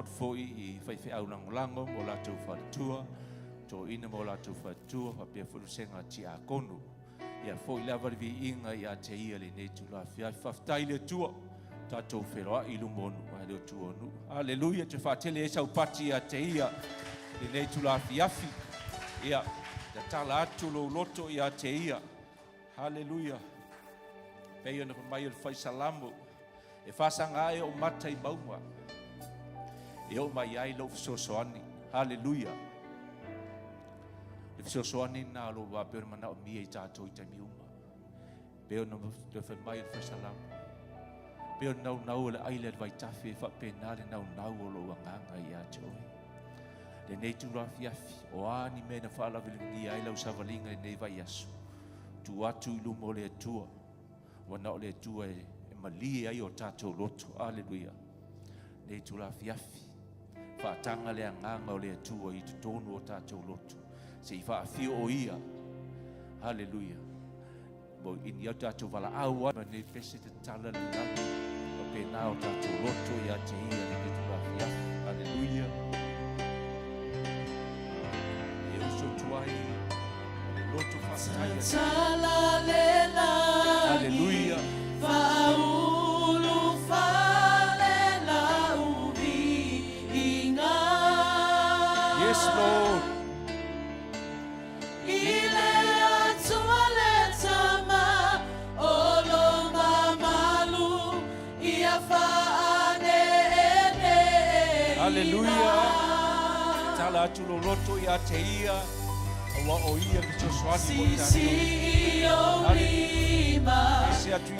foi I whai au langolango mo la tau whatua to ina mo la tau whatua whapea whalusenga ti a konu ia foi la varvi inga ia te ia le nei tu la fia whaftai le tua tatou wheroa I lumonu a leo tuonu Hallelujah te whatele e sau pati ia te ia le nei tu la fiafi ia da tala atu lo loto ia te ia Hallelujah pei ona mai o whai salamu e whasanga e o mata I maunga e o mai ai lo fisosoani Hallelujah le fisosoani na lo wa pe mana o mi e tatou I taimi uma pe ona te whai mai o whai salamu pe ona nau le ai le vai tafi e whapena le nau o lo wanganga I a te oi le nei tu rafi afi o ani me na whaala vilingi ai lau savalinga e nei vai asu tu atu I lumo le atua wana o le atua e malie ai o tatou loto Hallelujah nei tu rafi afi whaatanga le anganga o le atua I tutonu o tatou loto se I whaafio o ia Hallelujah mo ini au tatou wala awa ma nei pese te tala le langi o pena o tatou loto ia te ia le nei tu rafi afi Hallelujah Hallelujah. Faulu falela ubi inga. Yes, Lord. Ile atuale tama olo mamalu ia faane ene. Hallelujah. Tala atu lo loto ia te ia. Wa o ia bichosoani mo tatou. Sisi o lima.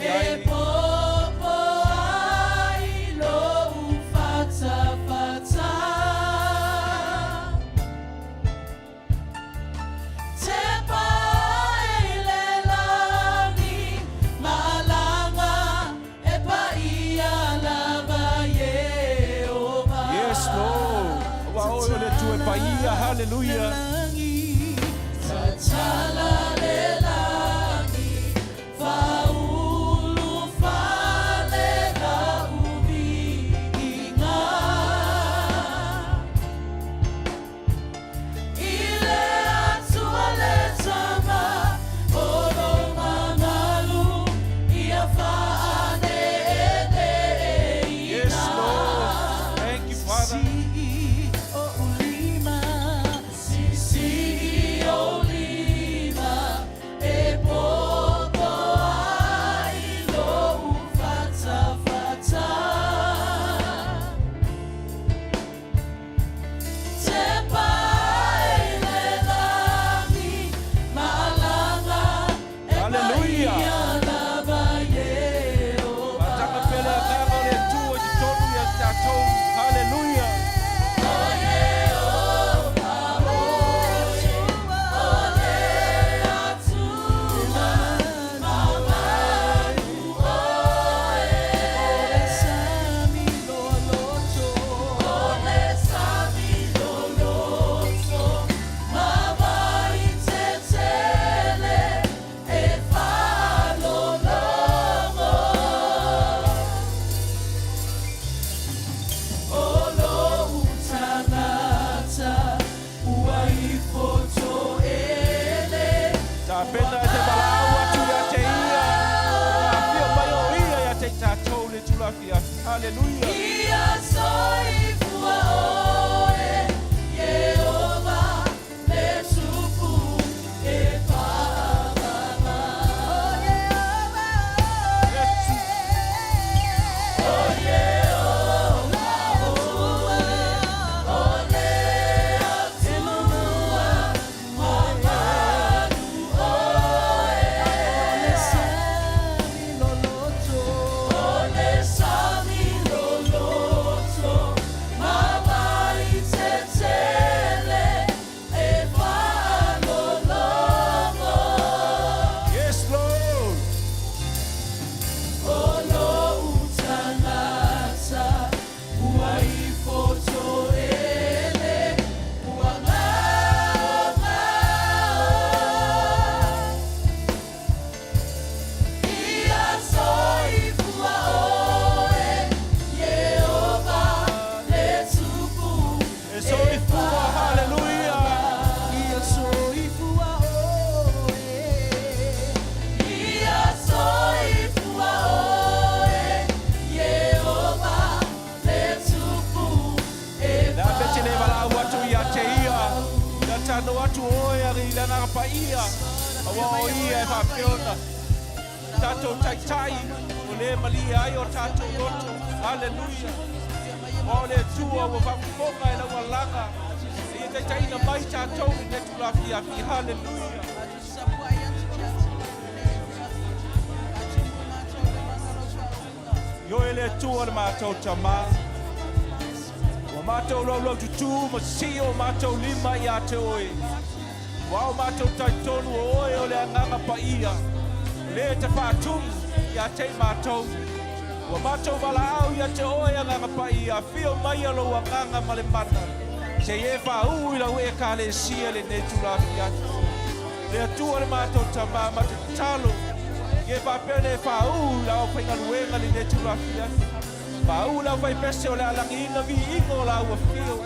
E popo ai lo ufata fata. Te pai le lani malanga e pai alava ye o ma. Yes, Lord. Wa o le tu e pai Hallelujah. Tala le lagi faulu fale la ubi inga ile atuale tama olo manalu ia faane ene ina. Yes, Lord. Thank you, Father. Hallelujah. Ia soi fua oe, Yehova le tupu e pāmama. O Yehova ua, o le atua, mamanu oe. O le sami loloto, o le sami loloto. mano atu oe ari lana pa ia. Awa o ia e whapeona. Tato tai tai. O le malia ai o tato roto. Hallelujah. O le tua o whakuponga e laua langa. E te taina mai tatou i ne tulafi afi. Hallelujah. Yo ele tua le mātou tamā. Wa mātou lau tutu ma si o mātou lima i a te oe. Wa o mātou taitonu o oe o le anganga pa ia. Le te whātumi i a te mātou. Wa mātou wala au i a te oe anganga pa ia. Fio mai alo anganga ma le mana. Se e whāu i lau e ka le sia le ne tulafi atu. Le atua le mātou tamā ma te talo. Ye papele whāu lau whainga luenga li ne tulafi atu. Whāu lau whai pese o le alangi ina vi ingo lau a whio.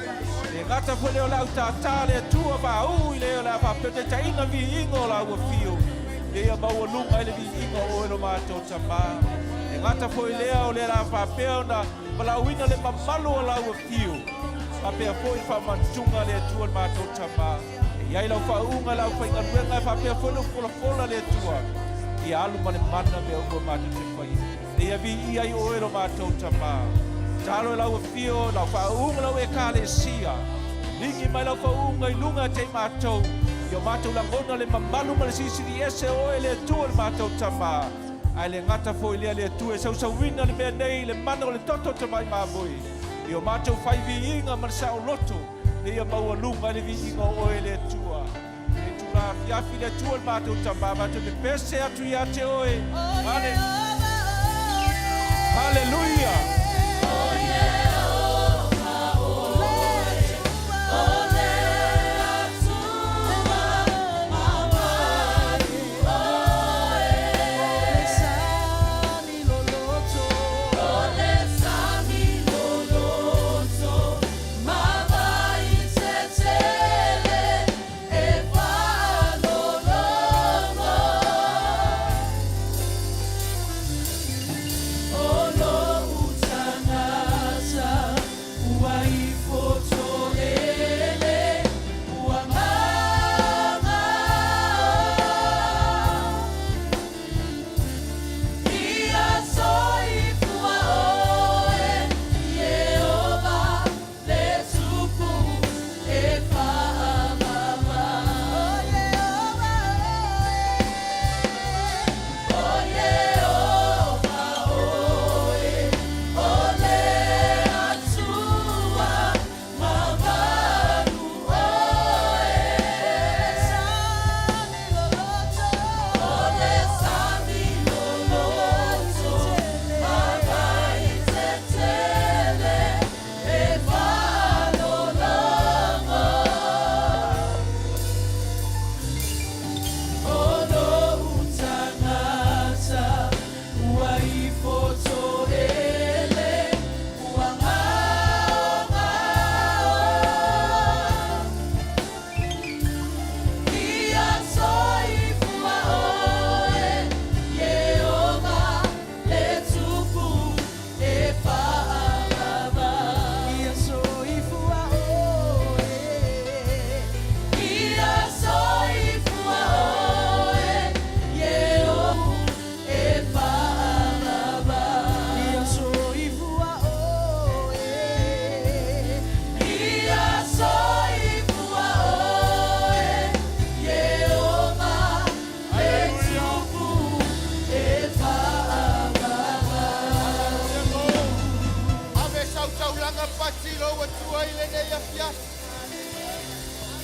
E ngata whele o lau tātā le atua whāu i le o lau papele ta ina vi ingo lau a whio. E ia maua lunga ele vi ingo o ero mātou tamā. E ngata whoi lea o le lau papele na walau ina le mamalu o lau a whio. Papea whoi whamantunga le atua le mātou tamā. E iai lau whaunga lau whainga luenga e papea whole fola le atua. I alu mane mana me o mātou te whai. E ia vi iai o ero mātou tamā. Talo e lau e whio, lau whaunga lau e kāle sia. Lingi mai lau whaunga i lunga te mātou. I o mātou langona le mamalu ma le sisiri ese o e le atua le mātou tamā. Ai le ngata fo i lea le atua e sausawina le mea nei le mana o le toto tamai māmoi. I o mātou whai vi inga ma le sao loto. E ia maua lunga le vi inga o e le atua. Fiafi le tua le mātou tamā, mātou me pese atu i a te oe. Hallelujah.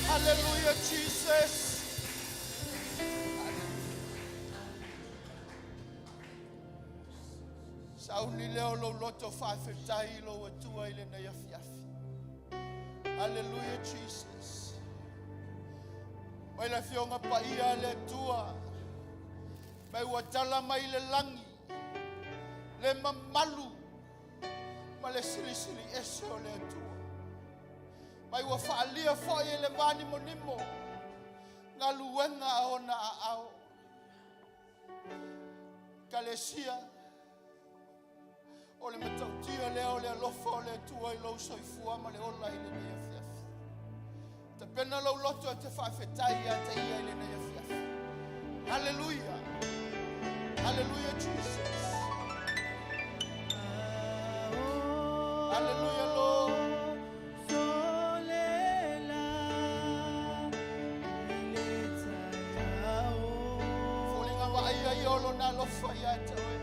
Hallelujah, Jesus. Sauni leo lo loto whawhetai lo atua ile na yafiafi. Hallelujah, Jesus. Mai la fionga pa ia le tua. Mai watala mai le langi. Le mamalu. Ma le sili ese o le atua. Mai wa faalia foi le mani monimo. Nga luenga ona ao. Kalesia. O le matautia leo le alofa o le tua i lo soifua ma le ola i le mea fiafi. Ta Pena lau loto te whawhetai a te ia ele nei a fiafi. Hallelujah. Hallelujah, Jesus. Hallelujah, Lord. Fulinga wa ai ai olo na lofa ia te oe.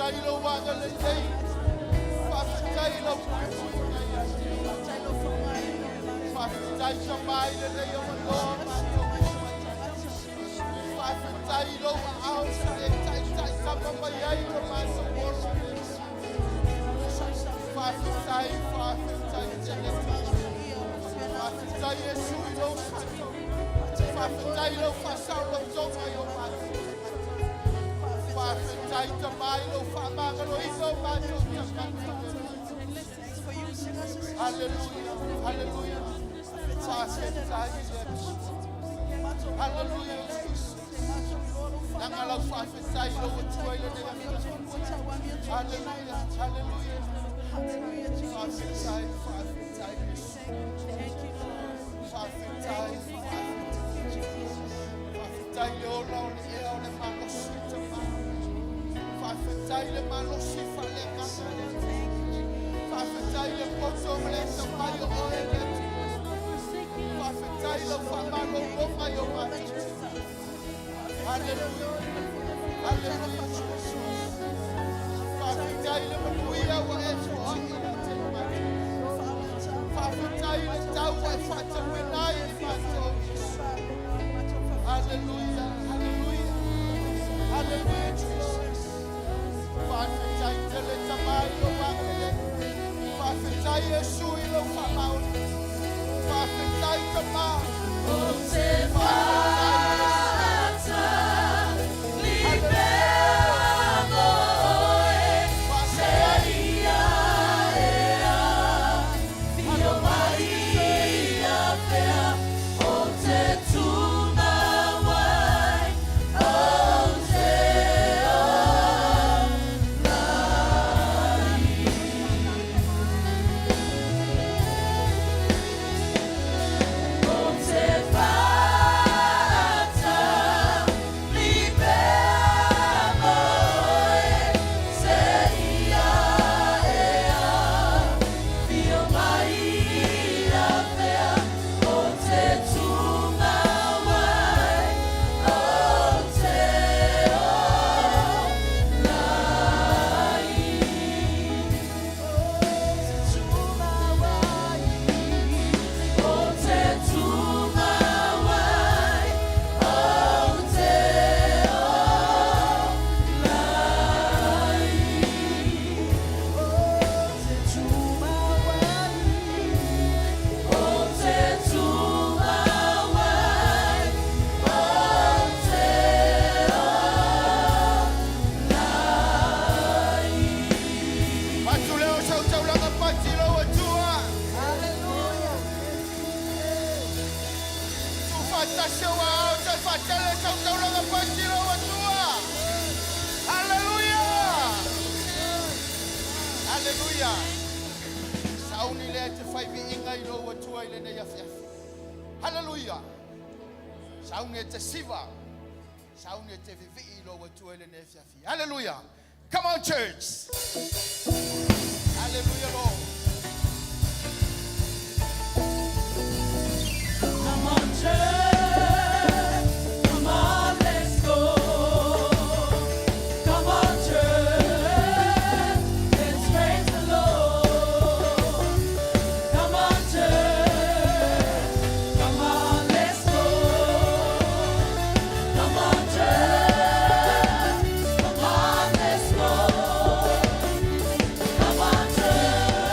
Whawhetailo wanga le tei. Whawhetailo pui na ia. Whawhetailo mai le nei o manoa mātou. Whawhetailo wa ao sa e tai sapa mai ai o mātou ora. Whawhetai te le tei. Whawhetai e sui lo sato. Whawhetai lo whasau o tonga i o mātou. Whawhetai te mai lo whamangaro i o mātou te mātou. Hallelujah, hallelujah. Whawhetai le hallelujah, Jesus. Nangala whawhetai lo o tuai le ne hallelujah, hallelujah. Whawhetai, whawhetai. Whawhetai, whawhetai le ola o le ea o le malosi te maa. Whawhetai le malosi whale mana. Whawhetai le poto le te mai o oe le tu. Whawhetai le whamaro ronga i o matu. Hallelujah, hallelujah, Jesus. Whawhetai le manuia wa e tu o i la te matu. Whawhetai le tau e whata winai i matu. Hallelujah, hallelujah, hallelujah, Jesus. Whawhetai te le tamai o wangele. Whawhetai e sui lo whamauri. Whawhetai te maa. O te whata, libera moe, se ia ea, pio mai ia pea, o te tuna wai, o te Hallelujah. Sauni le te whai vi inga i roa tua i le nei awhiawhi. Hallelujah. Sauni te siwa. Sauni te vivi i roa tua i le nei awhiawhi. Hallelujah. Come on, church. Hallelujah, Lord. Come on, church. Come on, let's go. Come on, church. Let's praise the Lord. Come on, church. Come on, let's go. Come on, church. Come on, let's go. Come on, church.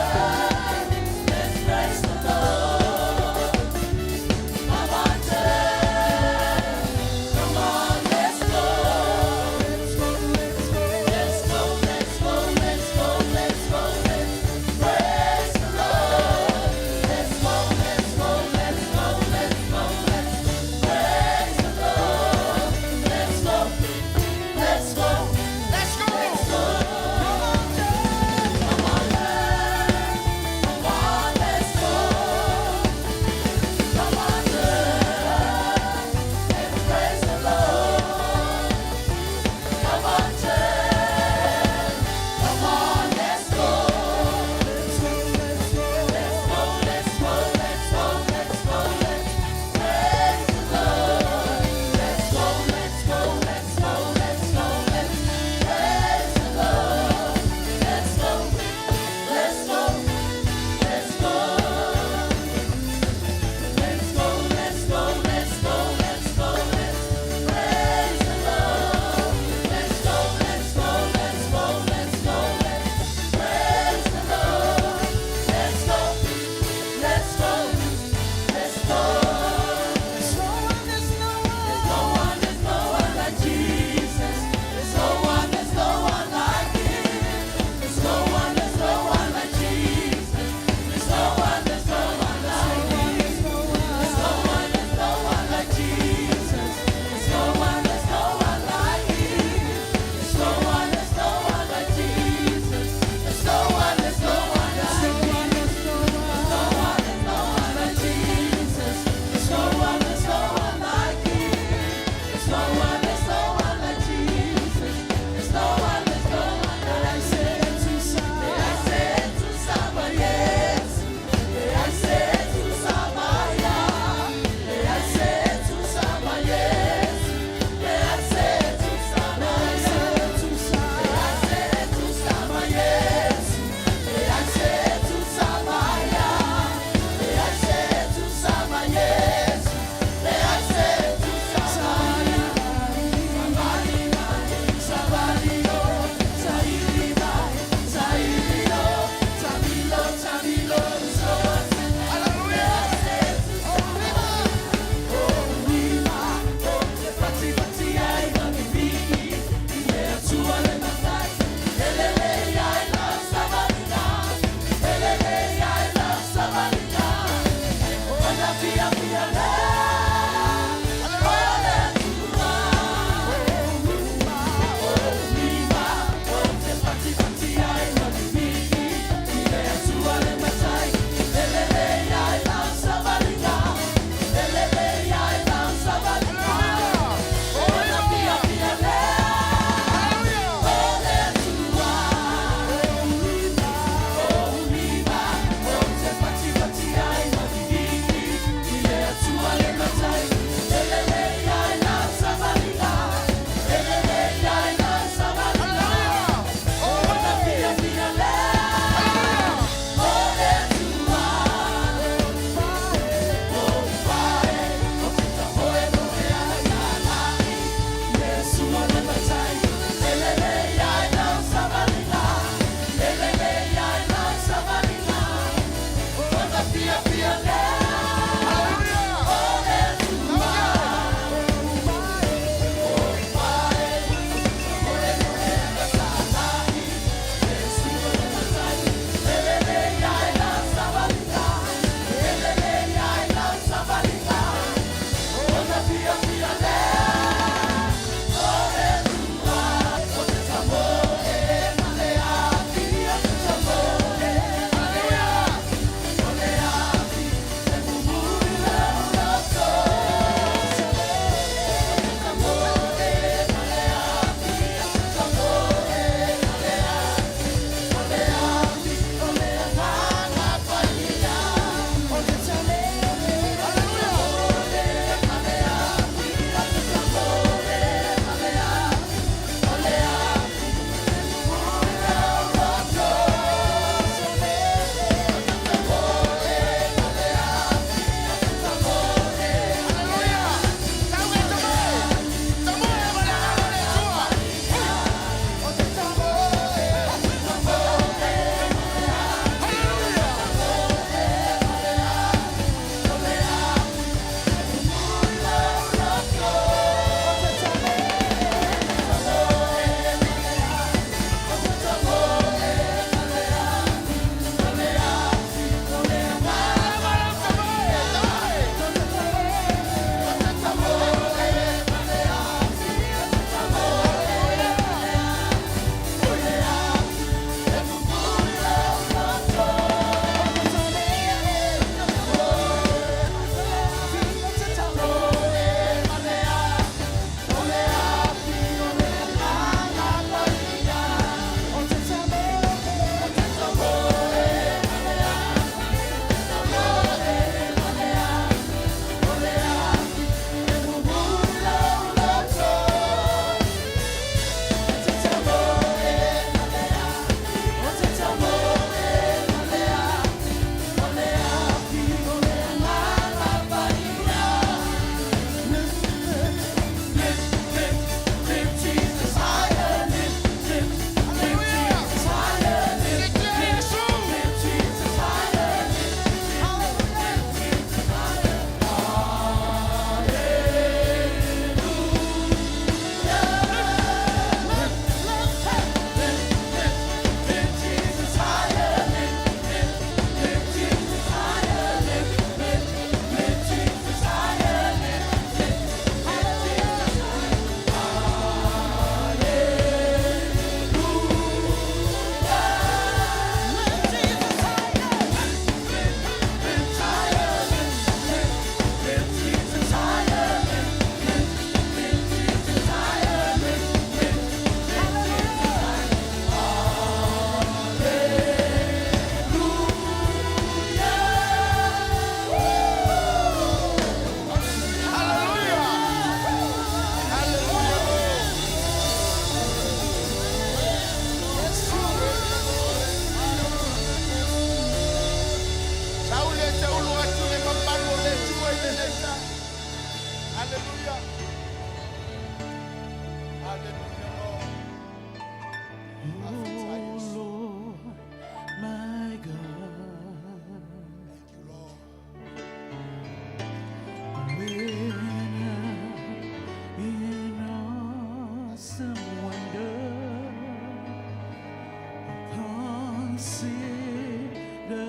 consider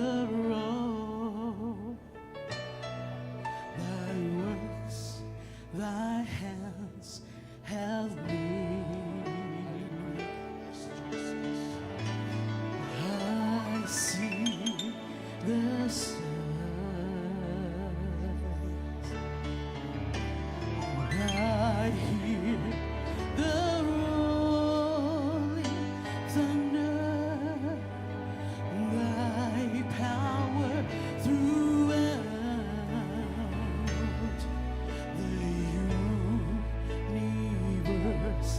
all thy works, thy hands have made. I see the stars, I hear the rolling thunder, thy power throughout the universe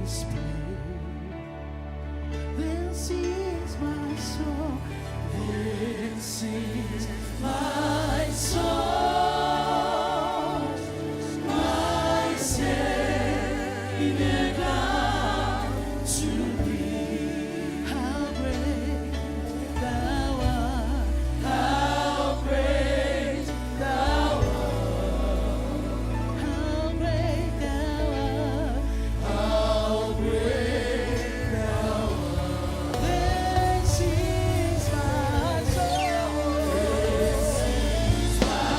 display. Then sings my soul, then sings my soul, my Savior God to thee. How great thou art, how great thou art, how great thou art, how great thou art. Then sings my soul, then sings my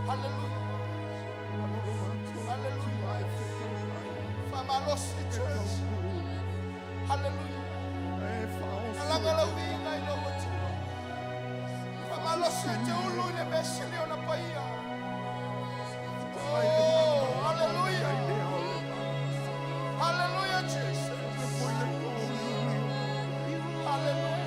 Hallelujah. Hallelujah. Famalos church. Hallelujah. Kalangalawinga ilo watu. Famalos church ulu ile beshili ona paia. Oh, hallelujah. Hallelujah, Jesus. Hallelujah. Hallelujah.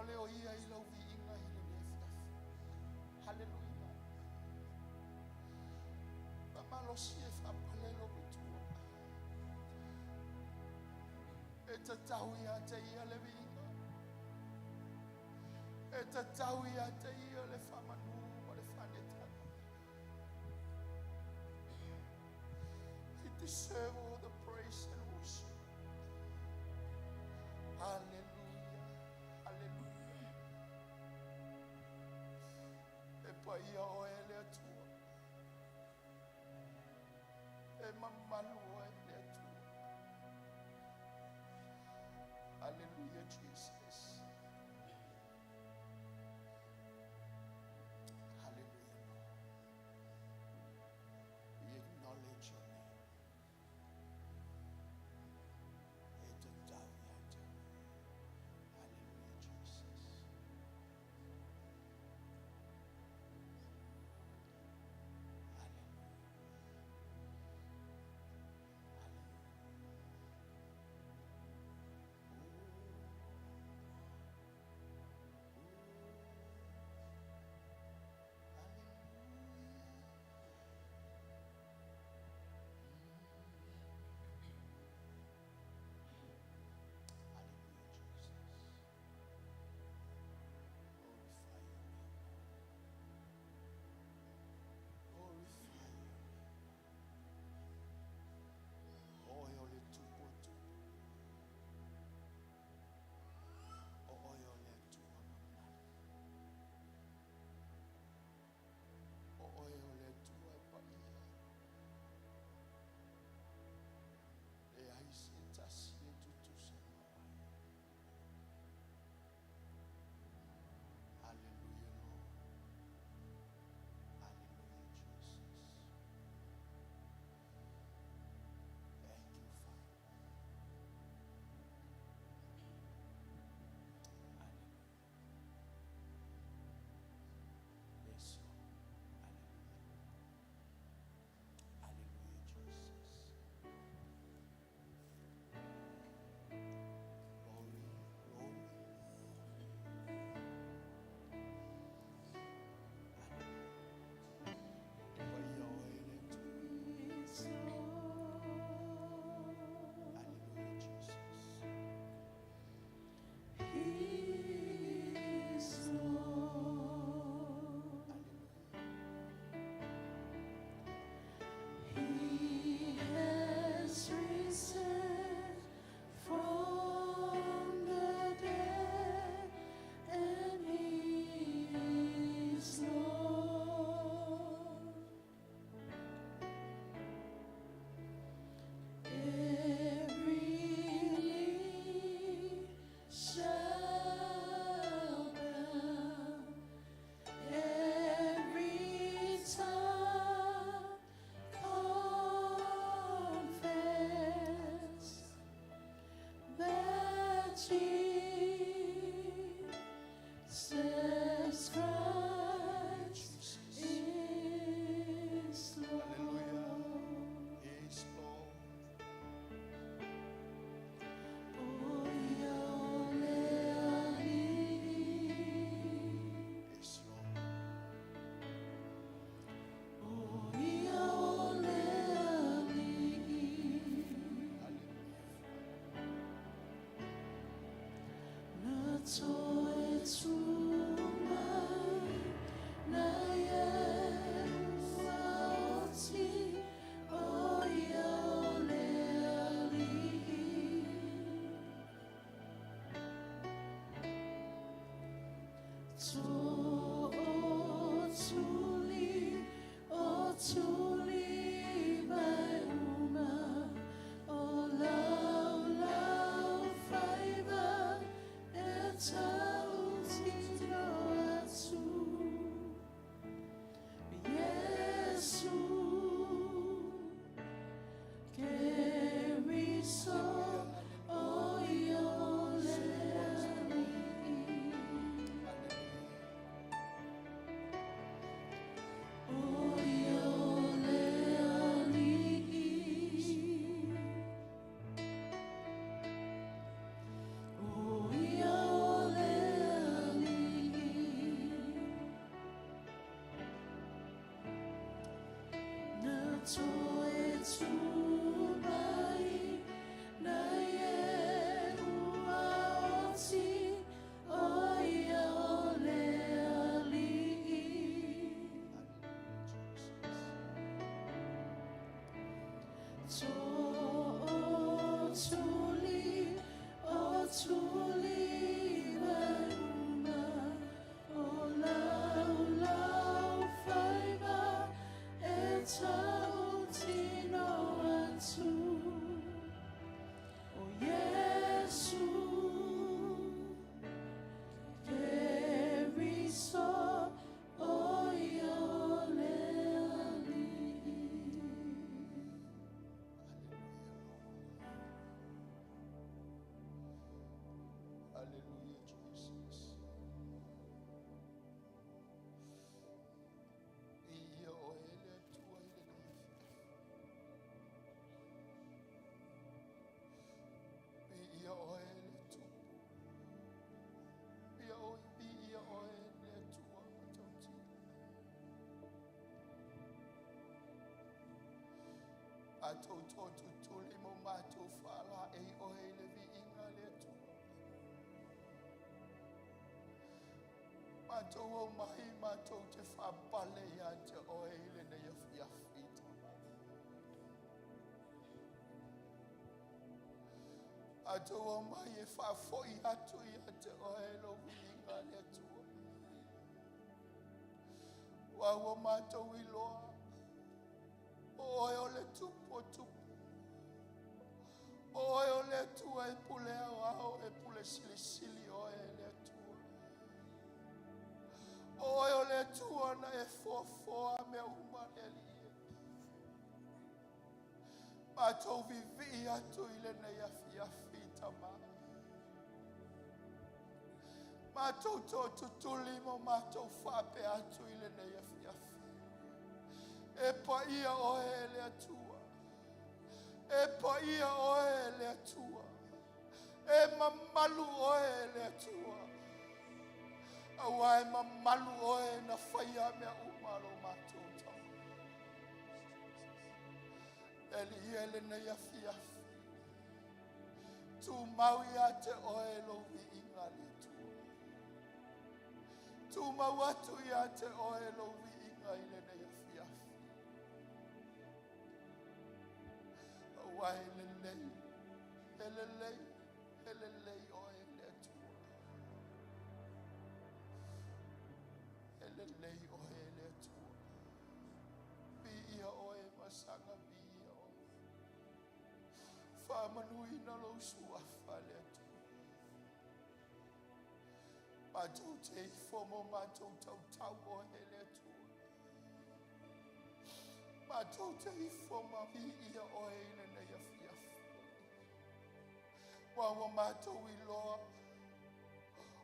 Leo ia ila uviinga ile nefiaf. Hallelujah. Baba lo sief apalelo betua. Eta tawia te ia le vinga. Eta tawia te ia le famanu o le faneta. He deserve all the praise and worship. Hallelujah. Ia o ele atua. E mamalu o ele atua. Hallelujah, Jesus. Hallelujah, Lord. We acknowledge your name. Hallelujah, Jesus. Hallelujah, Jesus. Iya oele tua ile na iya oele tu. Iya oele tua matauti. Atou tu tuli mo matou fala e oele vi ingale tu. Matou mai matou te whapale ia te oele na iafiafita. Atou mai e whafoi atu ia te oele winga le tua. Wawa matou I loa. Oe o le tupu. Oe o le tua e pule au e pule sili oe le tua. Oe o le tua na e foa me uma le lie. Matou vivi atu ile na iafiafi tama. Matou tutuli mo matou whape atu ile na iafiafi. E pa ia oe le atua. E pa ia oe le atua. E mamalu oe le atua. Awa e mamalu oe na whaia mea umaro matou tau. Eli ele na iafiafi. Tu mau ia te oe lo vi inga le atua. Tu mau atu ia te oe lo vi inga ile na iafiafi. Awa elelei oe le atua. Elelei oe le atua. Bi ia oe masanga bi ia oe. Whamanui na lo suafa le atua. Matou te fomo matou tau oe le atua. Matou te ifoma vi ia oe ile na iafiafi. Wawa matou I loa.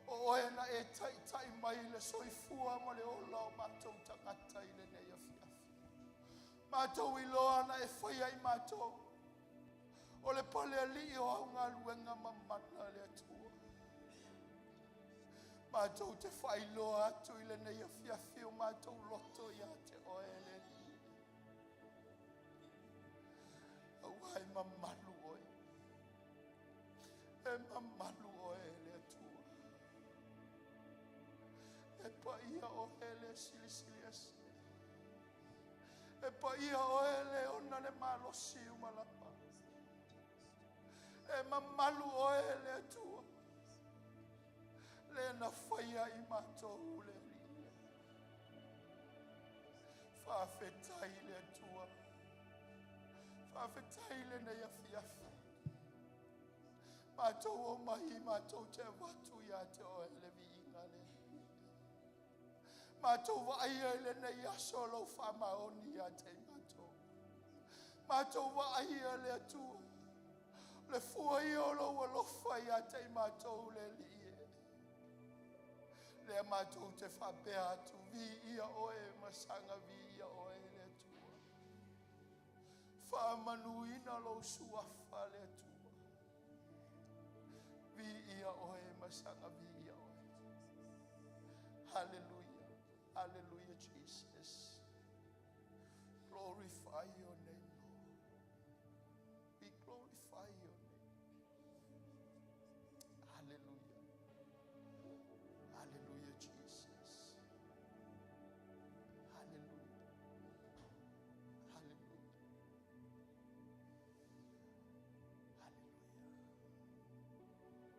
O oe na e tai mai le soifua mo le ola o matou tangata ile na iafiafi. Matou I loa na e whaia I matou. O le pale ali o au ngā luenga mamana le atua. Matou te whai loa atu ile na iafiafi o matou loto ia te oe le ni. Awai mamalu oe. E mamalu oe le atua. pa ia o hele sili sili asi. E pa ia o hele ona le malo siu malapa. E mamalu o hele atua. Le na whaia i mātou le lia. Whawhetai le atua. Whawhetai le na iafiafi. Mātou o mahi, mātou te watu ia te o hele vi inga le. Mātou wa aia le na ia solo whamaoni ia te mātou. Mātou wa aia le atua. Le fua i olo wa lofa ia te mātou le lie. Le mātou te whapea atu vi ia oe masanga vi ia oe le atua. Whamanuina lo suafa le atua. Vi ia oe masanga vi ia oe. Hallelujah. Hallelujah, Jesus. Glorify your name, Lord. We glorify your name. Hallelujah. Hallelujah, Jesus. Hallelujah. Hallelujah. Hallelujah. Praise the Lord. Praise the Lord.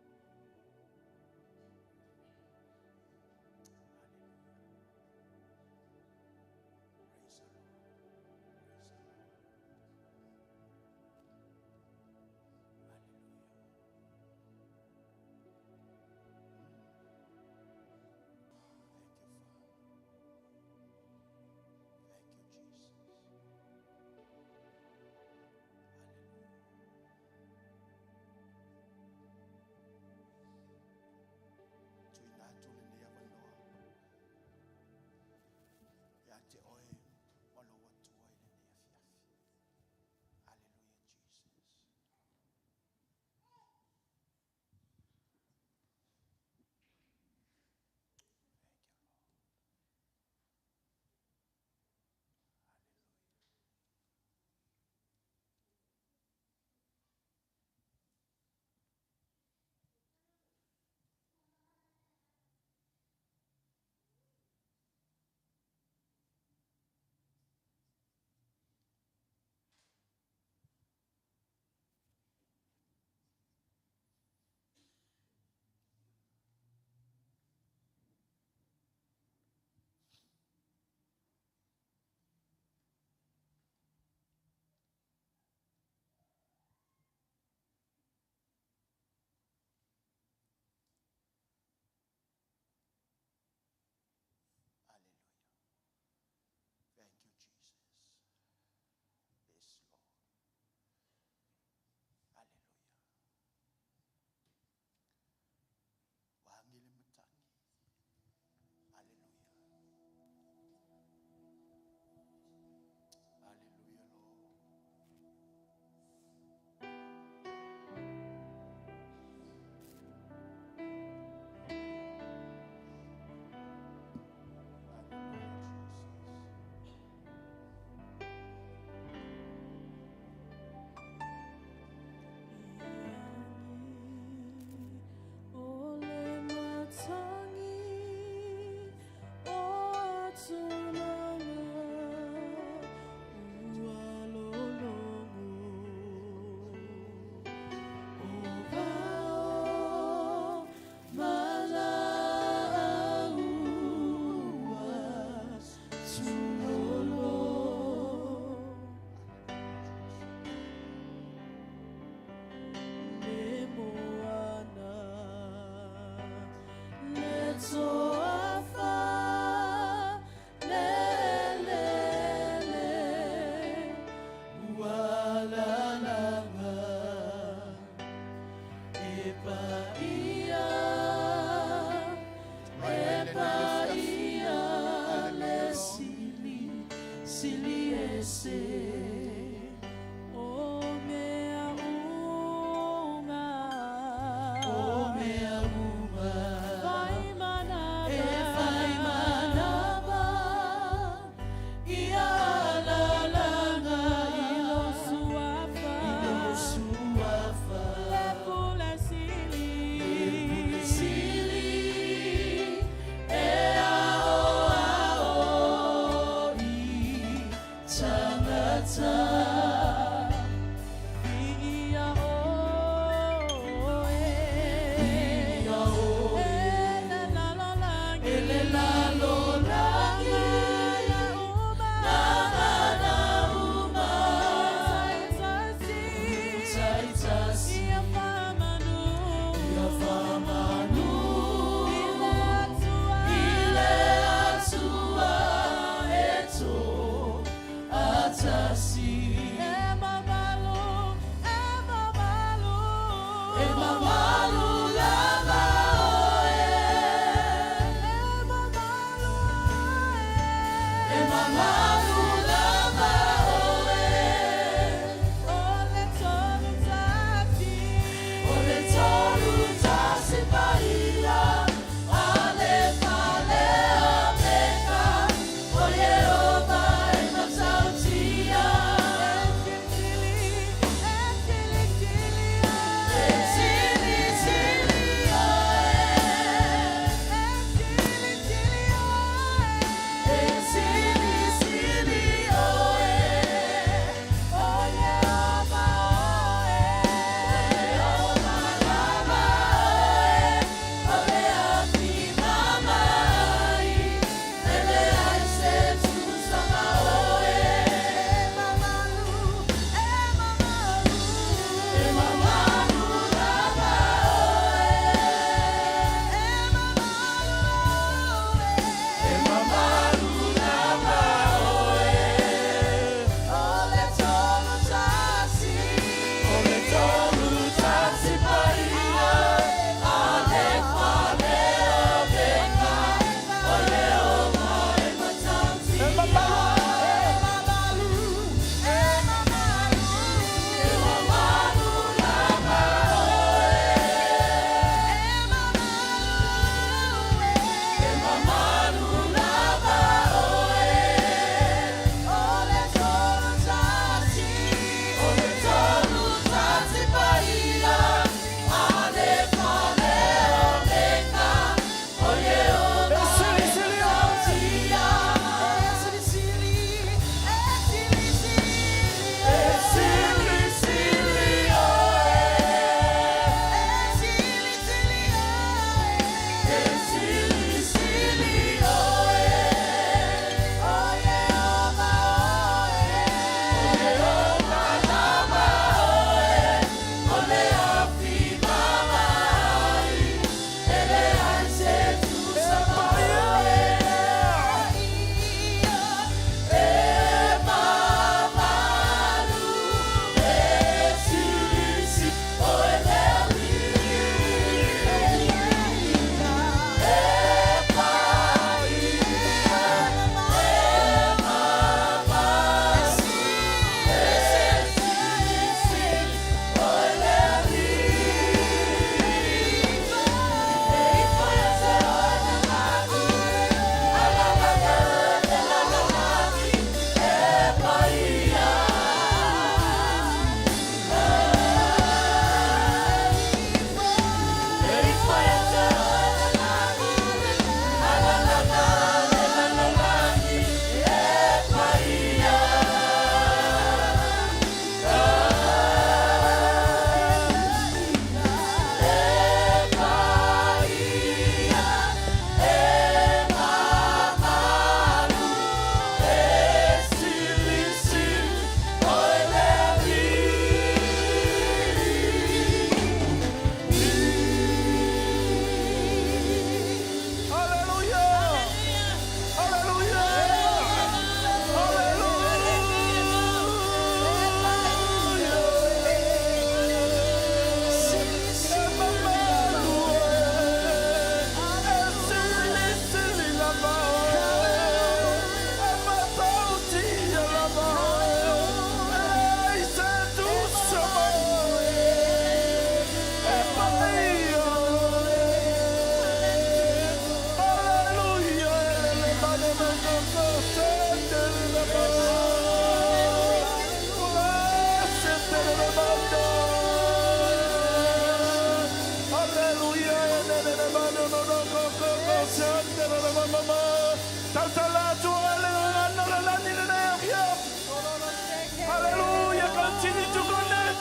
Hallelujah, continue to connect.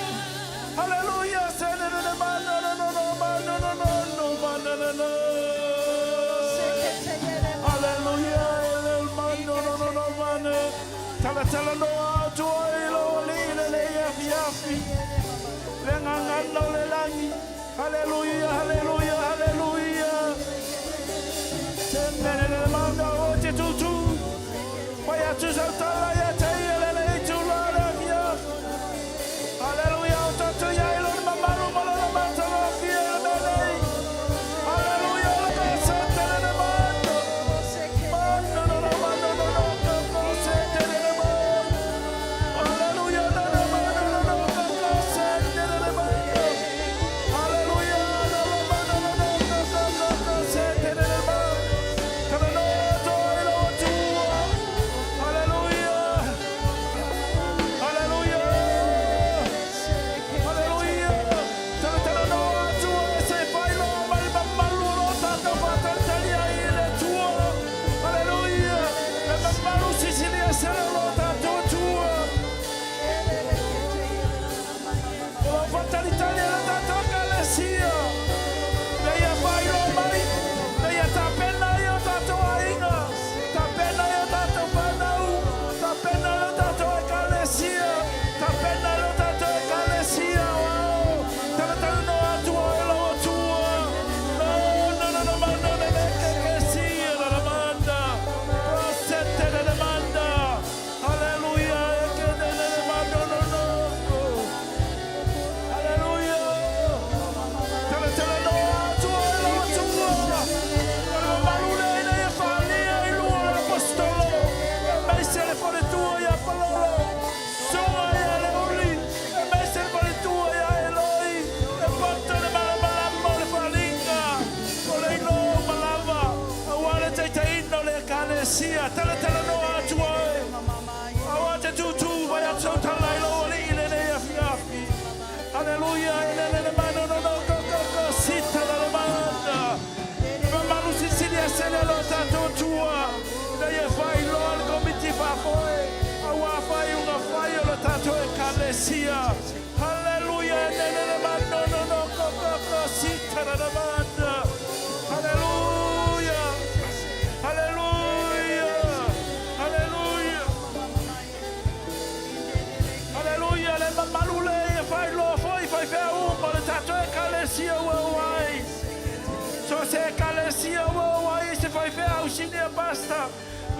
Hallelujah, send it in the man, no. Hallelujah, man, no. Tell no to oil, yafi. Hallelujah, hallelujah, hallelujah. Send it in the man, no, Vaya tu saltala ya tayele tu la ya. Hallelujah, tanto ya ilo mamalu mala mata la fiel bele. Hallelujah, la santa de mando. Mando no, santa de mando. Hallelujah, no, santa de mando. Hallelujah, no, santa de mando. Tell no I want to do two by a total hallelujah, sita la manda. Mamalu Sicilia Senelo Tato Tua. They fai Lord Committee Pafoe. Awa fai una fai lo Tato e Calesia. Hallelujah, no, sita la manda. Hallelujah, hallelujah, hallelujah, hallelujah. Le mamalule fai lo fai fermo le Tato e Calesia worldwide. So se Calesia worldwide se fai fermo sinia basta.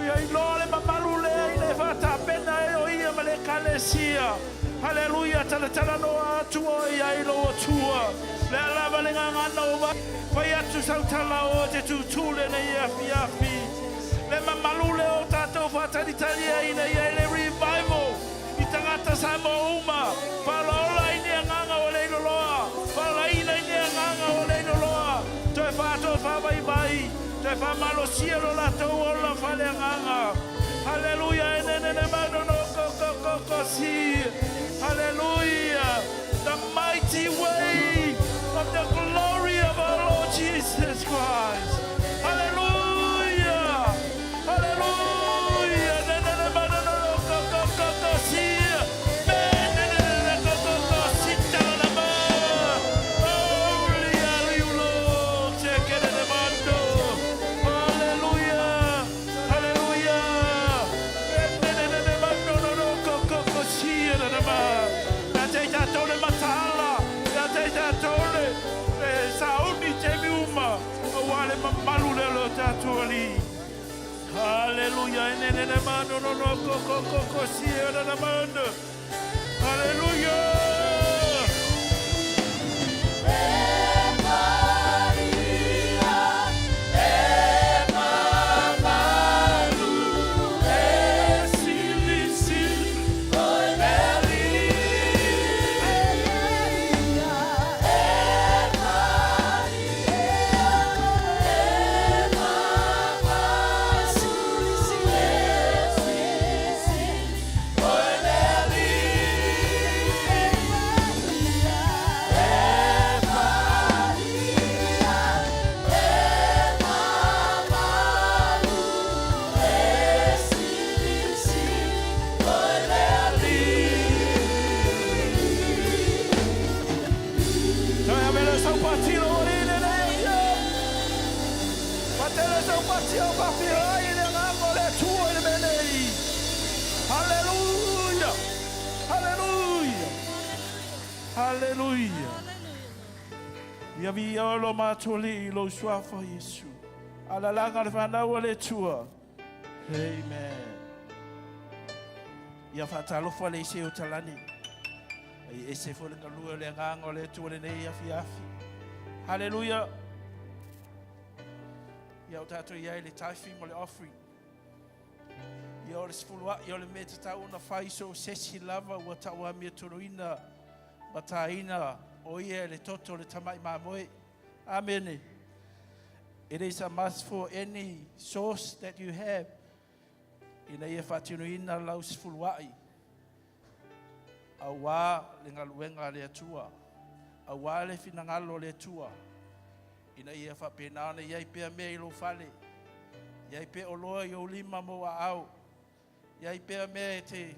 I lore mamalule le fata pena e o ia male Calesia. Hallelujah, tala no atua ia ilo tua. Le lava le nganga va. Vai atu sautala o te tutule na iafi. Le mamalule o tato fata d'Italia ina ia le revival. I tangata sa mo uma. Palaola ina nganga o le loa. Pala ina nganga o le loa. Toi fa vai. Toi fa malo cielo la to o la fa le nganga. Hallelujah, ne mano no ko si. Hallelujah, the mighty way of the glory of our Lord Jesus Christ. Hallelujah, hallelujah. Ne mano no ko si. Hallelujah, ne mano no ko si na mano. Hallelujah. Hey! so mati o papi ai le ngamo le tua le menei. Hallelujah. Hallelujah. Hallelujah. Ia vi olo matoli lo swafa Yesu. Ala langa le whanau le tua. Amen. Ia whatalo whale se o talani. Ai ese fole kalua le nganga le tua le nei afi afi. Hallelujah. Ia o tato ia le tithing mo le offering. Ia o le sifulua, ia o le me te tau na whai so sesi lava ua tau a mea toroina mataina o ia le toto le tamai mamoe. Amen. It is a must for any source that you have. Ina ia whatinuina lau sifuluai. A wā le ngaluenga le atua. A wā le finangalo le atua. Ina ia whapenana iai pia mea ilo whale. Iai pia oloa i o lima mo a au. Iai pia mea te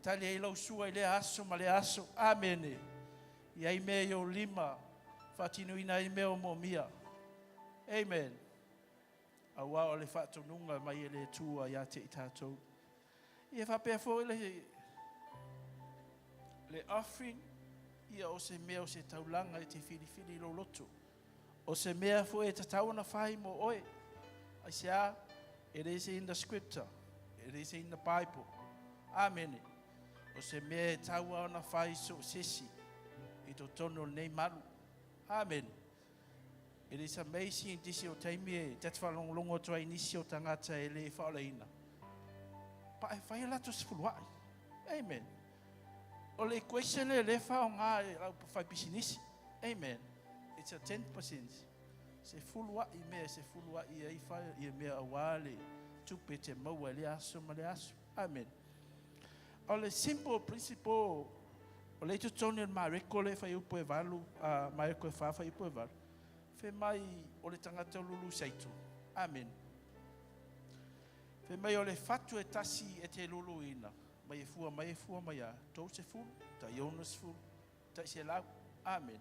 talia ilo sua i le aso ma le aso. Amene. Iai mea i o lima whatinuina i mea o momia. Amen. A wā o le whatonunga mai e le tua ia te i tātou. Ia whapea fo le offering. Ia o se mea o se taulanga i te whiri lo loto. O se mea fo e tatauna whai mo oe. I say, it is in the scripture. It is in the Bible. Amen. O se mea e taua ona whai so sesi. I to tono nei maru. Amen. It is amazing disi o taimi e tatu whalongolongo tua inisi o tangata e le whaoleina. Pa e whai lato sifuluai. Amen. O le question e le whao ngā e lau pa whai bisinisi. Amen. It's a 10%. Se fulua I mea, se fulua I ai whai I mea awale. Tupe te maua le aso ma le aso. Amen. O le simple principle. O le tutoni o mareko le whai upo e walu. Mareko e whawhai upo e walu. Fe mai o le tangata lulu saito. Amen. Fe mai o le fatu e tasi e te lulu ina. Mai e fua mai a. Tau se fulu, ta iona se fulu, ta se lau. Amen.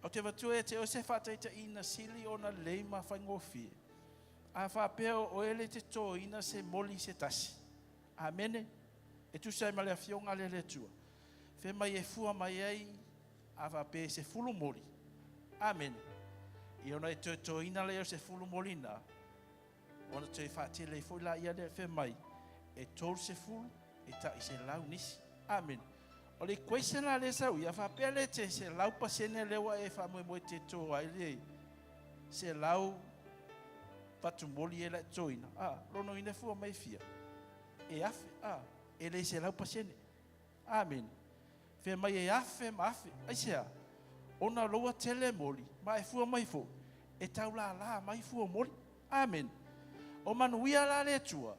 O te watu e te o se fata ita ina sili o na leima whaingofie. A whapeo o ele te tō ina se moli se tasi. Amen. E tu sai male a fionga le tua. Fe mai e fua mai ai a whape se fulu moli. Amen. I ona e tō ina leo se fulu molina. Ona te whate le fuila ia le fe mai. E tō se fulu, e ta I se lau nisi. Amen. O le question le sau, ia whapea le te se lau pasene lewa e whamoe te tō ai le. Se lau patumoli e la tōina. Rono ina fua mai fia. E afe, e le se lau pasene. Amen. Fe mai e afe, ma afe. Aisea, ona loa tele moli, ma e fua mai fo. E tau la mai fua moli. Amen. O manuia la le tua.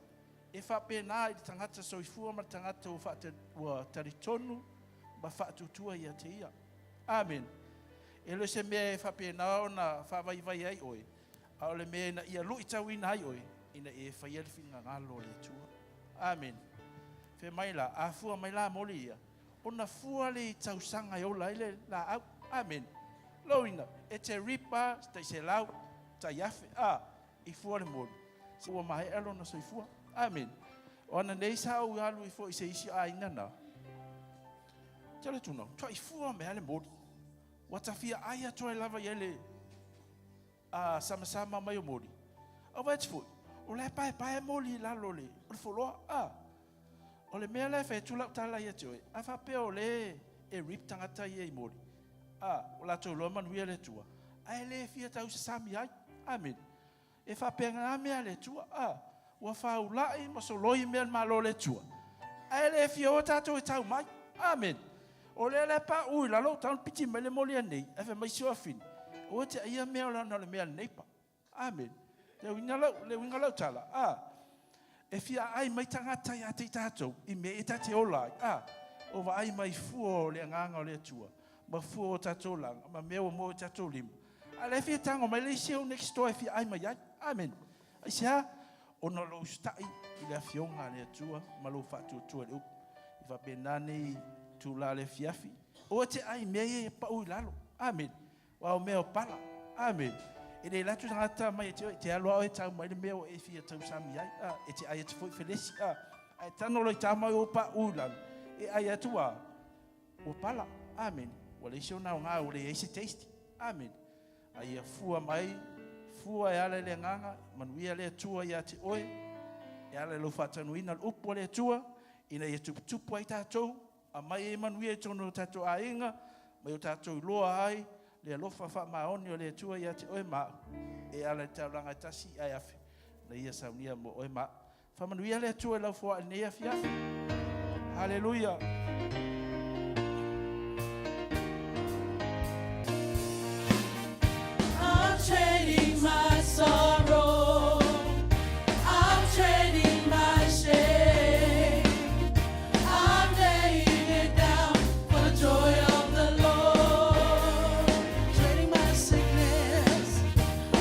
E whapena I tangata so I fua ma tangata o whate ua taritonu ma whatutua ia te ia. Amen. E lo se mea e whapena o na whawaiwai ai oe. A o le mea na ia lui tau ina ai oe. Ina e whaielfi ngā ngalo le tua. Amen. Fe mai la, a fua mai la moli ia. O na fua le tau sanga I ola ile la au. Amen. Loina, e te ripa, te se lau, ta iafe. I fua le moli. Se ua mahe alo na so I fua. Amen. Ona nei sa au alu I fo I se isi a inana. Tele tuna, tua I fua me ale mori. Watafia aia tua lava yele. Sama mai o mori. O wait fo. O le pae mori la lole. O le foloa. O le mea le fe tula tala ia toe. A fa pe o le e rip tangata ia I mori. O la to lo man wi le tua. Ai le fia tau sami ai. Amen. E fa pe nga me le tua. Ua whaulai ma so loi mea malo le tua. Ai le fia o tato e tau mai. Amen. O le pa ui lalo tau piti mai le moli anei. E fe mai sio afini. O te ia mea o lana le mea neipa. Amen. Le winga lau tala. E fia ai mai tangata ia te tato. I me e tate olai. O wa ai mai fuo le nganga o le tua. Ma fuo o tato langa. Ma mea o mo tato lima. A le fia tango mai le sio next door e fia ai mai ai. Amen. Ai sia ona lo stai I le fionga le tua ma lo fatu tua le upu. I fa benani tu la le fiafi. O te ai mea e pa ui lalo. Amen. Wa o mea o pala. Amen. E le latu tangata mai te aloa o e tau mai le mea o e fia tau sami ai. E te ai atu foi felesi. Ai tano lo i tau mai o pa ulan. E ai atua o pala. Amen. Wale isi o nao ngā o le eisi tasty. Amen. Ai a fua mai. Fua e ale le nganga. Manuia le atua i ati oe. E ale lo whatanuina upo le atua. Ina i tupu ai tātou. A mai e manuia i tono tātou a inga. Mai o tātou i loa ai. Le alofa wha maoni o le atua i ati oe maa. E ala tau langa tasi ai afe. Na ia Sauniga mo oe maa. Whamanuia le atua i lau fua nei afi afe. Hallelujah. I'm trading my sorrow. I'm trading my shame. I'm laying it down for the joy of the Lord. Trading my sickness.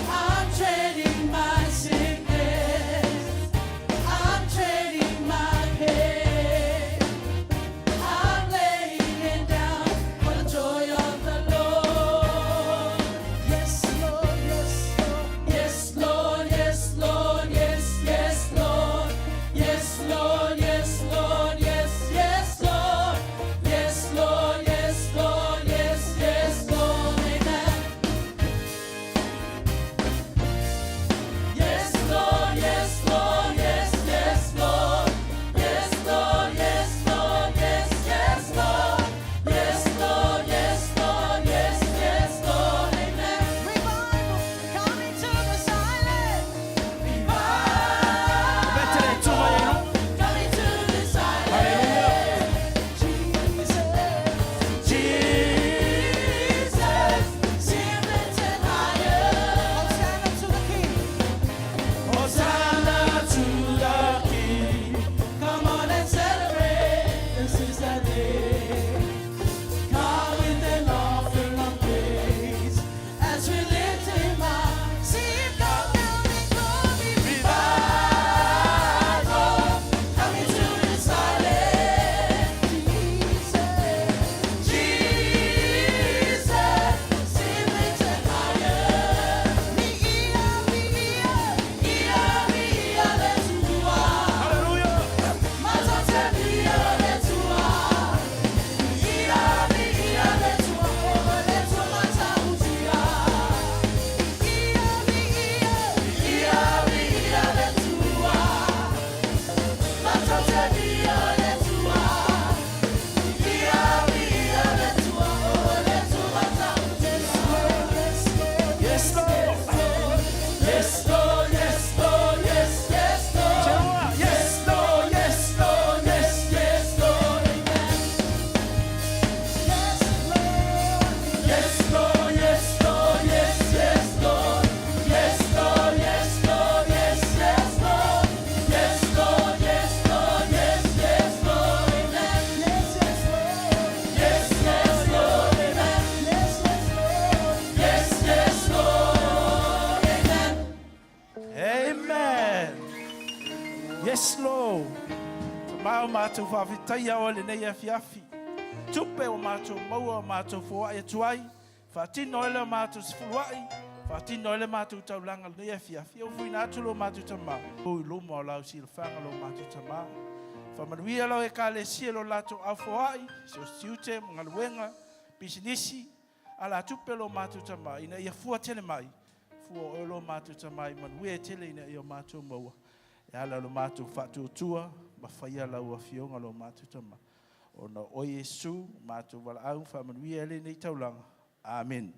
I'm trading my sickness. I'm trading my pain. I'm laying it down for the joy of the Lord. Yes, Lord, yes, Lord. Yes, Lord, yes, Lord, yes, Lord. Yes, Lord, yes, Lord, yes, yes, Lord. Yes, Lord, yes, Lord, yes, yes, Lord. Amen. Yes, Lord, yes, Lord, yes, yes, Lord. Yes, Lord, yes, Lord, yes, yes, Lord. Yes, Lord, yes, Lord, yes, yes, Lord. Amen. Revival coming to the silent. Bete le tua e no. Coming to the silent. Jesus, sing lifted higher. Hosanna to the King. Hosanna to the King. Come on and celebrate. This is the day. Come with an offering of praise as we lift Him up. See Him come down in glory. Revival coming to this island. Jesus, sing lifted higher. Hallelujah. Yes, Lord. Yes, Lord, yes, Lord, yes, yes, Lord. Yes, Lord, yes, Lord, yes, yes, Lord. Amen. Yes, Lord, yes, Lord, yes, yes, Lord. Yes, Lord, yes, Lord, yes, yes, Lord. Yes, Lord, yes, Lord, yes, yes, Lord. Amen. Yes, yes, Lord. Amen. Yes, yes, Lord. Amen. Amen. Yes, Lord. Mau mātou whawhitai au le nei afi afi. Tupe o mātou maua o mātou fua e tuai. Whatino ele o mātou sifuluai. Whatino ele mātou taulanga nei afi afi. O fui nātu lo mātou tamā. Ui luma o lau si le whanga lo mātou tamā. Whamanuia lau e ka le sia lo lātou au fuai. So siute mga luenga. Bisinisi. Ala tupe lo mātou tamā. Ina ia fua tele mai. Fua o lo mātou tamā. Manuia e tele ina ia mātou maua. E ala lo mātou whatuotua, ma whaia lau a fionga lo mātou tama. O na o Yesu, mātou wala au, whamanuia ele nei taulanga. Amen.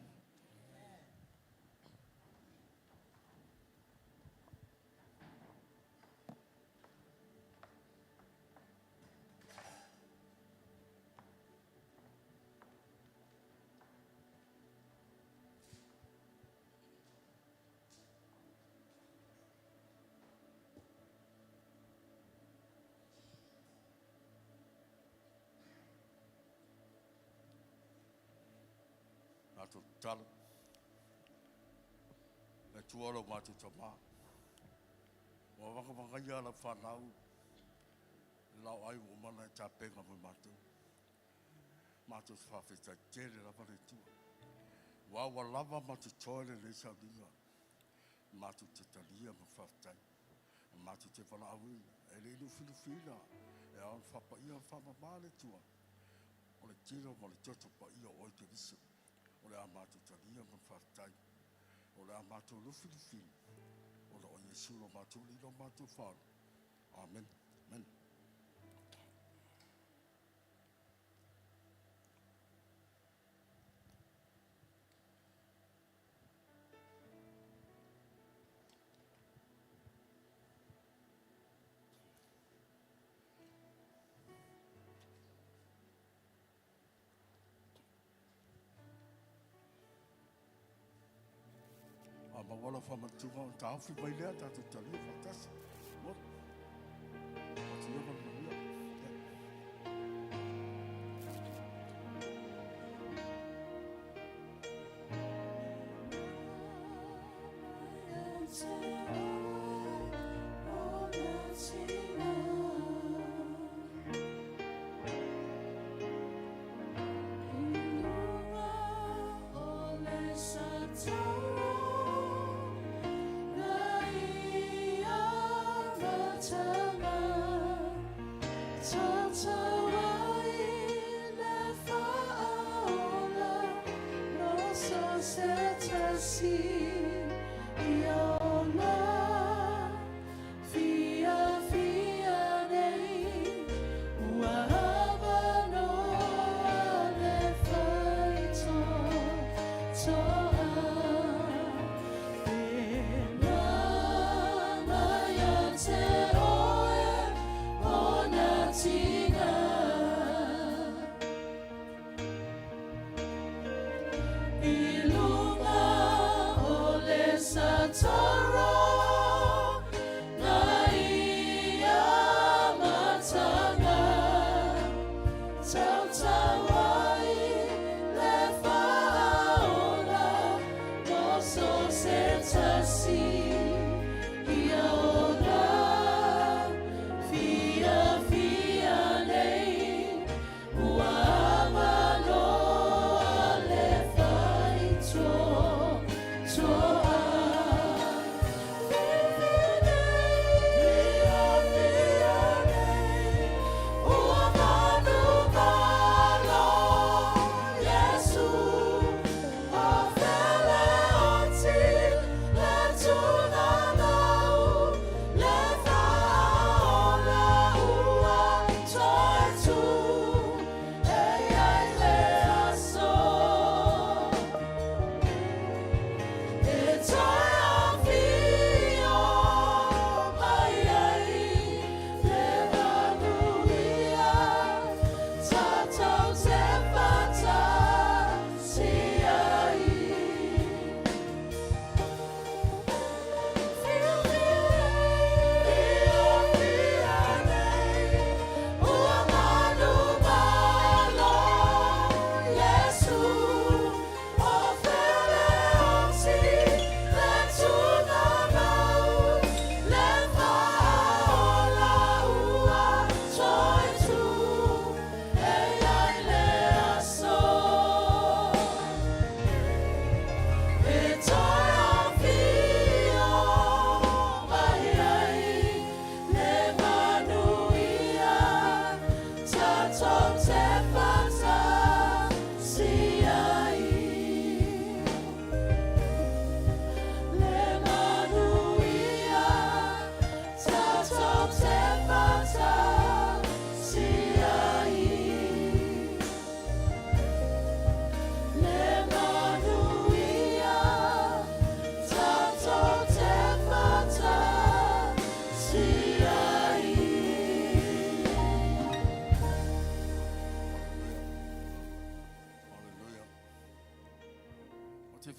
Mātou tala. Me tuaro mātou tamā. Wa waka ia la whanau. Lau ai o mana e tāpenga mo mātou. Mātou whawhita tere la pare tua. Wa lava mātou tōre le Sauniga. Mātu te talia ma whaftai. Mātu te whanaawi. E reilu whina. E aon whapa ia whamamāle tua. O le tira ma le toto pa ia o te viso. O le a mātu talia ma whaftai. O le a mātu lufi. O le o Yesu lo mātu li lo mātu wharu. Amen. Amen. Ma wala whamatunga o tāwhi mai lea tātou talia whatasi. Mo? What's the other one?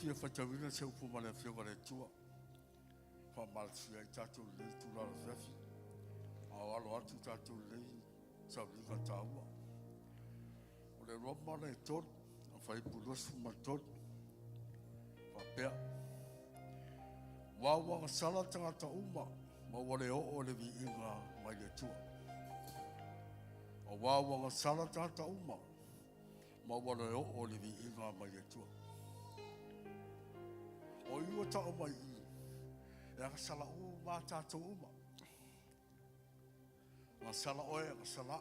fia whaitawina se upo mana fia wale tua. Wha malfia I tātou lei tūrara whiawhi. Ao alo atu tātou lei sa winga tāua. O le roa mana e tonu, a whai pulosu ma tonu. Wha pea. Wawanga sala tangata uma, ma wale o le vi inga mai le tua. O wawanga sala tangata uma, ma wale o le vi inga mai le tua. O iwa tao mai I, Le anga sala o mā tātou uma. Anga sala oe, anga sala.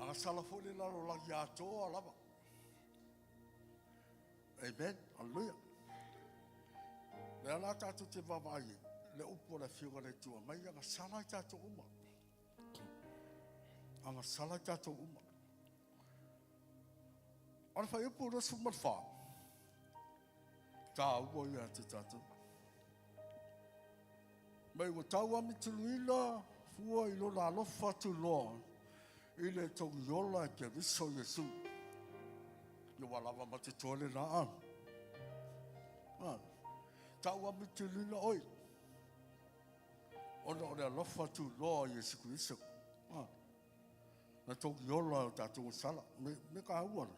Anga sala fōle laro lagi atoa lava. Amen. Alleluia. Le ala tātou te vavai. Le upo le whiunga le tua. Mai anga sala i tātou uma. Anga sala i tātou uma. Ana whai upo rasu marwha. Tā ua ia te tātou. Mai ua tau ami tuluila. Fua ilo la lofa tu loa. Ile tongi yola ke viso Yesu. Yo walava mate tole na an. Tau ami tuluila oi. Ona o lofa tu loa Yesu Kristo. Na tongi yola o tātou sala. Me ka haua.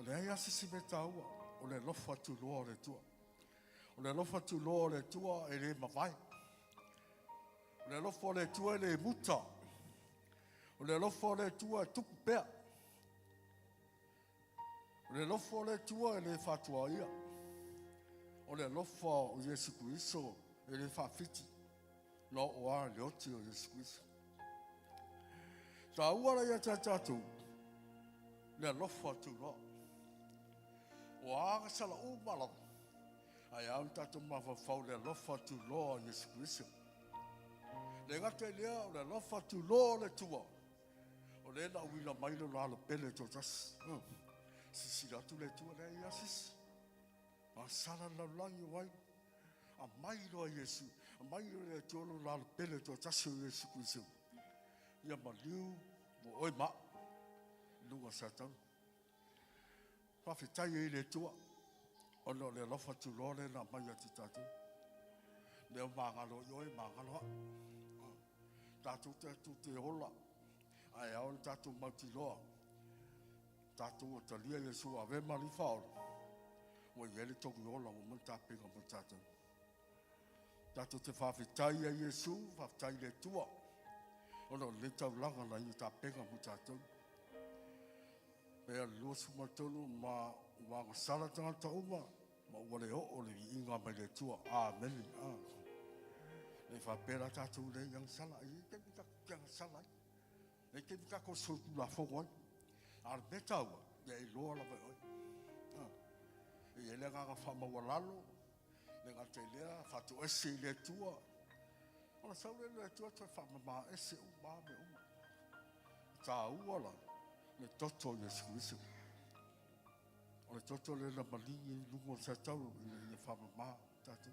Le ai asisi me taua. O le lofa tu loa le tua. O le lofa tu loa le tua e le mawai. O le lofa le tua e le muta. O le lofa le tua e tuku pea. O le lofa le tua e le fatua ia. O le lofa o Yesu Kristo e le fafiti. No o a le oti o Yesu Kristo. Ta uara ia tātou. Le lofa tu loa. O aga sala o malawa. Ai au tātou mawhawhau le lofa tu loa Yesu Kristo. Le ngate lea o le lofa tu loa le tua. O le na uila mailo la le pele to tas. Sisi ratu le tua le ia sisi. A sala la langi wai. A mailo a Yesu. A mailo le tuolo la le pele to tas o Yesu Kristo. Ia maliu mo oi ma. Lunga satang. Whawhitai e le tua. Ono le lofa tu lore na mai ati tātou. Leo māngalo i oi māngalo. Tātou te hola. Ai au tātou mauti loa. Tātou o talia Yesu a ve mali whaora. O i ele toki hola o mun tāpenga mo tātou. Tātou te whawhitai a Yesu, whawhitai le tua. Ono le tau langa na i tāpenga mo tātou. Pea lua sumatonu ma wanga sala tangata uma. Ma wale o le inga mai le tua. Amen. Le whapera tātou le yang sala. I ke mika kianga sala. E ke mika ko sotu la whongoi. Ar betaua. E loa la vai oi. E ele nganga whamawalalo. Le ngate lea. Whatu ese le tua. Ona saure le tua toi whamama ese uma me uma. Tā uala. Le toto Yesu Kristo. O le toto le na malingi lungo sa tau i le whamama tātou.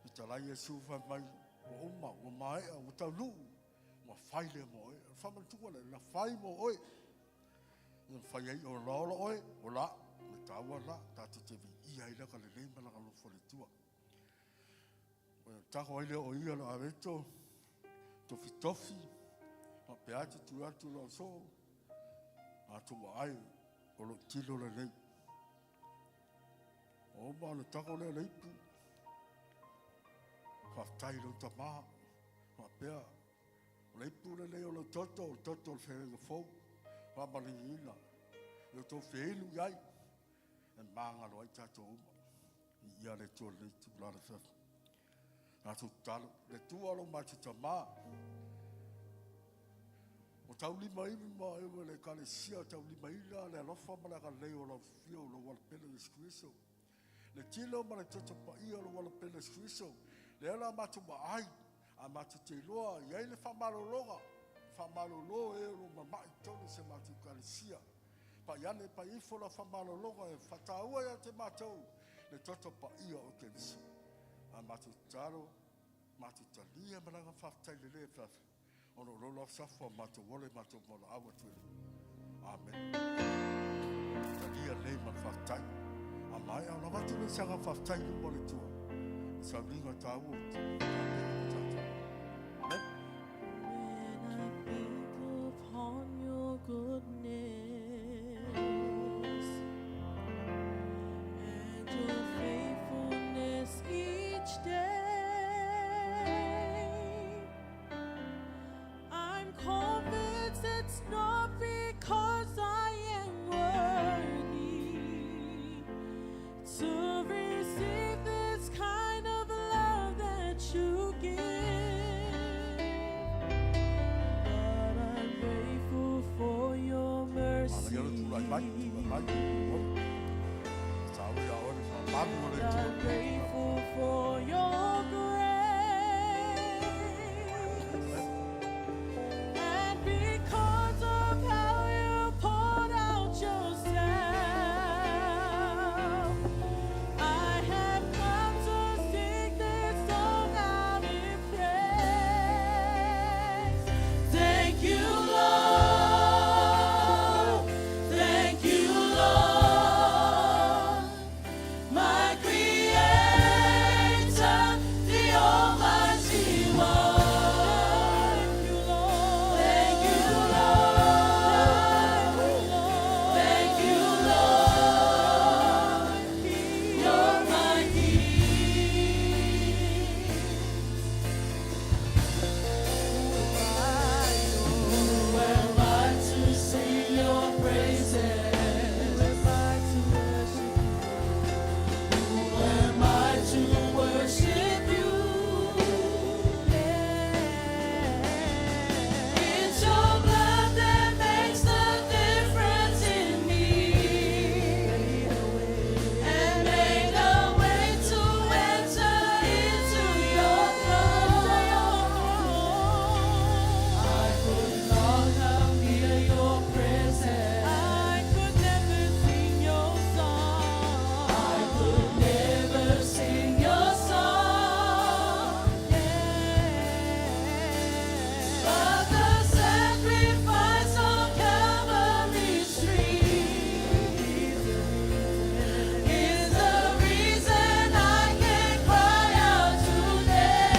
I talai Yesu whamai o uma, o maea, o tau luu. Ma whai le mo oi. Whamantua le na whai mo oi. I whai ei o laola oi, o la. Me tāua la, tātou te vi ia i laka le leima laka lo whole tua. Tako ai le o ia la areto. Tofi tofi. Ma peatu tu atu la so. Atu wa ai, o lo tilo le nei. O ma le tako le leipu. Whaftai lo ta maha. Whapea. Leipu le nei o lo toto le whenga fau. Whamari ina. Yo tō whenu iai. E māngalo ai tātou uma. I ia le tō le tu la le whaf. Atu talo. Le tualo mati ta maha. O tau lima imi ma ewe le kale sia tau lima ina le alofa ma le ka leo la fio lo wala pele Yesu Kristo. Le tilo ma le toto pa ia lo wala pele Yesu Kristo. Le ala matu ma ai, a matu te loa, iai le whamalo loga. Whamalo loa e lo ma mai tonu se matu kale sia. Pa iane pa ifo la whamalo loga e whataua ia te matou. Le toto pa ia o ke viso. A matu taro, matu talia maranga whaftai le le whafi. Ono rola safwa mato wole mato mola awa tuele. Amen. Talia le man whaftai. A mai au na watu le sanga whaftai le mole tua. Sa ringa tāu. Amen. When I think upon your goodness and your faithfulness each day, convinced it's not because I am worthy to receive this kind of grateful for your grace, and because of how you poured out yourself, I have come to sing this song out in praise. Thank you, Lord. Thank you, Lord. My Creator, the Almighty One. Thank you, Lord. Thank you, Lord. You're my King. Who am I to sing your praises? Who am I to worship you? Who am I to worship you? It's your blood that makes the difference in me, and made a way to enter into your throne. I could not come near your presence. I could never sing your song. I could never sing your song. But the sacrifice on Calvary's tree is the reason I can cry out today.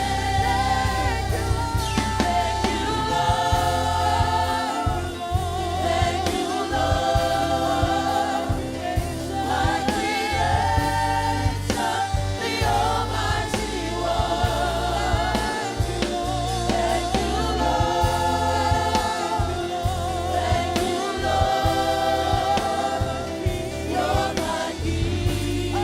Thank you, Lord. Thank you, Lord. My Creator, the Almighty One. Thank you, Lord. Thank you, Lord. You're my King.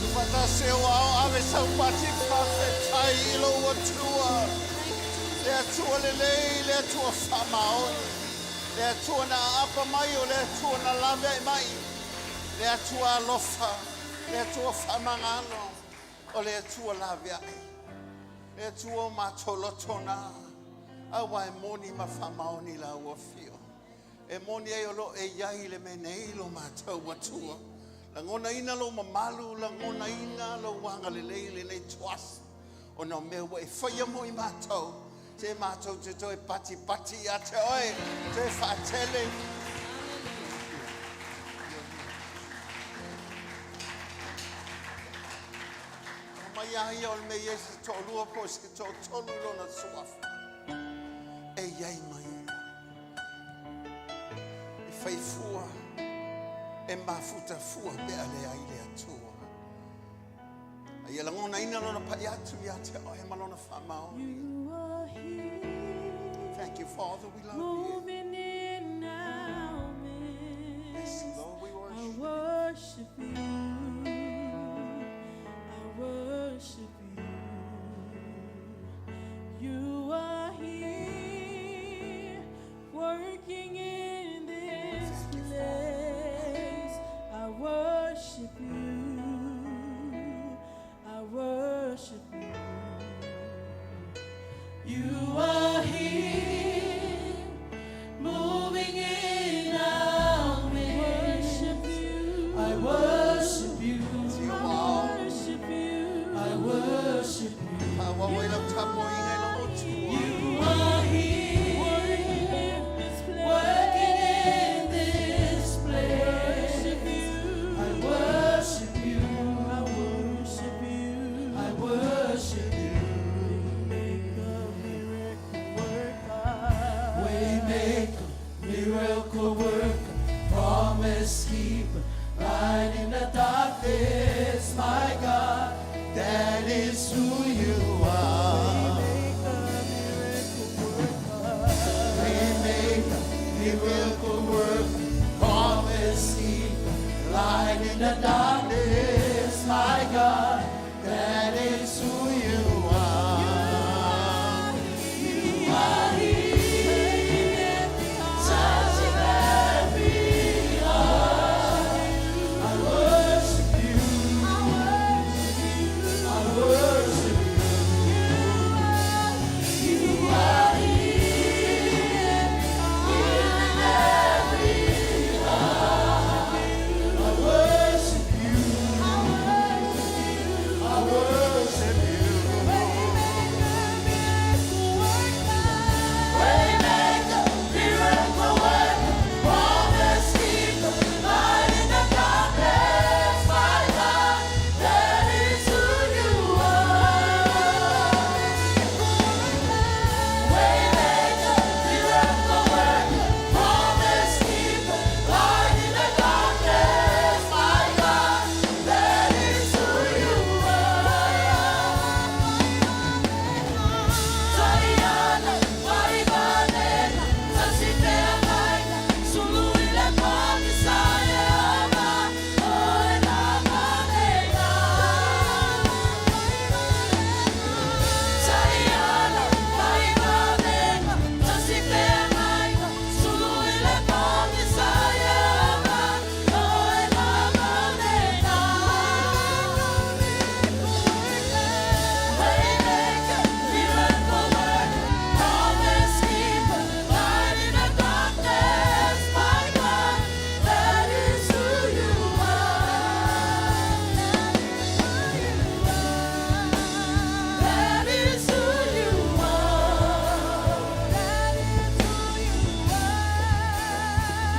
Tupata se o ao ave sau pati whawhetai ilo o tua. Le atua lelei, le atua whamaoni. Le atua na apa mai o le atua na lawe mai. Le atua alofa, le atua whamangalo. O le atua lawe ai. Le atua matolotona. Awa e moni ma whamaoni la ua fio. E moni e olo e iai le menei lo matau atua. La ngona ina lo mamalu, la ngona ina lo wanga le leile nei tuas. O no me we whaia mo I mātou. Te mātou te toi pati pati a te oe, te whaatele. O mai ahi o le me Yesu tō lua po se tō tolu lona suafa. E iai mai. E whaifua. E mafuta fua pe ale ai le atua. Ai la ngona ina lona pai atu ia te oe malona whamao. You are here, Thank you, Father, we love you. moving in our midst. Yes, Lord, we I worship you. worship you. I worship you. You are here, working in this Thank you, place. You are here, moving in our midst. I worship you. I worship you. You are here, working in this place. I worship you. I worship you. I worship you. Waymaker, miracle worker, promise keeper, light in the darkness, my God, that is who you are. Waymaker, miracle worker, promise keeper, light in the darkness, my God, that is who you are. You are here, touching every heart. I worship you. I worship you. You are here, healing every heart. I worship you. I worship you. Waymaker, miracle worker, promise keeper, light in the darkness, my God, that is who you are. Waymaker, miracle worker, promise keeper, light in the darkness, my God, that is who you are. Sauniga, Aukuso, Sauniga, suluile pagi sayama, oela manega. Sauniga, Aukuso, Sauniga, suluile pagi sayama, oela manega. Waymaker, miracle worker, promise keeper, light in the darkness, my God, that is who you are. That is who you are.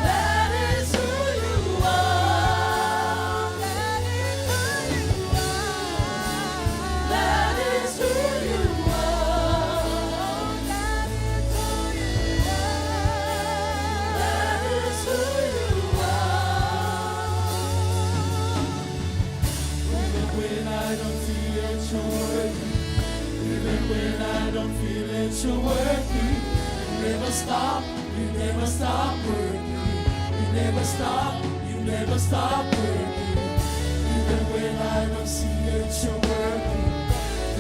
That is who you are. That is who you are. That is who you are. Even when I don't feel it, you're working. Even when I don't feel it, you're working. You never stop. You never stop working. You never stop. You never stop working. Even when I don't see it, you're working.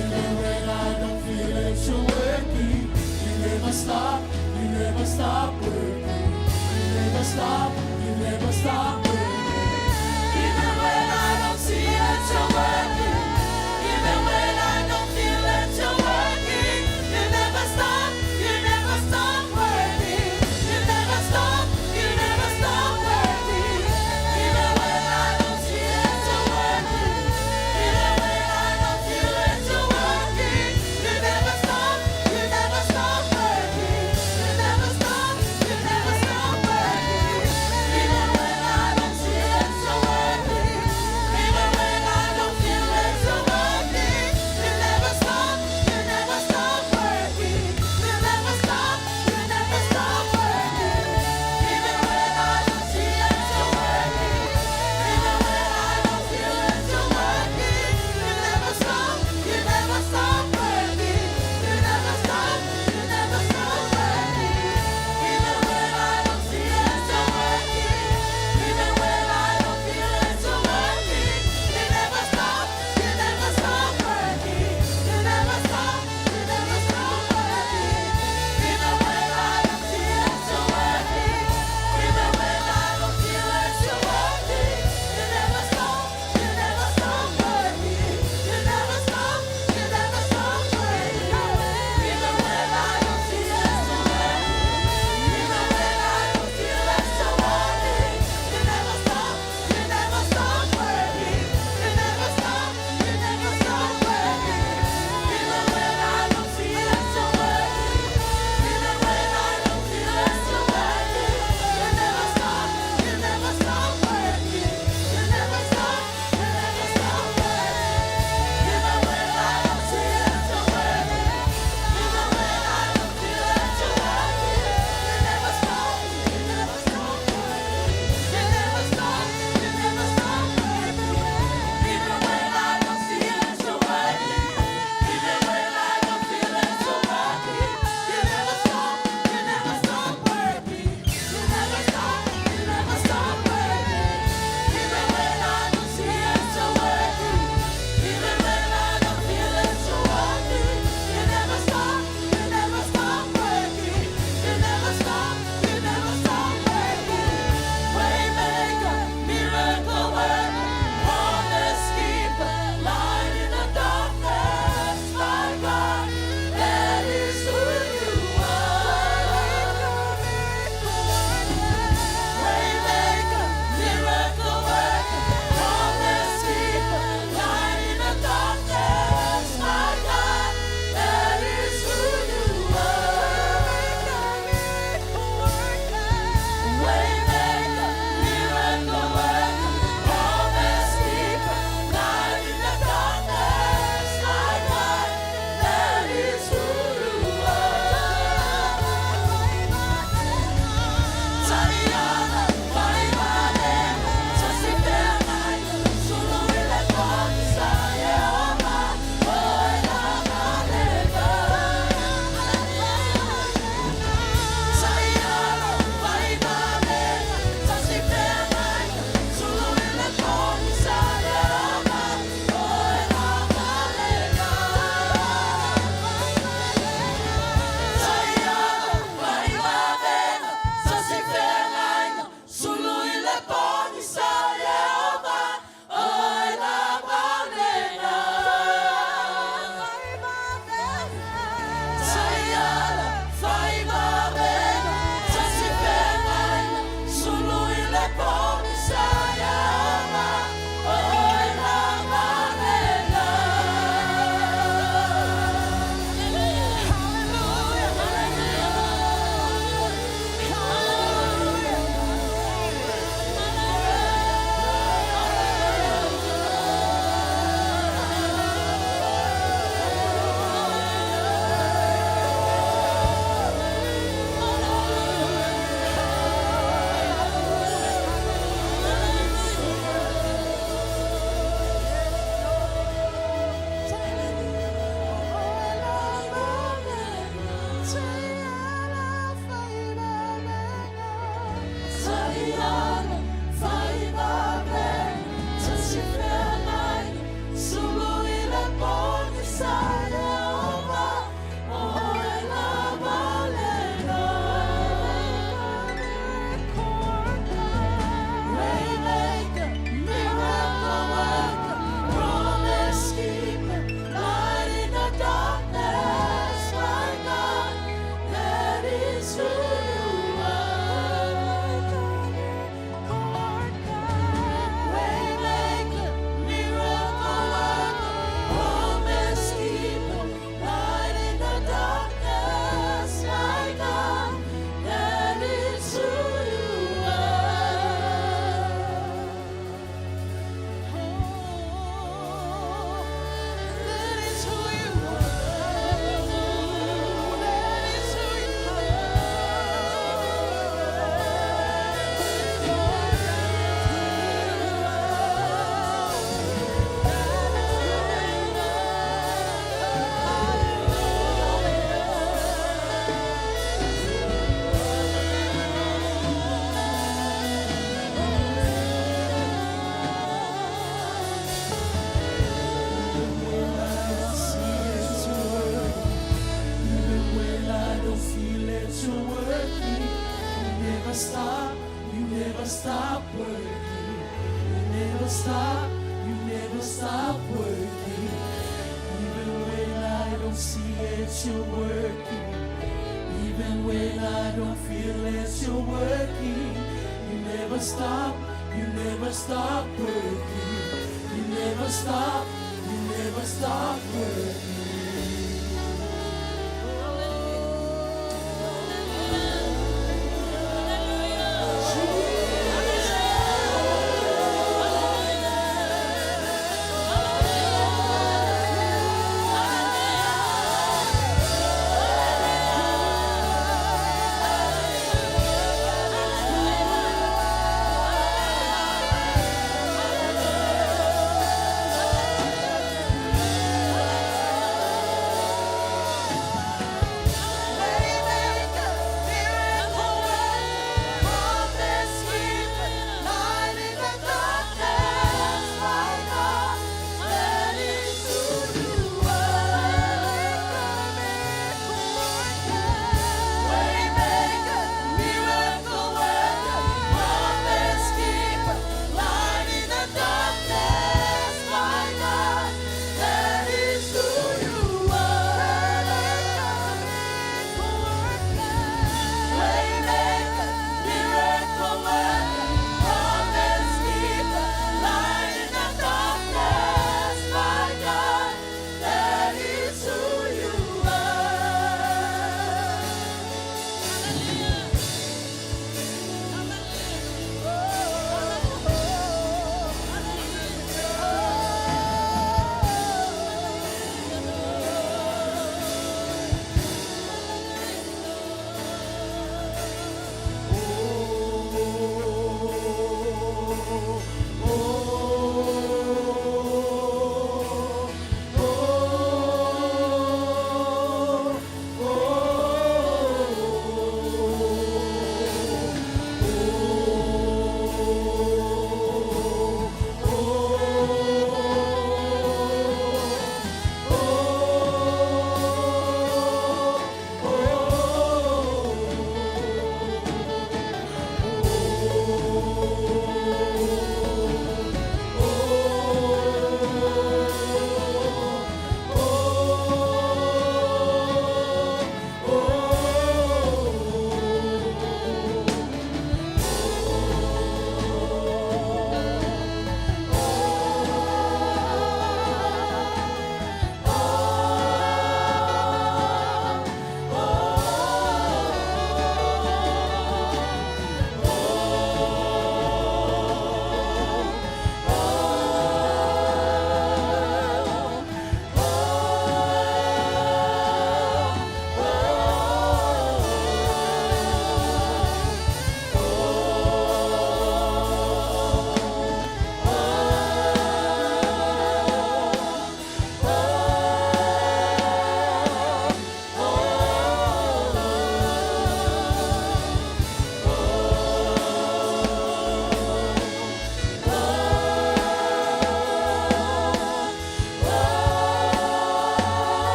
Even when I don't feel it, you're working. You never stop. You never stop working. You never stop. You never stop working. Even when I don't see it, you're working. Even when I don't feel it, you're working. You never stop. You never stop working. You never stop. You never stop working. Even when I don't see it, you're working. Even when I don't feel it, you're working. You never stop. You never stop working. You never stop. You never stop working. Even when I stop working. You never stop working. Even when I don't see it, you're working. Even when I don't feel it, you're working. You never stop working. You never stop working.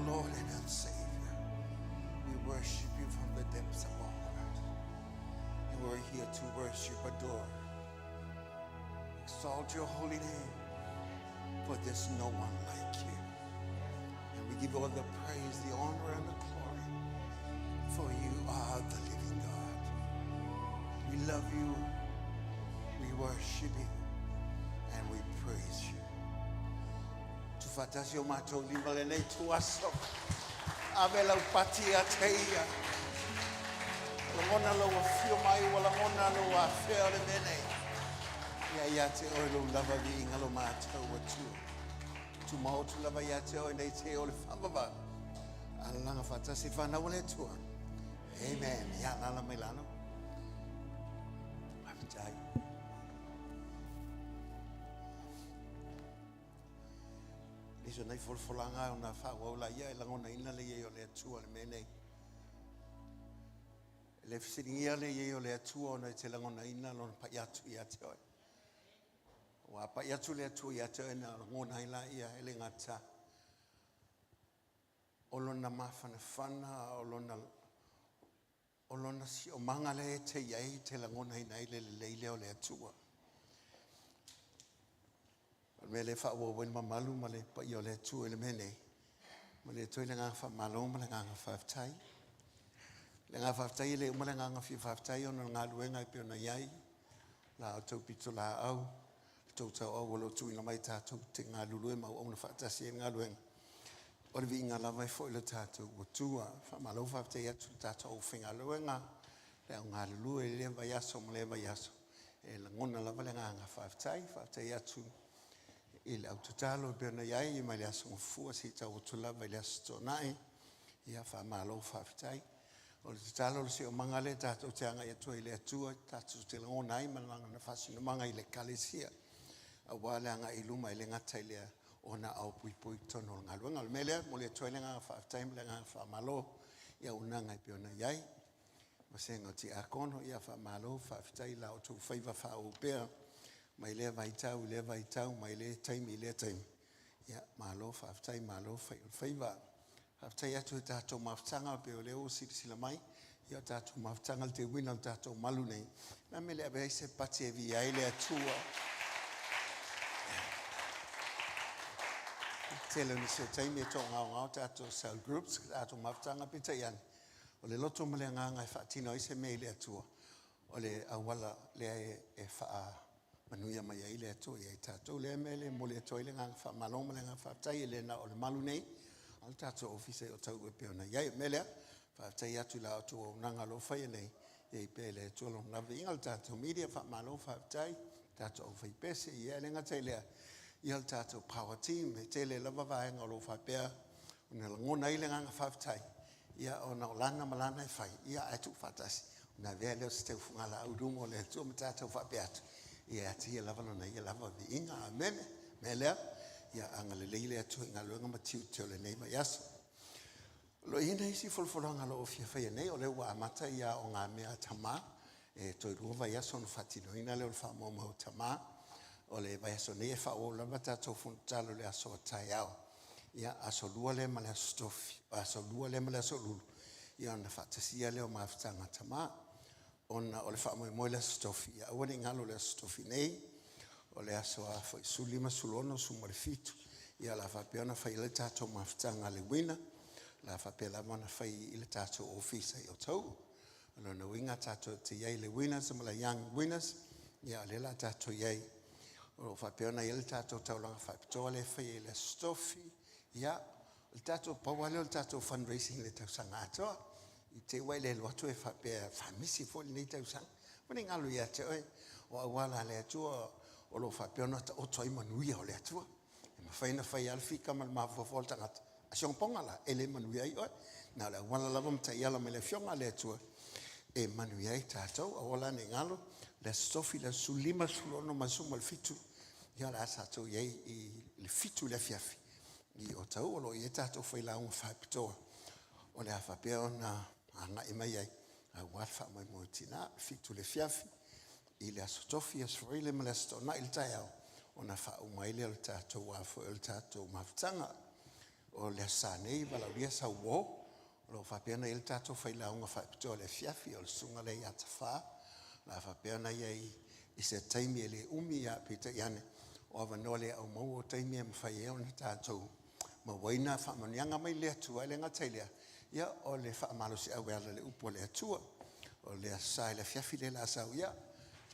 Lord and our Savior. We worship you from the depths of our heart. And we're here to worship, adore, exalt your holy name, for there's no one like you. And we give all the praise, the honor, and the glory, for you are the living God. We love you, we worship you, and we praise you. Tufatasio mato limale nei tuaso. Avela upatia teia. Longona lo fio mai wala ngona lo wa fere mene. Ya te o lo lava vi ngalo mato watu. Tu mau tu lava ya te o nei te o le famba. Alanga fatasi fana wale tua. Amen. Ya nala milano. Aptai. Iso nei folfolanga ona fa wa ia la ngona ina le ye o le tua le mene. Le fisiringia le ye o le tua ona te la ngona ina lo pa ya tu ya te. Wa pa ya tu le tua ya te na ngona ina ia ele ngata. Olona mafana fana olona si o mangale te ye te la ngona ina le o le tua. Mele fa wo wen mamalu male pa yo le tu ele mene male to le nga fa malo male nga fa tai le nga fa tai le male nga fa tai ona nga luenga pe ona yai la to pitula au to o lo tu ina mai ta to te nga lulu ma ona fa ta si nga luenga o le vinga la vai fo le ta to o tua fa malo fa tai ya tu ta to finga luenga le nga lulu le va ya so male va ya so e la ngona la vale nga fa tai ya tu il autotalo per na yai ma le aso fu si ta utula va le asto nai ia fa malo fa tai o le talo se o mangale ta to tanga ia to ile tu ta tu te lo nai ma na fa si manga ile kalesia a wala nga iluma ile ngata ile ona au pui tono ngalo ngal mele mo le to ile nga fa tai le nga fa malo ia una nga pe na yai ma se ngoti a kono ia fa malo fa tai la o tu fa fa o pe mai le vai tau mai le time ya malo fa tai malo fa tai ya tu ta to maftsanga pe le o sila mai ya ta to maftsanga te wina ta to malu nei na me le be se pati via ile tua tele ni se time to nga ta to cell groups ta to maftsanga pe yan o le loto mele nga fa tino ise me ile tua o le awala le e fa manuia mai ai le to ia tatou le mele mo le toile nga fa maloma le nga fa tai le na o le malu nei al tatou office o tau pe ona ia mele fa tai atu la to nanga lo fa nei e pe le to lo na vinga al tatou media fa malo fa tai tatou fa pese ia le nga tai le ia al tatou power team e tele la va nga lo fa pe ona ngona ile nga fa tai ia ona lana malana e fa ia atu fatasi na vele ste fungala udumo le to tatou fa pe atu ia tia lava lona ia lava viinga amen mele ia angale leile atu ngaluenga matiu te ole nei mai aso lo ina isi folfolanga lo ofia fai nei ole wa amata ia o ngā mea tama e toi ruwa ia son fatino ina le o fa mo mo tama ole vai aso nei fa o lava tatou funtalo le aso tai au ia aso lua le male stofi aso lua le male aso lulu ia na fatasia le o mafutanga tama ona ole fa mo le stofi ya woni ngalo le stofi nei ole aso a foi sulima sulono su mo fitu ya la fa pe ona fa ile tato mafutanga le wina la fa pe la mana fa ile tato office yo tau ona no winga tato te ye le wina some la young winners ya le la tato ye o fa pe ona ile tato tau la fa to le fa ile stofi ya il tato pa wale il tato fundraising le tau sangato te wale lo tu fa pe fa misi fo ni te usang moni ngalo ya te o wala le tu o lo fa pe no o toi manuia o le tu ma fa ina fa al fika mal ma fo volta gat a song pongala ele manuia i na la wala la bom te yala me le fionga le tu e manuia ta to o wala ni ngalo le stofi la sulima sulono masuma al fitu ya la sa to ye le fitu le fiafi i o tau o lo ye ta to fa la un fa pito o le fa pe ona anga e mai ai a wafa mai motina fitu le fiafi ile asotofi asfoile malesto na il tayao ona fa umaile al tato wa fo el tato maftanga o le sa nei vala lia sa wo lo fa pena il tato fa la unga fa to le fiafi o sunga le ya tafa la fa pena ye I se taimi le umi ya pita yane o va no le au mo taimi am fa ye on tato ma waina fa manianga mai le tu le nga tele ya o le fa malo se awela le upo le tu o le sa le fiafi le la sa ya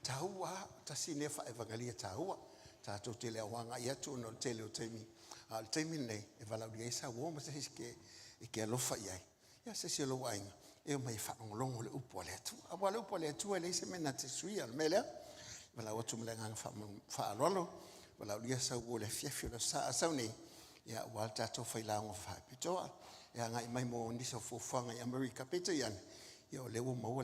taua ta sine fa evangelia taua tato te le wanga ya tu no tele o taimi al taimi nei e vala dia sa wo ma se ke lo fa ye ya se lo wainga e mai fa ngolongo le upo le tu a wala upo le tu le se mena te sui al mele wala o tu mlenga fa lolo wala dia sa wo le fiafi le sa ni ya wal tato fa la ngo fa pitoa ya ngai mai mo ndi so fo fanga ya America pete yan yo le wo mo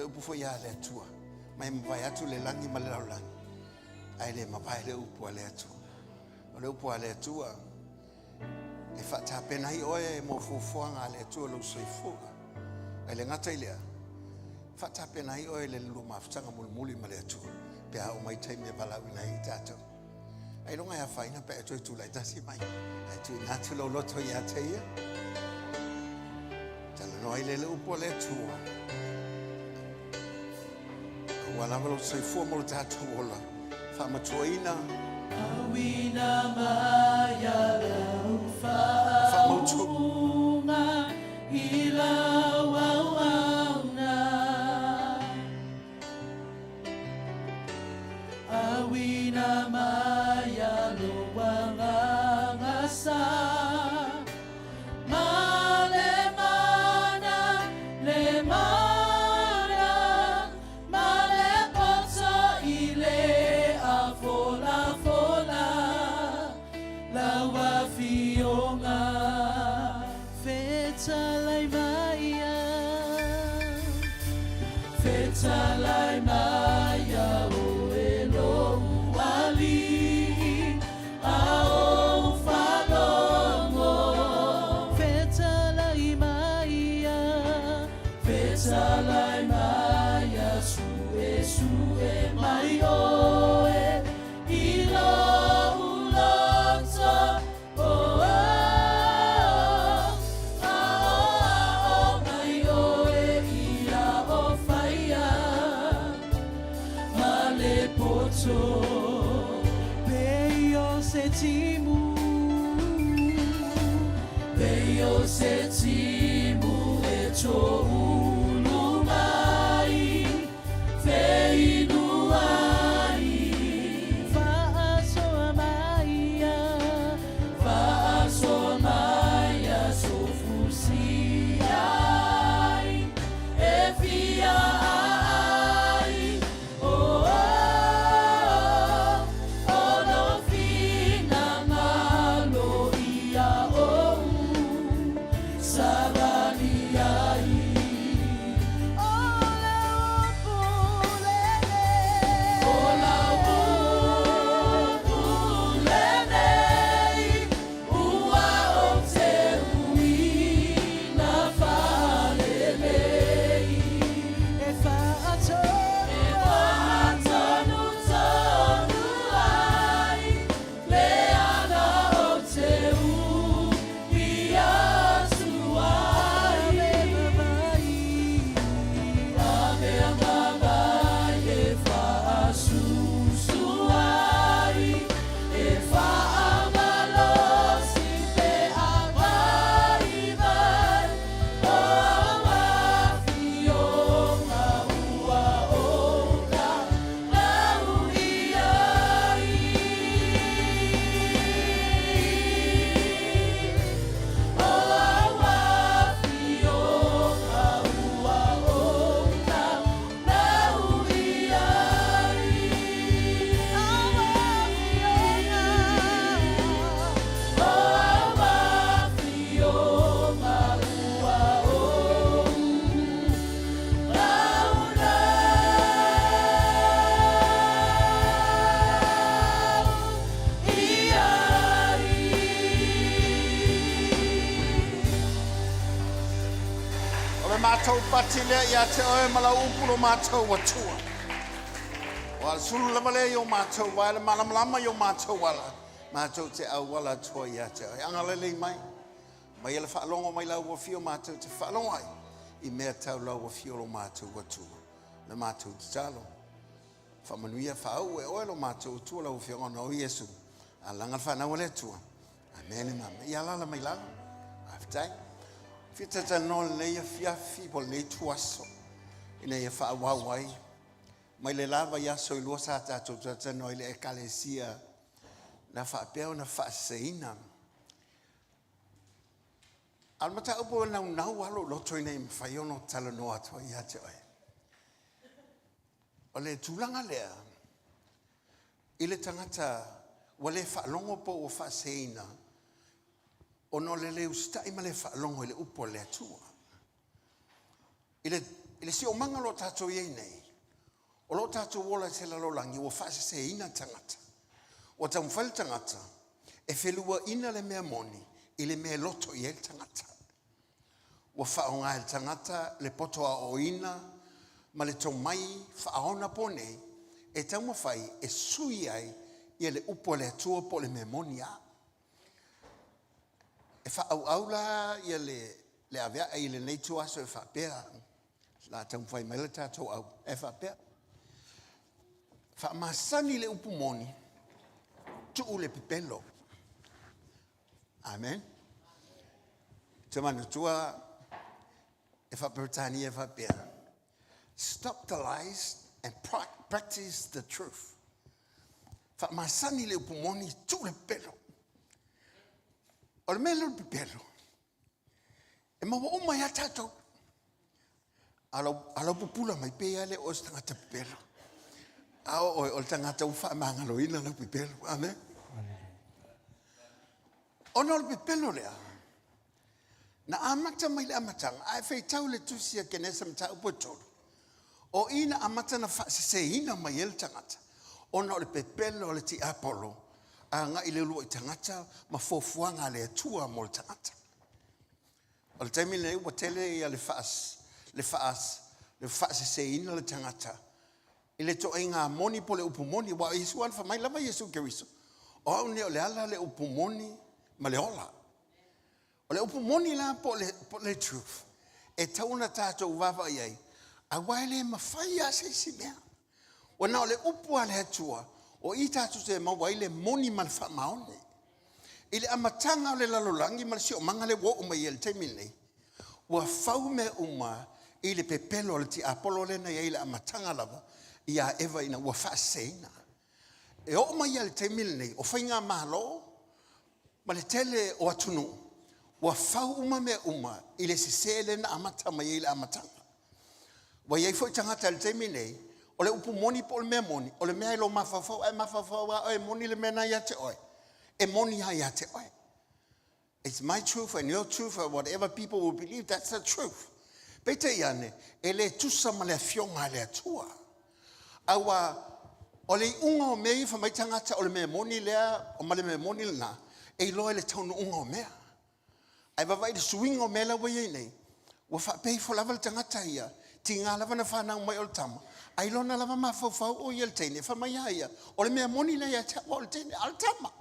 le upu ya le tua mai mvai atu le langi ma le langi ai le mapai le upu le atu le upu le tua e fa ta pena i oe mo fufuanga le tua lo soifu ai le ngata ile fa ta pena i oe le lu mafutanga mulmuli ma le tua pe a o mai tai me bala wina i tato ai longa ya faina pe tu tu lai tasi mai ai tu na tu lo loto ya te ia tala no ai le upu le tua wala malo sai fu mo tato wala fa matuina awina maya fa matunga ila wawana maya lo wangangasa male mana le mana male poto ile afola fola la wafionga fetalai maya fetalai maya o elo wali ao falongo fetalai maya sue mai oe ilo ulotso o mai oe ia o faia male poto peio se timu e to ulu mai feinu ai faaso maia so fusiai e fia ai o no fina malo ia o sabani ai ola upulene ua o te uina falelei e whaatonu tonu ai le ana o te uia suai ame amamai e whaasusuai e whaamalosi te amai mai o awawhionga ua oka lau iai o awawhionga ua oka lau iai o awawhionga ua O le mātou pati lea ia te oe mala upulo mātou atua. O al sulu lama lea i o mātou wala, malamalama i o mātou wala. Mātou te au wala atua ia te oe. Anga lelei mai. Mai ele whaalongo mai lau wa fio mātou te whaalongo ai. I mea tau lau wa fio lo mātou atua. Le mātou te talo. Whamanuia whaau e oe lo mātou atua lau fio ngona o Iesu. A langa whanau le atua. Amen mama. Ia lala mai lala. Aftai. Fita tanol nei fiafi po nei tuaso. Ina ia whaawawai. Mai le lava ia so ilua sa tātou tatano i le ekalesia. Na whaapeo na whaaseina. Almata upo nau alo loto i nei mwhaiono talanoa atua ia te oe. O le tūlanga lea. I le tangata wale whaalongo po o whaaseina. O no le ustai ma le whaalongo i le upo le atua. I le si o manga lo tātou iei nei. O lo tātou wola te la lolangi o whaase ina tangata. O tau mwhale tangata e whelua ina le mea moni i le mea loto i el tangata. O whaonga el tangata le potoa o ina ma le tau mai whaona pone e tau mawhai e sui ai i le upo le atua po le mea moni a. E whaau aula i le avea i le neitu aso e whaapea. La tau mwhai mai le tātou au e whaapea. Whaamasani le upu moni tu le pipelo. Amen. Te manu tua e whaperitani e whaapea. Stop the lies and practice the truth. Whaamasani le upumoni tu le pelo. O le mele le pelo. E mawa o mai atato. Alo pupula mai pea le o stangata pelo. Ao o le tangata uwha mangalo ina na pelo. Amen. Ono le pelo lea. Na amata mai le amatanga. Ai fei tau le tusia kenesa mta upotoro. O ina amata na se ina mai el tangata. Ona o le pepelo o le ti apolo. A nga i le lua i tangata ma fofuanga le atua mo le tangata. O le taimi le ua tele ia le faas se ina le tangata. I le to inga moni po le upumoni wa Yesu alfa mai lava Yesu Keriso. O au ne o le ala le upumoni ma le ola. O le upumoni la po le truth. E tauna tātou wawa iai. A waile mawhai a se si mea. O na o le upu a le atua. O i tātou se mawaile moni ma le wha maone. I le amatanga o le lalolangi ma le si o manga le wo umai el te mine. Ua whau me uma i le pepelo le ti apolo le na i le amatanga lava. Ia eva ina ua wha seina. E o umai el te mine o whainga mahalo. Ma le tele o atunu. Ua whau uma me uma i le sisele na amata ma i le amatanga. Wa iei fo i tangata el te mine. O le upu moni po le mea moni. O le mea ilo mafafau. E mafafau e moni le mena ia te oe. E moni ia te oe. It's my truth and your truth or whatever people will believe. That's the truth. Pete iane. E le tusa ma le fionga le atua. Awa. O le unga o mea i fa mai tangata. O le mea moni lea. O ma le mea moni le na. E loe le taunu unga o mea. Ai wawai le suinga o mea la wai nei. Wa fa pei fo lava le tangata ia. Ti ngā lava na whanau mai o le tama. Ai lona lava mafau o ia le teine. Fa mai ia. O le mea moni le ia te o le teine. Al tama.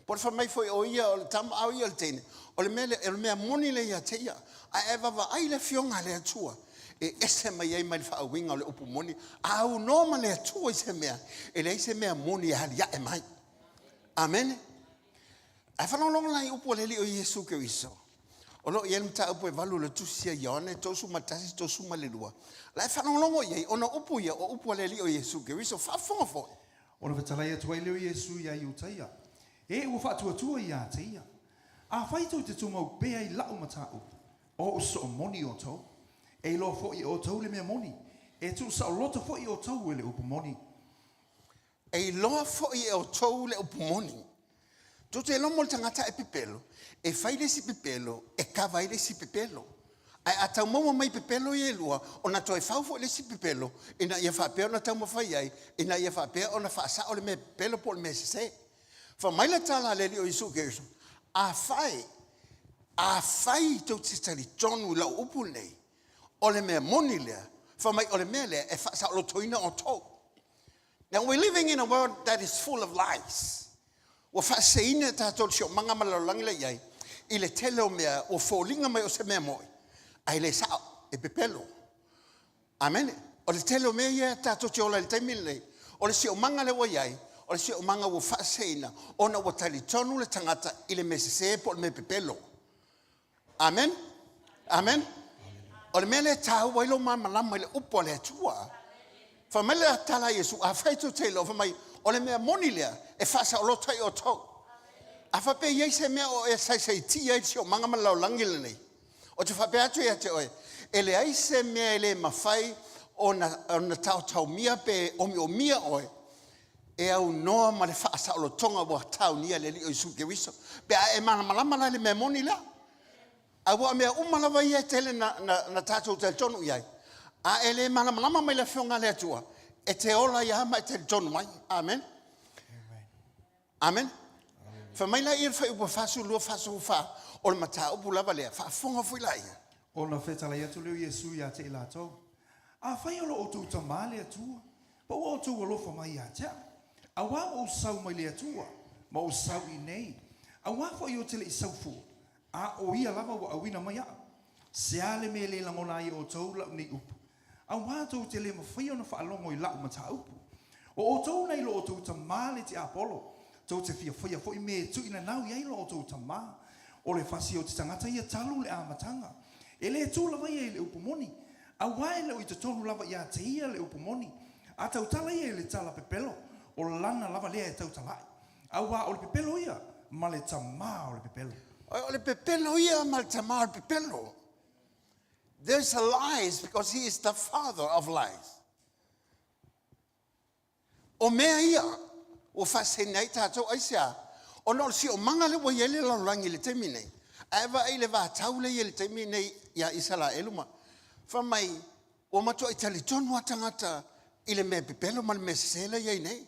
Po le fa mai foi o ia o le tama au ia le teine. O le mea moni le ia te ia. Ai wawa ai le fionga le atua. E ese mai ai mai le wha winga o le upu moni. Au noma le atua i se mea. E le ise mea moni e hali ia e mai. Amen. Ai whanonga lai upu le li o Yesu Keriso. O lo ienu ta upu e walu le tusia ione, tosu matasi, tosu malilua. Lai whanonga iei, ona upu ia o upu le li o Yesu Keriso. Whafonga foi. Ona whatalai atua i leo Yesu ia i utaia. E ua whaatua ia te ia. A whaitau te tumau bea i lau matau. O uso o moni o tau. E lo fo i o tau le mea moni. E tu sa o loto fo i o tau e le upu moni. E lo fo i o tau le upu moni. Tu te lomo le tangata e pipelo. E whaile si pipelo. E kawaile si pipelo. Ai atau maua mai pipelo i e lua. O na toi whaufo le si pipelo. Ina ia whapea o na tau mawhai ai. Ina ia whapea o na whaasa o le mea pipelo po le mea se. Fa mai le tala le li o Yesu Keriso. A whai tau titari tonu lau upu nei. O le mea moni lea. Fa mai o le mea lea e whaasa o lo toina o tau. Now we're living in a world that is full of lies. Wa whaaseina tātou si o manga malalangi le iai. I le tele o mea o fōlinga mai o se mea moi. Ai le sao e pepelo. Amen. O le tele o mea ia tātou si o le taimile nei. O le si o manga le wa iai. O le si o manga wa whaaseina. O na wa tali tonu le tangata i le mesese po le me pepelo. Amen. Amen. O le mea le tāu wailo malama i le upo le atua. Fa mele tala Yesu a whaitu te lo fa mai. O le mea moni lea e whaasa o lotai o tau. A whape iei se mea o e sai tia i si o manga malau langile nei. O te whape atu ia te oe. E le ai se mea e le mawhai o na tau mia pe omi o mia oe. E au noa ma le whaasa o lo tonga wa tau nia le li o Yesu Keriso. Pe a e mana malama le mea moni lea. A wa mea umalawa ia tele na tātou te tonu iai. A e le mana malama mai le whionga le atua. E te ola ia mai te tonu mai. Amen. Amen. Fa mai la ia whai upa whasu lua whasu wha. O le mata upu lava lea. Wha whonga fui la ia. Ona whetala ia tu leo Yesu ia te ila tau. A whai olo o tau tamā le atua. Pa ua o tau alofa mai ia tea. A wā o sau mai le atua. Ma o sau i nei. A wā whai o tele i sau fu. A o ia lava wa awina mai a. Se ale me le langona ia o tau lau ni upu. A wā tau te le mawhai ona whaalongo i lau mata upu. O tau nei lo o tau tamā le te Apollo. Tau te fia whaia fo i me tu ina nau iai lo o tau tamā. O le whasi o te tangata ia talu le amatanga. E le tu lava ia i le upumoni. A wā e leo i te tonu lava ia te ia le upumoni. A tau tala ia i le tala pepelo. o lana lava lea e tau talai. Aua o le pepelo ia, ma le tamā o le pepelo. O le pepelo ia ma le tamā o le pepelo. There's a lies because he is the father of lies. O mea ia, o whasenei tātou aisea, o nol si o manga le wa yele lalangi le temi nei. Aewa ei le wa taule ye le temi nei ia isala eluma. Whamai, o matua i tali tonu atangata i le mea pepelo ma le mea sela ye nei.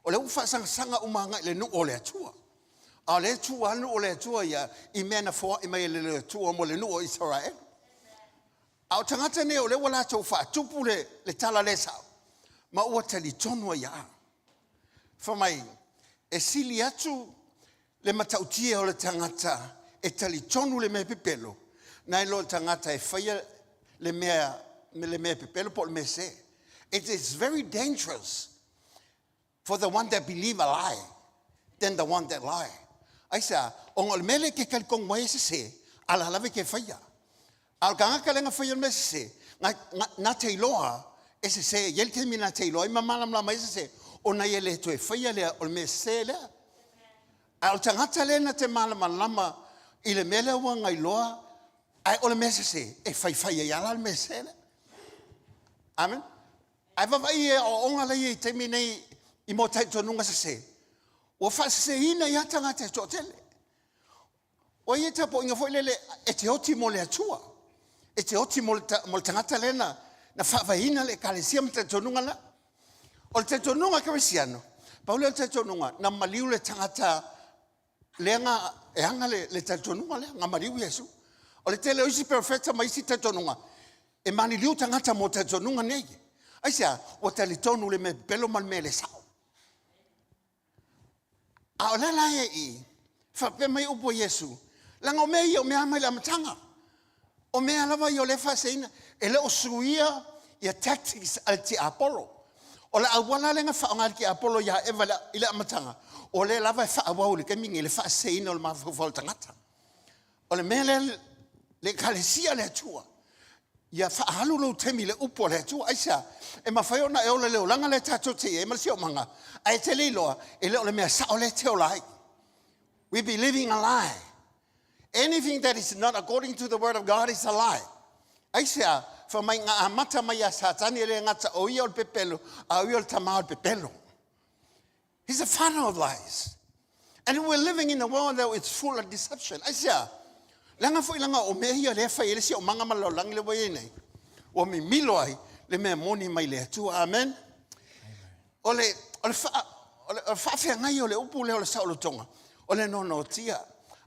O le ufa sanga umanga i le nu o le atua. A le atua anu o le atua ia i mea na fua i mai le atua mo le nu o Israel. A o tangata nei o le wala tau wha tupu le tala le sao. Ma ua tali tonu ia. Whamai, e sili atu le matautia o le tangata e tali tonu le mea pepelo. Nai lo tangata e whaia le mea pepelo po le mea se. It is very dangerous for the one that believe a lie than the one that lie. Aisa, o le mele ke kalikong mai se ala lave ke whaia. Al kanga kalenga whaia me se na te iloa e se yel te mina te iloa i mamalam la mai se o na yele to e whaia lea o le me se lea. Al tangata le na te malama lama i le mele ua ngai loa ai o le me se e whaia yala le me se lea. Amen. Ai vavai e o onga le i te minei i mo tai tonunga se. O whase ina i atanga te totele. O i ta po inga foilele e te oti mo le atua. E te oti mo le tangata lena na whawaina le kalesia mo te tonunga la. O le te tonunga karesiano. Paule le te tonunga na maliu le tangata leanga e hanga le te tonunga le nga maliu Yesu. O le tele oisi perfecta ma isi te tonunga. E mani liu tangata mo te tonunga nege. Aisia, o te li tonu le me belo mal me le sao. A o lela e i, whape mai upo Yesu, langa o mea i o mea mai la matanga. O mea lava i o le whaseina, e le o suia i a tactics al ti Apollo. O le awala lenga whaonga ki Apollo i a eva i le amatanga. O le lava i whaawau le kemingi le whaseina o le mawhawhau tangata. O le mea le kalesia le atua. Ia whaahalu lo temi le upo le atua aisa. E mawhai ona e ole leo langa le tato te e malisi o manga. Ai te liloa e leo le mea sao le teo lai. We be living a lie. Anything that is not according to the word of God is a lie. Aisa, fa mai ngā amata mai a satani le ngata o ia o pepelo, a ia o tama o pepelo. He's a father of lies. And we're living in a world that is full of deception. Aisa, langa fo langa o mea ia le fa ele si o manga malo lang le boye nei. O mi milo ai le mea moni mai le atua. Amen. Ole fa fe ngai ole upu le ole saulo tonga. Ole no tia.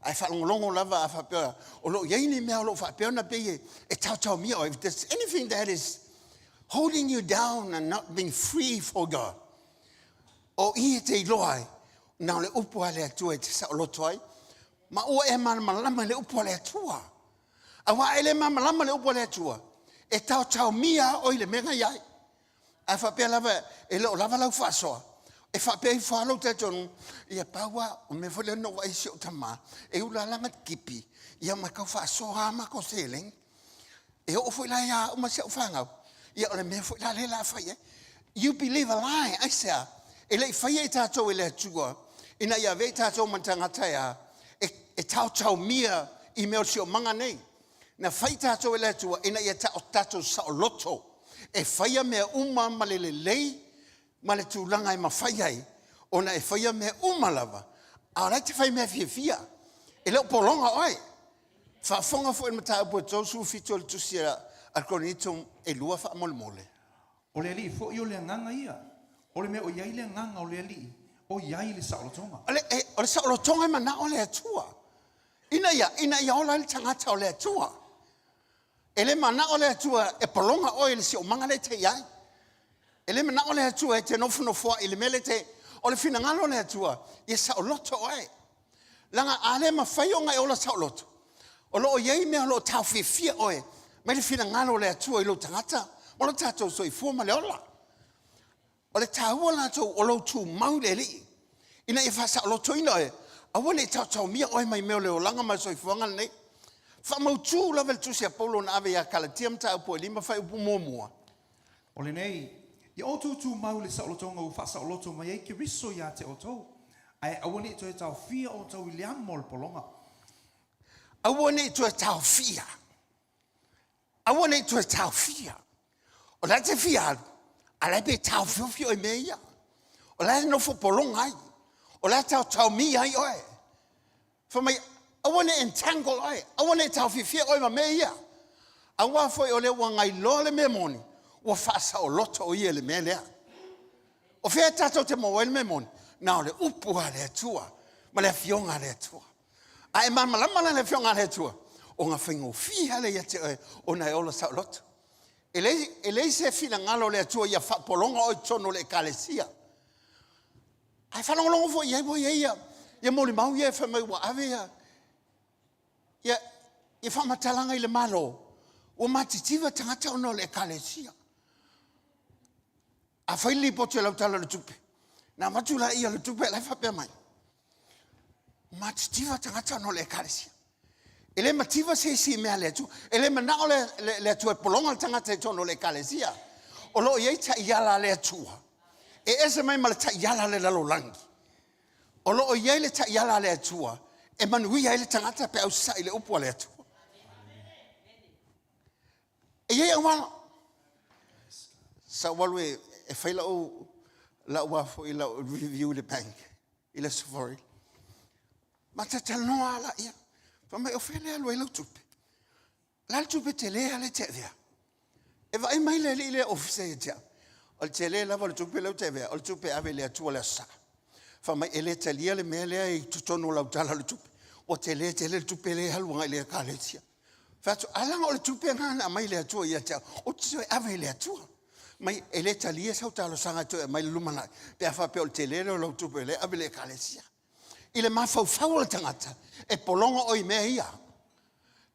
Ai fa longo lava fa pe o lo yeini mea lo fa pe na pe e tau mi if there's anything that is holding you down and not being free for God. O I te loai na le upu ale atua te saulo toi. Ma o e malama le upo le atua. Awa ele malama le upo le atua. E tau mia o ile menga iai. A whapea lava e leo lava lau whasoa. E whapea I whalau te tonu. Ia paua o me whale no wai si o tama. E ula langa kipi. Ia makau whasoa mako seleng. E o fwila ia o masi o whangau. Ia ole me fwila le la whaia. You believe a lie. I say, e le whaia I tātou e le atua. Ina ia vei tātou mantangata ia. E tau mia I meo si o manga nei. Na whai tātou e le atua. Ina ia tātou sa o loto. E whaia mea uma ma le lei. Ma le tūlanga I ma whai ai. Ona e whaia mea uma lava. A rai te whai mea fia. E leo polonga oi. Whaafonga fo e mata apua tōsu fito le tusia al konito e lua wha mole mole. O le ali, fo I o le nganga ia. O le mea o iai le nganga o le ali. O iai le saolotonga. O le saolotonga ma na o le atua. Ina ia ola le tangata o le atua. E le mana o le atua e polonga o le si o manga le te iai. E le mana o le atua e te nofunofoa I le mele te o le finangalo o le atua. Ia saoloto oe. Langa ale ma whaionga e ola saoloto. O lo iei mea lo tau fia oe. Me le finangalo o le atua I lo tangata. O lo tatou so I fuama le ola. O le tāua lātou o lo tū mau le li. Ina e whasa o lo toina e. Awa le tau mia oi mai meo leo langa mai so I fuanga nei. Whamau tū lavel tu se Apollo na ave a kalatia mta upo e lima whai upu mōmua. O le nei, I o tu mau le sa o tonga u fa sa o loto mai ke riso ia te o tau. Ai awani to e tau fia o tau i leam mo le polonga. I want it to a tau fia. I want it to a tau fia. O la te fia, a la pe tau fio e meia. O la no fo polonga ai. O la tau mi ai oe. For my, I want to entangle ai. I want to tau fia oe ma meia. A wa foi o le wangai lo le me moni. O fasa o loto o ie le me lea. O fea tato te mo el me moni. Na o le upu a le tua. Ma le fionga le tua. A e mama le fionga le tua. O nga whaingo fiha le ia te o na e ola sa o loto. E lei se fina ngalo le tua ia whapolonga o i tono le kalesia. Ai whanongolongo fo iei mo iei ia. Ia moli mau iei whamai wa ave ia. Ia whamatalanga i le malo. O matitiwa tangata ono le kalesia. A whaili po te lau tala le tupe. Na matula ia le tupe lai whapea mai. Matitiwa tangata ono le kalesia. Ele mativa se si mea le tu. Ele manao le tu e polonga le tangata e tono le kalesia. O lo iei ta iala le tua. E ese mai ma le ta iala le lalo langi. O lo iei le ta iala le tua. E manui iei le tangata pe au sa i le upua le tua. E iei awala. Sa walu e whaila o la wafo i la review le bank. I le safari. Ma te taloa ala ia. Fa mai o whele alu e lau tupe. Lal tupe te lea le te vea. E vai mai le li le ofise e tea. O te lea lava le tupe lau te vea. O le tupe ave le atua le sa. Fa mai e le te lia le mea lea i tutono lau tala le tupe. O te le tupe le halunga i le ka le tia. Fatu alanga o le tupe ngana mai le atua ia tea. O te ave le atua. Mai e le talia sau talo sanga to mai lumana. Pe afa pe o te le lau tupe le ave le ka le tia. I le mafau le tangata, e polonga o i mea ia.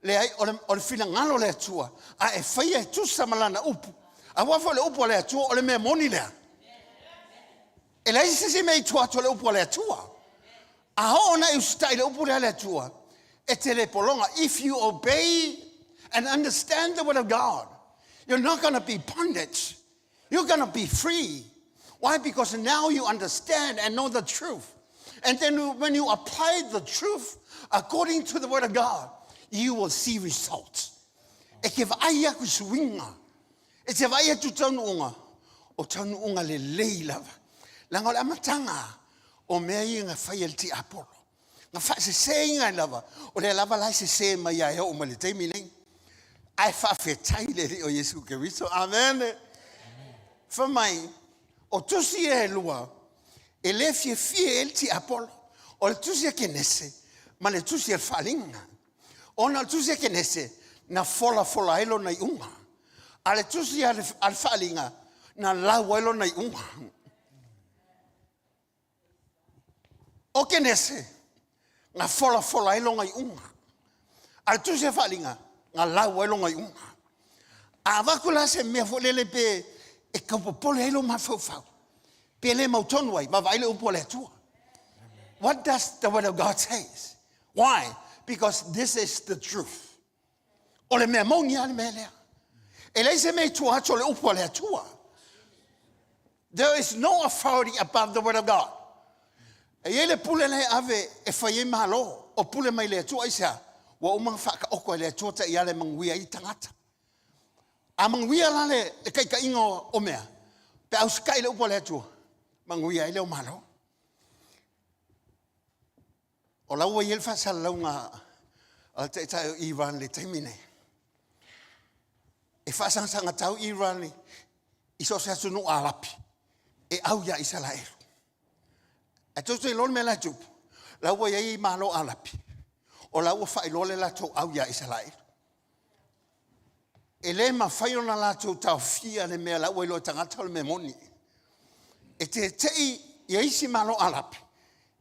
Le ai, o le fina ngalo le atua, a e whaia e tusa malana upu. A wafo le upu le atua, o le mea moni lea. E le isi si mei tuato le upu le atua. A ho ona i ustai le upu le atua, e te le polonga. If you obey and understand the word of God, you're not going to be bondage. You're going to be free. Why? Because now you understand and know the truth. And then when you apply the truth according to the word of God, you will see results. E ke vai aku swinga. E te vai atu tanuunga. O tanuunga le leilava. Langa le amatanga. O mea i nga whai el ti apolo. Nga wha se se inga lava. O le lava lai se se mai ai o mali teimi nei. Ai wha whetai le ri o Yesu Keriso. Amen. Whamai. O tusi e lua. E le fie el ti apolo. O le tusi e kenese. Ma le tusi e whalinga. O na tusi e kenese. Na fola elo na iunga. A le tusi al whalinga. Na lau elo na iunga. O kenese. Na fola elo na iunga. A le tusi e whalinga. Na lau elo na iunga. A wakula se mea folele pe. E kaupopole elo mawhau. Pele mautonwai, mavaile upole atua. What does the word of God say? Why? Because this is the truth. Ole mea mauni ale mea lea. Ele se mea tuato le upole atua. There is no authority above the word of God. E ele pule le ave e whaie mahalo. O pule mai le atua isa. Wa umang whaka oko le atua ta iale manguia i tangata. A manguia lale e kai ka ingo o mea. Pe au skai le upole atua. Manguia i leo malo. O lau i elfa sa launga al te tau Iran le taimine. E whasanga tau Iran le iso se asunu alapi. E au ia Israel. E tosto i lol me la jup. Lau i malo alapi. O lau whai lole la tau au ia Israel. E le ma whaiona la tau fia le mea lau i lo tangata le me moni. E te tei ia isi malo alapi.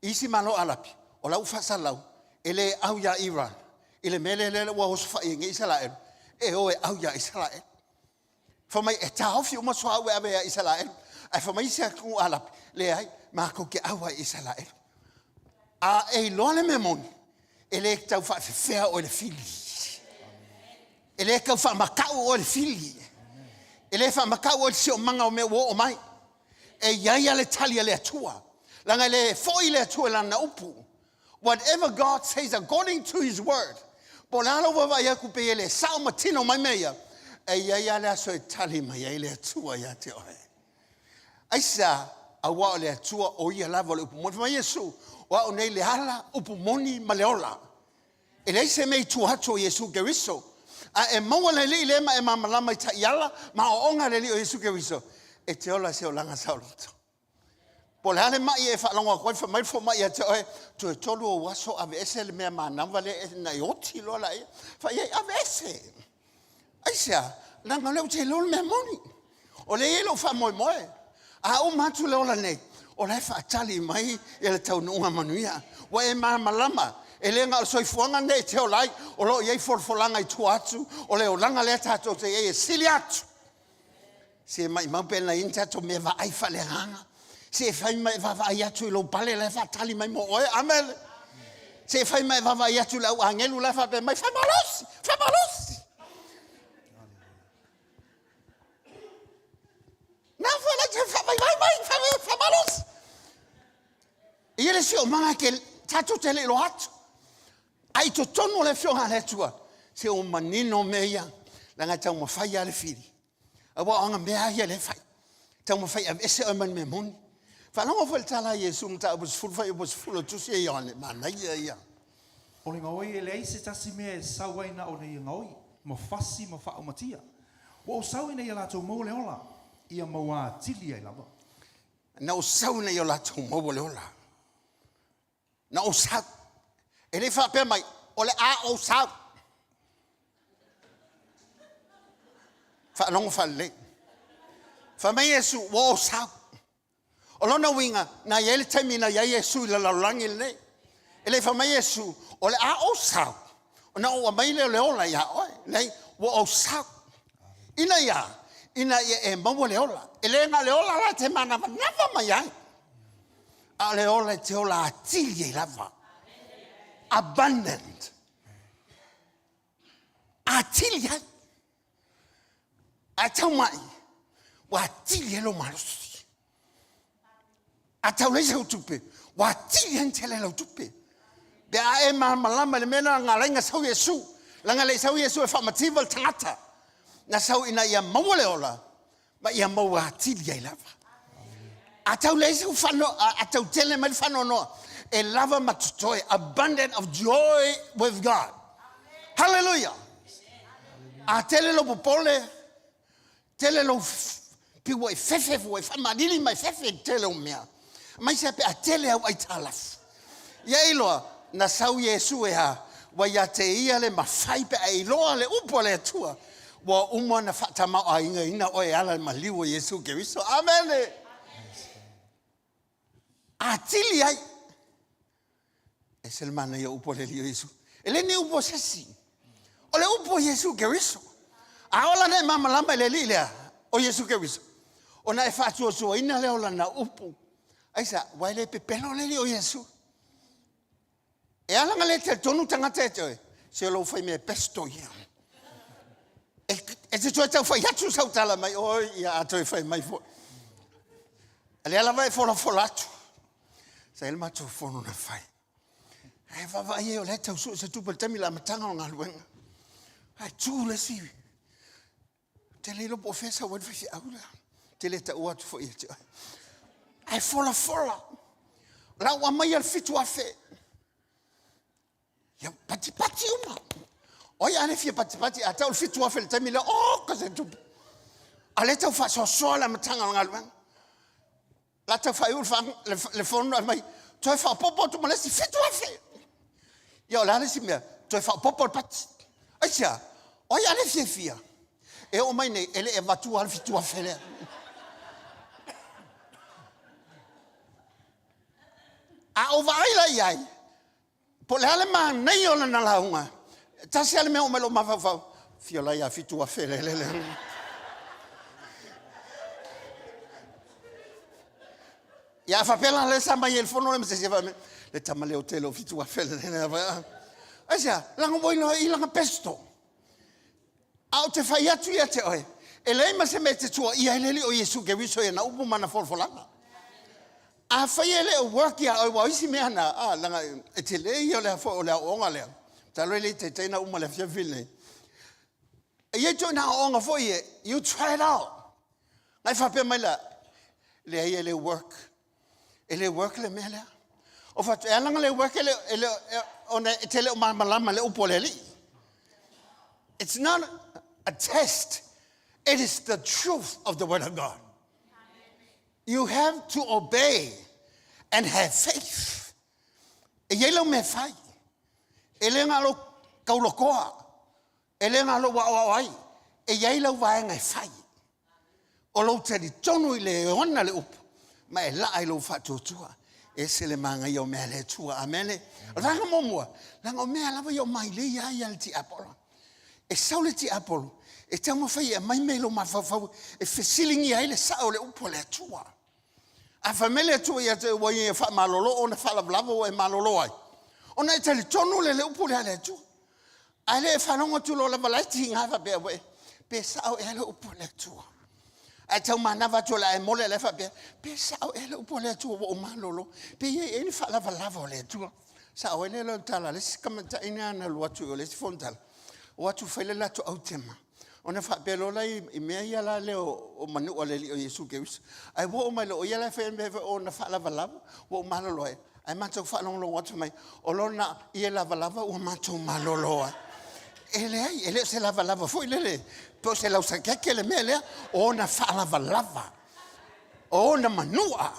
Isi malo alapi. O lau whasalau. E le au ia Iran. E le mele le wa hosfa i nge Israel. E o e au ia Israel. Whamai e taofi uma soa ue awe a Israel. Ai whamai se aku alapi. Le ai, mako ke awa Israel. A e loane me moni. E le tau whawhewhea o le fili. E le kau whamakau o le fili. Ele fa makau o se o manga o me wo o mai. E ia le tali le atua. Langa le foi le atua la na upu. Whatever God says according to his word. Polalo wa ya ku pe ele sa matino mai meia. E ia le so tali mai le atua ya te oe. Aisa a wa le atua o ia lava le upu mo fa Yesu. Wa o nei le hala upu moni maleola. Ele se mei tu hato Yesu Keriso. A e maua le li le ma e mamalama i ta iala ma o onga le li o Yesu Keriso. E te ola se o langa sauloto. Po le hale mai e whalonga koe whamai fo mai e te oe tu e tolu o waso ave ese le mea manamwa le e na ioti lola e. Fa iei ave ese. Aisia, langa leo te lolo mea moni. O le ilo wha moe moe. A o matu le ola nei. O le wha atali mai e le tau nunga manuia. Wa e mamalama. E lenga o soifuanga nei te o lai. O lo iei forfolanga i tu atu. O le o langa le tato te e sili atu. Se mai maupena inta to me va ai fale hanga. Se fai mai va vai atu i lo pale le fa tali mai mo oe amel. Se fai mai va vai atu la angelu la fa pe mai fa malos. Fa malos. Na fa la te fa mai fa malos. E ele se o manga ke tato te le lo atu. Ai to tono le fionga le tua. Se o manino meia langa tau mo fai ale firi. Awa anga mea ia le fai. Tau mo fai am ese o man me moni. Fa longa fo tala Yesu mta obus ful fai obus ful tu se ia le mana ia. O le ngoi e le se tasi mea e sauaina o nei ngoi. Mo fasi mo wha o matia. O sauina ia lato mo le ola. Ia mo a tili ai lava. Na o sauna ia lato mo le ola. Na o sa. E le fa pe mai o le a o sa. Fa longa fa le. Fa mai Yesu o sa. O lona winga na yele taimi na ya Yesu la langi le. Ele fa mai Yesu o le a o sa. O na o mai le ola ya oi. Nei o sa. Ina ya e mo le ola. Ele na le ola la te mana na mai ai. A le ola te ola atili lava. Abundant. Atili ai. Atau mai. Wa atili lo malusi. Atau le seu tupe. Wa atili antele lo tupe. Be a e malama le mena ngalenga sau Yesu. Langa le sau Yesu e famatival tangata. Na sau ina ia mawale ola. Ma ia mawa atili ai lava. Atau le seu fano atau tele mai fano no. E lava matutoe, abundant of joy with God. Hallelujah. A tele lo popole, tele lo piwo e fefe fo e famadili mai fefe tele o mea. Mai se pe a tele au ai talaf. Ia iloa, na sau Yesu e ha, wa ia te ia le mawhai pe a iloa le upo le atua. Wa umwa na whatama o inga ina o e ala maliwo Yesu Keriso. Amen. A tili ai. E se le mana ia upo le lio Yesu. Ele ne upo sesi. O le upo Yesu Keriso. A ola ne mama lama le li lea o Yesu Keriso. O na e whātua sua ina le ola na upo. Aisa, wai le pepelo le li o Yesu. E alanga le te tonu tangata e te. Se lo fai me pesto ia. E te toi tau fai atu sau tala mai. O ia ato e fai mai fo. Ale ala vai fola atu. Sa ele matu fono na fai. E vavai e o le tau su se tupa temi la matanga o ngā luenga. Ai tū le siwi. Te le lo profesa wan fai aula. Te le ta uatu fo ia te. Ai fola. La ua mai al fitu a fe. Ia pati uma. O ia ane fia pati a tau fitu a fe le temi le o ka se tupa. A le tau fa so la matanga o ngā luenga. La tau fai ulfa le fono mai. Toi fa popo tu malesi fitu a fe. Ia la le si mea. Toi fa popo pati. Aisia. O ia le fia. E o mai nei, ele e watu al fitu a fe lea. A o vaila iai. Po le hale maa nei o na launga. Tasi ale mea o melo mawawau. Fio la ia fitu a fe le. Ia whapela le sa mai el fono le msese wame. Le tamale o telo fitu a fe le. Aisia, langa moino i langa pesto. Au te whai atu ia te oe. Ele ma se me te tua ia lele o Yesu ke wiso e na upu mana folfolanga. A fai ele o work ya o waisi me ana langa e te le ia le fo le onga le. Ta le te te na uma le fia file. E ye to na onga fo ye you try it out. Ngai fa pe mai la le ia le work. Ele work le me le. O fa e langa le work ele ona te le ma malama le upo le li. It's not a test. It is the truth of the Word of God. You have to obey and have faith. E yelo me fai. Ele ngalo kaulokoa. Ele ngalo wa e yelo wa ngai fai. O lo te di tonu I le ona le upu. Ma e la ai lo fatutua. E se le manga yo me le tua. Amene. Ranga momua. Langa me alava yo mai le ya ti Apollo. E saule ti Apollo. E tamo fai e mai melo ma fa e fesilingi ai le sao le upo le tua. A famele tua ia te wa ia fa malolo ona fa la blavo e malolo ai. Ona e tele tonu le upo le tua. Ai le fa longo tu lo la valati nga fa be pe sao e le upo le tua. Ai tau mana va tu la e mole le fa be sao e le upo le tua o malolo. Pe e ni fa la valavo le tua. Sao e le lo tala le skamata ina na lo tu le fontal. O tu fa le la tu autema. Ona fa pelo la I mea ia la le o manu o le o Yesu ke wis. Ai wo o mai lo ia la fe me o na fa la valava wo malolo ai. Ai matou fa long lo watu mai. O lona ia la valava o matou malolo ai. Ele se la valava foi lele. Po se la usa ke le mele o na fa la valava. O na manua.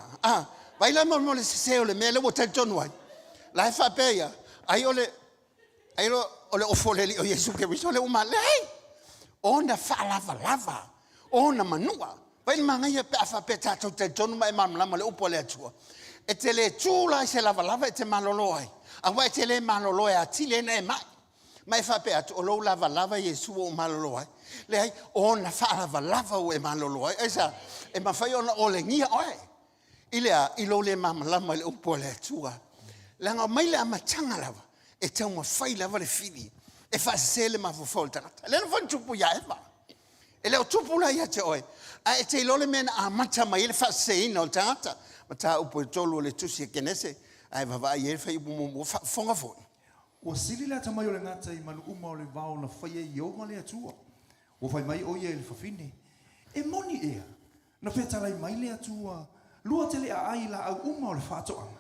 Vai la mo le se o le mele o te tonu ai. La fa pe ia. Ai o le o fo le o Yesu ke wis o le o male. Ona lava. Ona manua. Vai manga ia pe afa pe tatou te tonu mai mamlama le upo le atua. E te le tūla se lava e te malolo ai. A wai te le malolo ai atile na e mai. Mai fa pe atu o lou lava Yesu o malolo ai. Le ai ona lava o e malolo ai. Esa e mawhai ona o le ngia ai. Ilea ilo le mamlama le upo le atua. Langa mai le amatanga lava. E tau mawhai lava le fili. E fa se le mafofol tangata. Le no tupu ya eva. E le o tupu la ia te oe. A e te ilole mena a mata mai le fa se ina o tangata. Ma ta upo tolu le tusi e kenese. A e vava i e fa ibu mo fonga foi. Ua sili le atamai o le ngata I manu uma o le vao na whaia I onga le atua. Ua whai mai o ia le whawhine. E moni ea. Na whetalai mai le atua. Lua te le a ai la au uma o le whātoanga.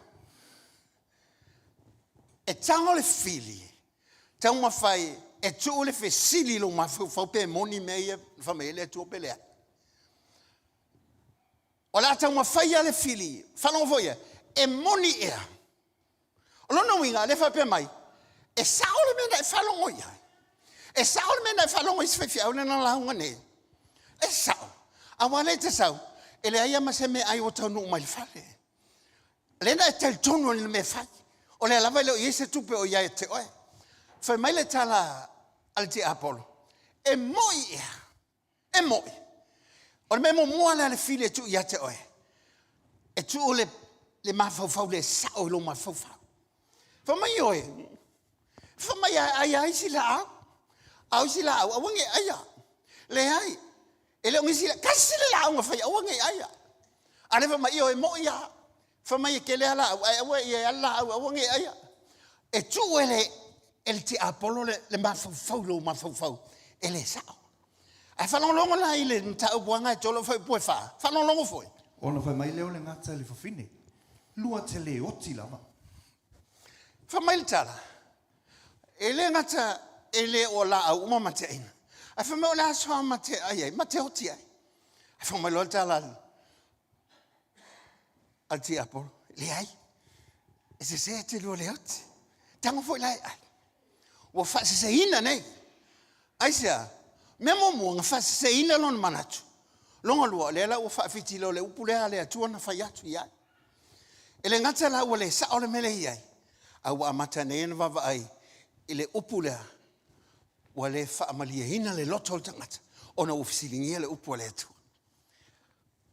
E tango le fili. Tau mawhai e tu le fe sili lo mawhau pe moni mea whamele tu pelea. O la tau mawhai ale fili. Whanau voia. E moni ea. O lona winga le whape mai. E saole mena e whalongo ia. E saole mena e whalongo I swewhi au na launga ne. E sao. A wale te sao. E le aia mase me ai o tau nu mai whale. Lena e tel tonu le me whai. O le alawa leo I se tupe o ia e te oe. Fai mai le tala al te Apollo. E moi ea. E moi. O le memo mua le file tu ia te oe. E tu o le mawhau le sao lo mawhau. Fai mai oe. Fai mai ai si la au. Au si la au. Awange aia. Le ai. E le ongi si la. Kasi le la au nga fai. Awange aia. Ale fai mai oe moi ia. Fai mai ke le ala au. Awange ala au. Awange aia. E tu ele te Apollo le mafau lo mafau ele sao a whanongonga la I le tau buanga e tolo whai pue wha whanongonga foi Ona whai mai leo le ngata le whawhine. Lua te le oti lava. whamail tala ele ngata ele o la au uma mate aina a whamau la soa mate ai mate oti ai a whamail tala al te Apollo le ai e se te lua le oti tango foi lai ai Wa fa se ina nei. Aisia, memo mo nga fa se ina lon manatu. Longa lua le la wa fa fitilo le upule ale atua na fa yatu ia. Ele ngata la wale sa ole mele ia. A wa mata nei na va ai. Ele upule wale fa amalia hina le lotol tangata. Ona ufisilingia le upule atua.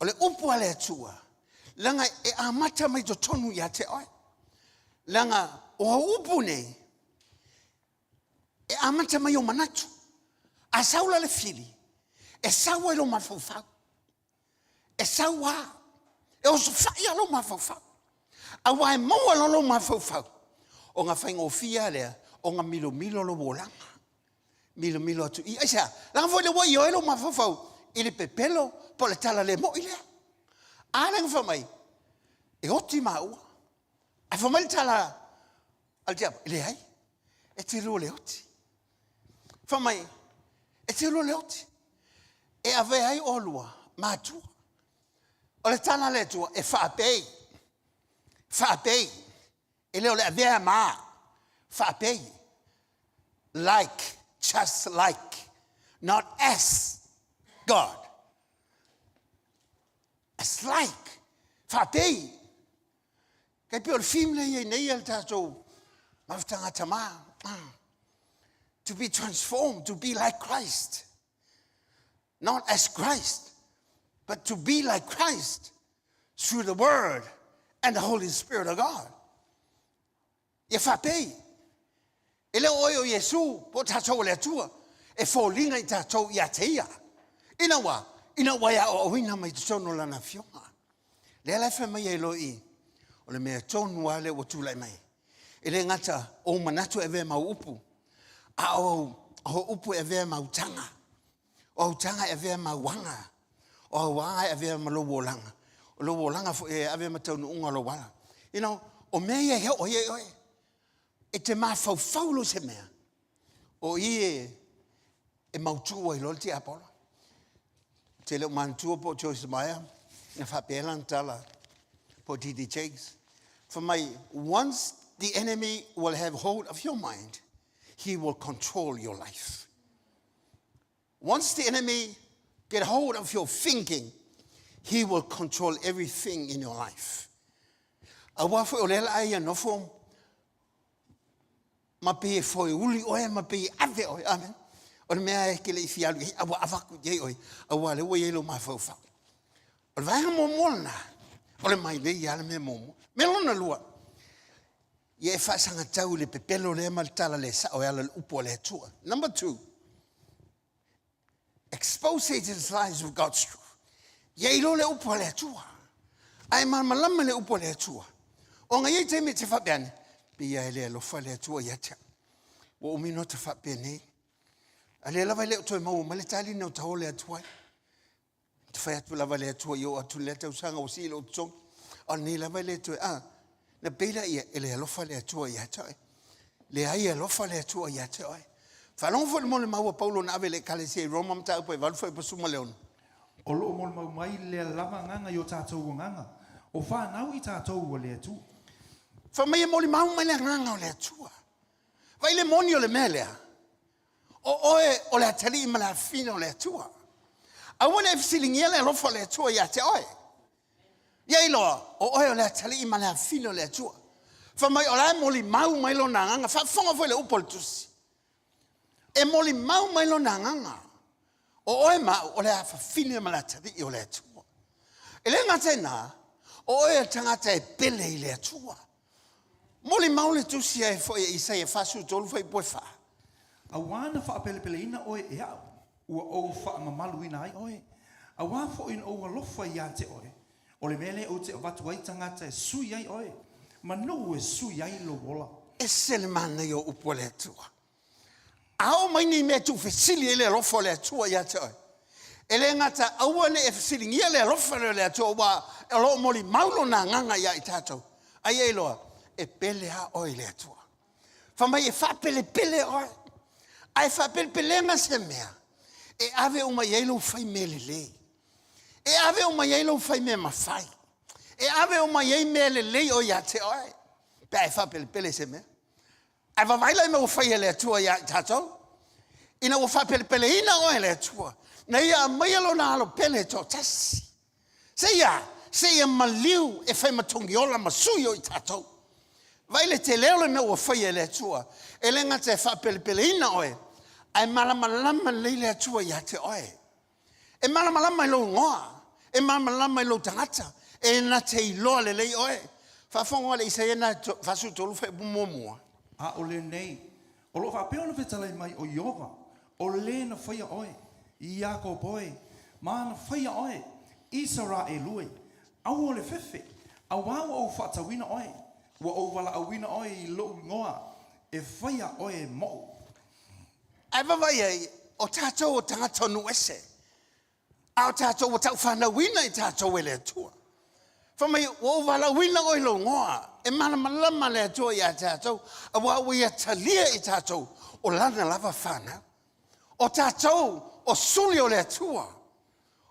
Ole upule atua. Langa e amata mai to tonu ia te oi. Langa o upune E amata mai o manatu. A saula le fili. e saua lo mafau. E saua. E o sofia lo mafau. A wai moa lo mafau. O ngā whaingofia lea, o ngā milo lo wolanga. Milo atu. I aisa, langa foi le wai o elo mafau. I le pepelo, po le tala le mo i lea. A langa whamai, e oti maua. A whamai le tala, al diabo, i le hai. E te lo le oti. Whamai, e te lo le oti. E ave ai o lua, mātua. O le tala le tua, e whaapei. Whaapei. E leo le avea maa. Whaapei. Like, just like. Not as God. As like. Whaapei. Kai pio le fimle i nei al tātou. Mawhtanga tama. To be transformed, to be like Christ. Not as Christ, but to be like Christ through the Word and the Holy Spirit of God. Ye whapei. E leo oi o Yesu, po tātou le atua, e whōlinga i tātou i ateia. Ina wa ia o awina mai tono lana fionga. Le lefe mai e loi, o le mea tonu ale o tūlai mai. E le ngata o manatu e vea mau upu. A o upu e vea mau tanga. O tanga e vea mau wanga. O wanga e vea mau wolanga. O lo wolanga e ave matau unga lo wala. O mea he o ye oe. E te maa fau se mea. O e mautua i lol te apolo. Te leo mantua po Joyce Meyer. Na whapelan tala po Didi Jakes. For my, once the enemy will have hold of your mind, he will control your life. Once the enemy get hold of your thinking, he will control everything in your life. Awa fo olela ai anofo mapi foi uli oe mapi ave oe amen. O le mea e kele i fialu i awa avaku ye oe awa le oe elo mafaufa. O le vaiga momolna o le mai nei ala me momo. Melona lua. Ye e whaasanga tau le pepelo le maltala le sa o ala le upo le atua. Number 2. Expose Satan's lies with God's truth. Ye ilo le upo le atua. Ai malama le upo le atua. O nga ye te me te whapeane. Pia ele alofa le atua i atea. Wo umino te whapeane. Ale lava le utoi mau male tali na utao le atua. Te whai atu lava le atua i o atu le tau sanga o si le utong. O ni lava le atua. Na beila ia ele alofa le atua i atea. Le ai alofa le atua i atea. Whalonga fo le mole maua Paulo na ave le kale se Roma mta upo e valfo e pasuma leon. O loo mole mau mai le lava nganga i o tātou nganga. O whanau i tātou o le atua. Whamai e mole mau mai le nganga o le atua. Vai le moni o le melea. O oe o le atari i mala fina o le atua. A wane e fisilingia le alofa le atua i ate oe. Ia iloa, o oe o le atari i mala fina o le atua. Whamai o le mole mau mai lo na nganga. Whafonga fo le upo le tusi. E moli mau mai lo na nganga. O oe ma o le afa fine malatari i o le atua. E le ngata na, o oe tangata e pele i le atua. Moli mau le tusi e fo e isai e fasu tolu fai poe fa. A wana wha pele ina oe e au. Ua o wha mamalu ina ai oe. A wā fo in o alofa i a te oe. O le mele o te watu ai tangata e sui ai oe. Manu e sui ai lo wola. E sele mana i o upo le atua. Ao mai ni me tu fesili ele lofa le atua ia te oi. Ele ngata aua le e fesili ngia le lofa le atua wa e lo moli maulo na nganga ia i tātou. Ai e loa, e pele ha oi le atua. Whamai e whapele pele oi. Ai whapele pele nga se mea. E ave o mai eilo fai me le le. E ave o mai eilo fai me mawhai. E ave o mai eilo me le le o ia te oi. Pe ai whapele pele se mea. Ai wawaila me o whai ele atua ia tātou. Ina o whapele pele ina o ele atua. Na ia mai alo na alo pele tō tasi. Se ia maliu e whai matongi ola masuyo i tātou. Vaile te leo me o whai ele atua. Ele ngata e whapele pele ina oe. Ai malamalama leile atua ia te oe. E malamalama ilo ngoa. E malamalama ilo tangata. E na te iloa le lei oe. Whafonga le isa ena fasu tolu whai bumomua. A o le nei, o lo whapea o le whetalai mai o Iova, o le na whaia oe, ia ko boy mana fai oe Israel lui au le fefe au o fatawina oe wa o wala awina oe lo ngoa e fai oe mo Ai vai o tatou o tanga tonu ese. Au tatou o tau whana wina I tatou ele tua. Whamai o wala wina o ilo ngoa. E mana malama le tua I a tatou. A wa ia talia I tatou. O lana lava whana. O tatou o suli o le tua.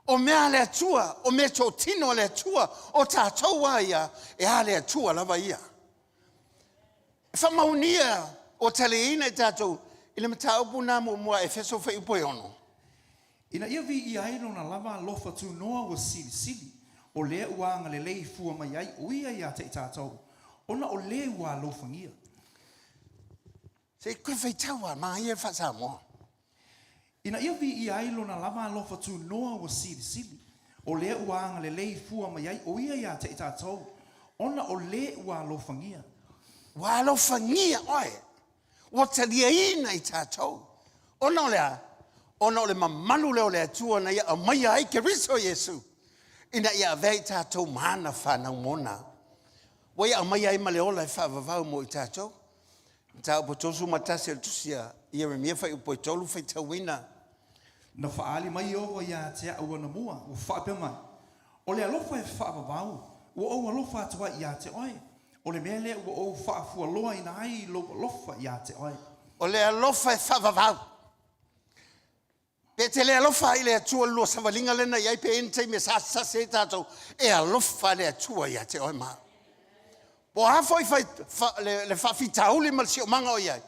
O mea le tua. O mea tō tino le tua. O tatou wa ia. E a le tua lava ia. Whamaunia o taleina I tatou. Ile mataupu na mua e feso fai upo ono. Ina ia vi I aino na lava lofa tu noa o sili sili. O lea uanga le lei fua mai ai o ia ia te tātou. Ona o lea ua lofangia. Se koe fai taua maa ia whasa mo. Ina ia vi I aino na lava lofa tu noa o sili sili. O lea uanga le lei fua mai ai o ia ia te tātou. Ona o lea ua lofangia. Wa lofangia oe. Wa talia ina I tātou. Ona o le mamalu leo le atua na ia a maia ai ke riso Yesu. Ina ia vei tātou mana whanau mona. Wa ia a maia ai male ola e whaavavau mo I tātou. Tāu po tosu matasi al tusia. Ia me mia whai upo I tolu whai tauina. Na whaali mai o ia te au ana mua. O whaape mai. O le alofa e whaavavau. O au alofa atua ia te oe. O le mele o whaafua loa ina ai lofa ia te oe. O le alofa e whaavavau. Pe te le alofa I le atua lua savalinga lena iai pe ente me sasa se tātou. E alofa le atua ia te oe maa. Po hafo I le whawhitauli mal si o manga o iai.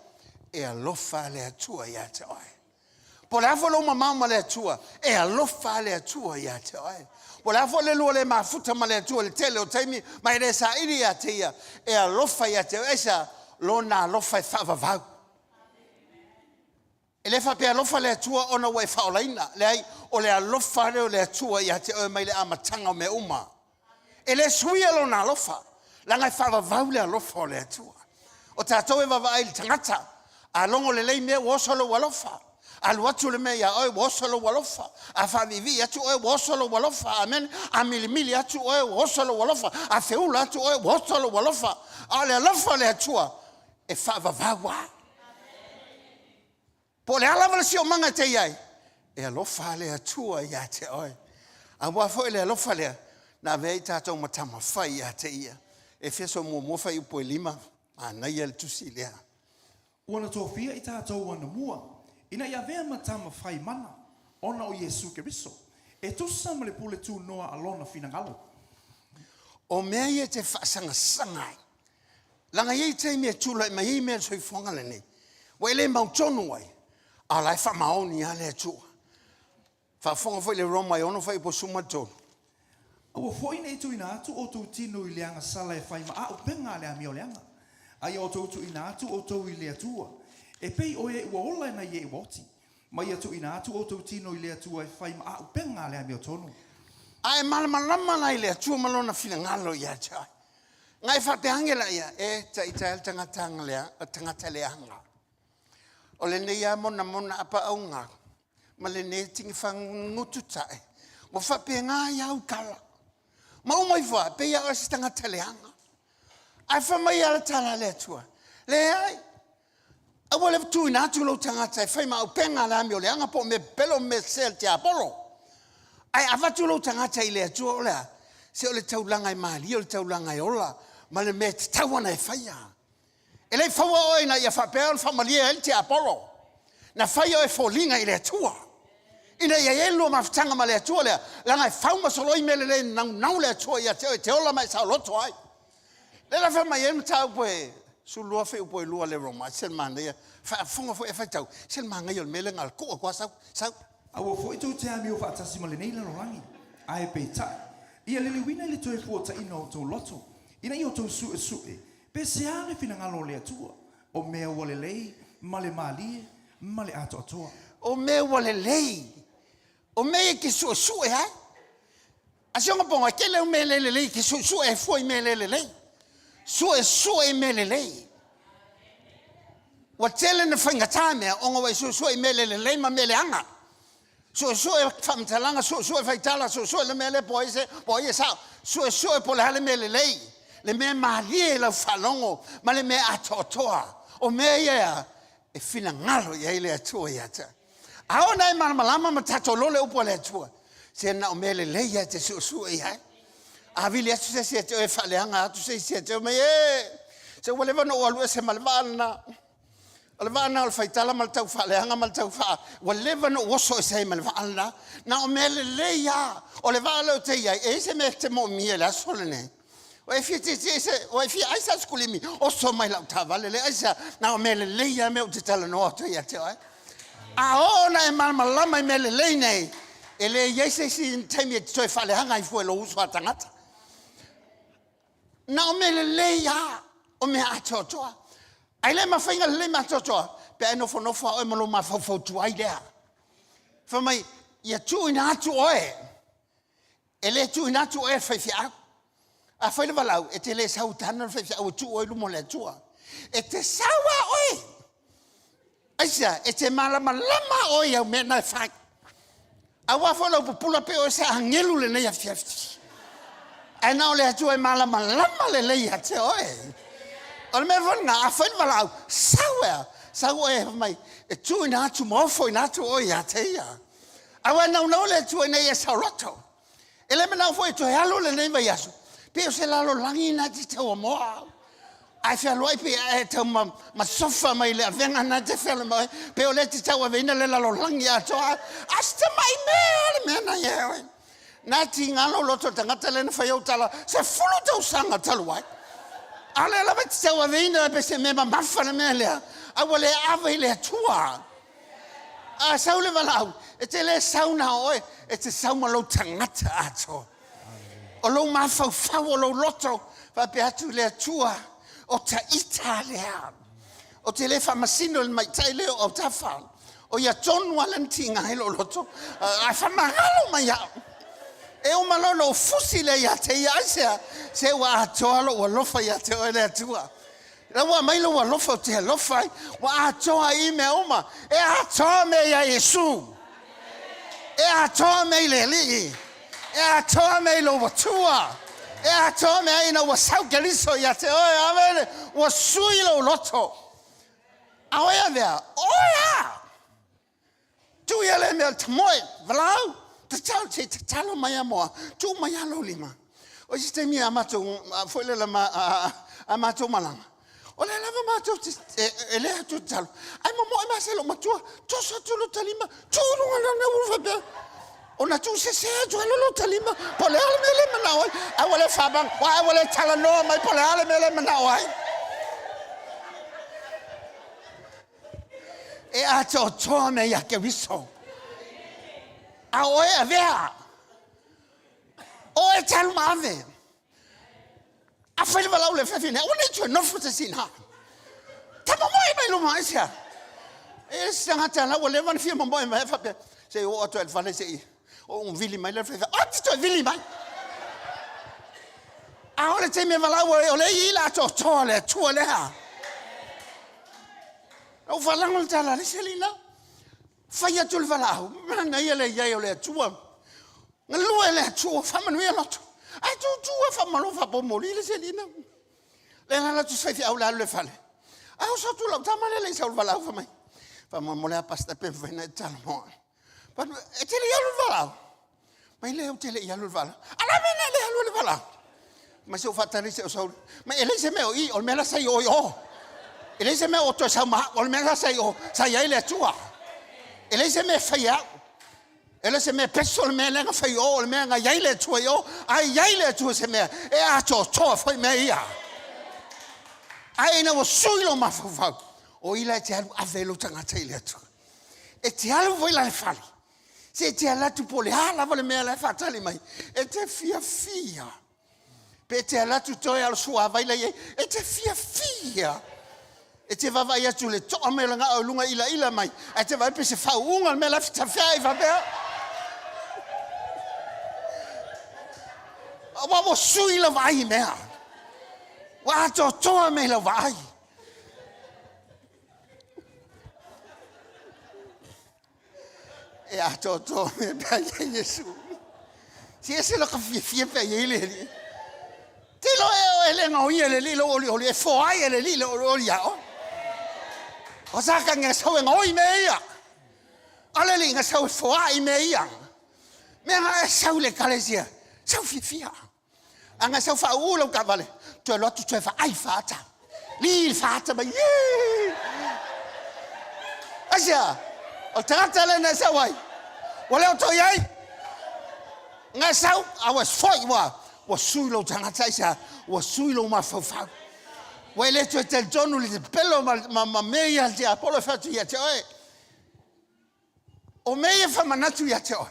E alofa le atua ia te oe. Po le hafo lo mamama le atua. E alofa le atua ia te oe. Po le hafo le lua le mafuta ma le atua le tele o taimi. Mai re sa iri ia te ia. E alofa ia te oe. Esa lo na alofa e whaavavau. E le whapea alofa le atua ona wai whaolaina. Le ai o le alofa leo le atua ia te oe mai le amatanga o me uma. E le suia lo na alofa. Langa e whaavavau le alofa o le atua. O tātou e wawai le tangata. A longo le lei mea wosolo walofa. A luatu le mea oe wosolo walofa. A whavivi atu oe wosolo walofa. Amen. A milimili atu oe wosolo walofa. A feula atu oe wosolo walofa. A le alofa le atua. E whaavavaua. Po le alawa le si o manga te iai. E alofa le atua ia te oe. A wafo le alofa le. Na vei tātou matama whai ia te ia. E feso mua mowhai upo e lima. A nai el tusi lea. Wana tō fia I tātou ana mua. Ina ia vea matama whai mana. Ona o Yesu Keriso. E tusa ma le pule tū noa alona finangalo. O mea ia te whaasanga sangai. Langa iei te mea tūla ma iei mea soi whangale nei. Wa ele mau tonu ai. A lai wha maoni a lea tua. Wha whonga whai le roma I ono whai po suma tonu. Awa fwoi nei tu ina atu o tō tino I leanga sala e whai ma a o penga lea mio leanga. Ai o tō tu ina atu o tō I lea tua. E pei o e ua ola na ye woti. Mai atu ina atu o tō tino I lea tua e whai ma a o penga lea mio tonu. Ai malamalama na I lea tua malona fina ngalo ia chai. Ngai whapeangela ia e ta I tael tangata leanga. O le nei a mona apa au ngā. Ma le nei tingi whangutu tae. Mo whapeanga ia au kala. Mau mai wha, pe ia o si tangata leanga. Ai whamai ala tala lea tua. Le ai. Awa le tu ina tu lo tangata e whai ma au penga la mi o leanga po me pelo me sel te apolo. Ai awa tu lo tangata I lea tua o lea. Se o le taulanga I maali o le taulanga I ola. Ma le me te tawana e whaia. E lei whaua oi na ia whapea on whamalia el te apolo. Na whaia e wholinga I lea tua. Ina ia elo mafutanga ma lea tua lea. Langa e whauma solo I mele le nau lea tua ia te ola mai sa loto ai. Le la whamai e mtau poe. Su lua whi upo I lua le roma. Sel mana ia. Whafunga fo e whaitau. Sel manga I o mele ngal kua kua sau. Awa fwoi tō te ami o whaatasi ma le nei lano rangi. Ai pei tai. Ia lele wina I le toe fuota ino o tō loto. Ina I o tō sue. Pe se ane fina ngalo lea tua. O mea wale lei. Ma le maalie. Ma le ato atoa. O mea wale lei. O mea ki sue hai. A sionga ponga ke leo mea lei ki sue e fuoi mea lei. Sue mea lei. Wa tele na whainga tāmea onga wai sue mea lei ma mea anga. So famtalanga so faitala so le mele boise sa so po le mele lei le me malie la falongo ma le me atotoa o me ia e fina ngalo ia ile atua ia ta aona e malama matato lole upo le atua se na o mele lei ia te so ia a vile se e faleanga atu se me se whatever no always se malvana Alvana al faitala mal tau faleanga mal tau fa whatever no woso se malvana na o mele leia o le valo te ia e se me te mo miela solene o e fi o e fi aisa skulimi o so mai la tavale le aisa na o mele leia me o te tala no to ia te a ona e malama mele leine ele yese si temi to faleanga I fu lo uso atangata na o mele leia o me atotoa ai le mafainga le matotoa pe no fo o mo lo mafo tu ai there for mai ia tu ina tu oe ele tu ina tu e fa fia a fa le valau e te le sautana fa fia o tu oe lu mo le tua e te sawa oe aisa e te malama oe au me na fa a wa fo lo pula pe o se angelu le ne fia e na le tu e malama le le ia te oe Al me vanga a fai malau sawa mai e tu ina tu mofo ina tu o ia te ia awa no le tu ina ia saroto ele me na foi tu halo le nei vai aso pe o se la lo langi na ti te o mo ai fa loi pe e te ma sofa mai le venga na te fele mai pe o le ti tawa vina le la lo langi a to asta mai me na ia na ti ngalo lo to tangata le na fai o tala se fulu te usanga taluai Ale la vet se wa vina pe se me mafa na me le a wale ave le tua a saule valau e te le sauna oe e te sauma lo tangata ato o lo mafa fa o lo loto fa pe atu le tua o ta Italia o te le fa masino le mai taile o ta fa o ya John Valentina helo loto a fa magalo mai e o malolo fusile ya te ia se wa atoa o lofa ya te o le tua la wa mai lo wa lofa te lofa wa atoa I me oma e atoa me ya Yesu e atoa me le li e atoa me lo wa tua e atoa me ina wa saugeliso ya te o amele wa sui lo loto aoya vea oya tu ya le me tmoi vlau te talo mai amoa, tu mai alo lima. O si te mi amato, foi le lama amato malanga. O le lava mato, e le atu talo. Ai mo e maselo matua, to sa tu lo talima, tu runga na ufa be. O na tu se tu lo talima, po le ale mele manawai. Ai wale fabang, ai wale tala no mai po le ale mele manawai. E ato toa me ya ke viso. A oe a vea. Oe talu maave. A whaile walau le whawhine. One tue nofu te sina. Tama moe mai lo maisia. E sangata la o le wan fia moe mai whape. Se o ato el whale se I. O un vili mai le whawhine. O tito e vili mai. A ole te me walau o le I la to toa le tua le ha. O whalangol tala le selina. Fai atu le walau, mana ia le iai o le atua. Nga lua le atua, whamanu ia loto. Ai tu tua whamanu whapomori le selina. Le nana tu swaifi au la le whale. Ai o sa tu lau tamale le saul walau whamai. Whamamole a pasta pe whaina e tala moa. Panu, e te le ialu walau. Mai leo te le ialu walau. Ala mena le ialu le walau. Mai se o whatari se o saul. Mai ele se meo I, o mela sai o I. Ele se meo o to sa maha, o mela sai o, sai ai le atua. Ele se me fai au. Ele se me peso le me lenga fai o, le me nga yaile tua yo. Ai yaile tua se me. E ato toa fai me ia. Ai na wa suilo mafufau. O ila te alu avelo tangata ile tua. E te alu voi la le fali. Se te ala tu pole hala vale me la fatali mai. E te fia. Pe te ala tu toi al suava ile ye. E te fia. E te vavai atu le toa me langa o lunga ila mai. E te vai pese whaunga me la fita whai whabea. Wa sui la vai mea. Wa ato toa me la vai. E a to me pe Yesu. Si ese lo ka fie pe yele. Te lo e le ngau yele li lo oli e fo ai ele li lo oli ya. O sa ka nga so ngau I me ya. Ale li nga so fo ai me ya. Me nga so le kalesia. So fia. Anga so fa u lo ka vale. Tu lo tu fa ai fa ta. Li fa ta ba ye. Asia. O tata le na sa wai. Wala to yai. Nga so I was fight wa sui lo tanga taisa wa sui lo ma fa. Wa le tu tel tonu le pelo ma me ya ti apolo fa tu ya te oi. O me ya fa manatu ya te oi.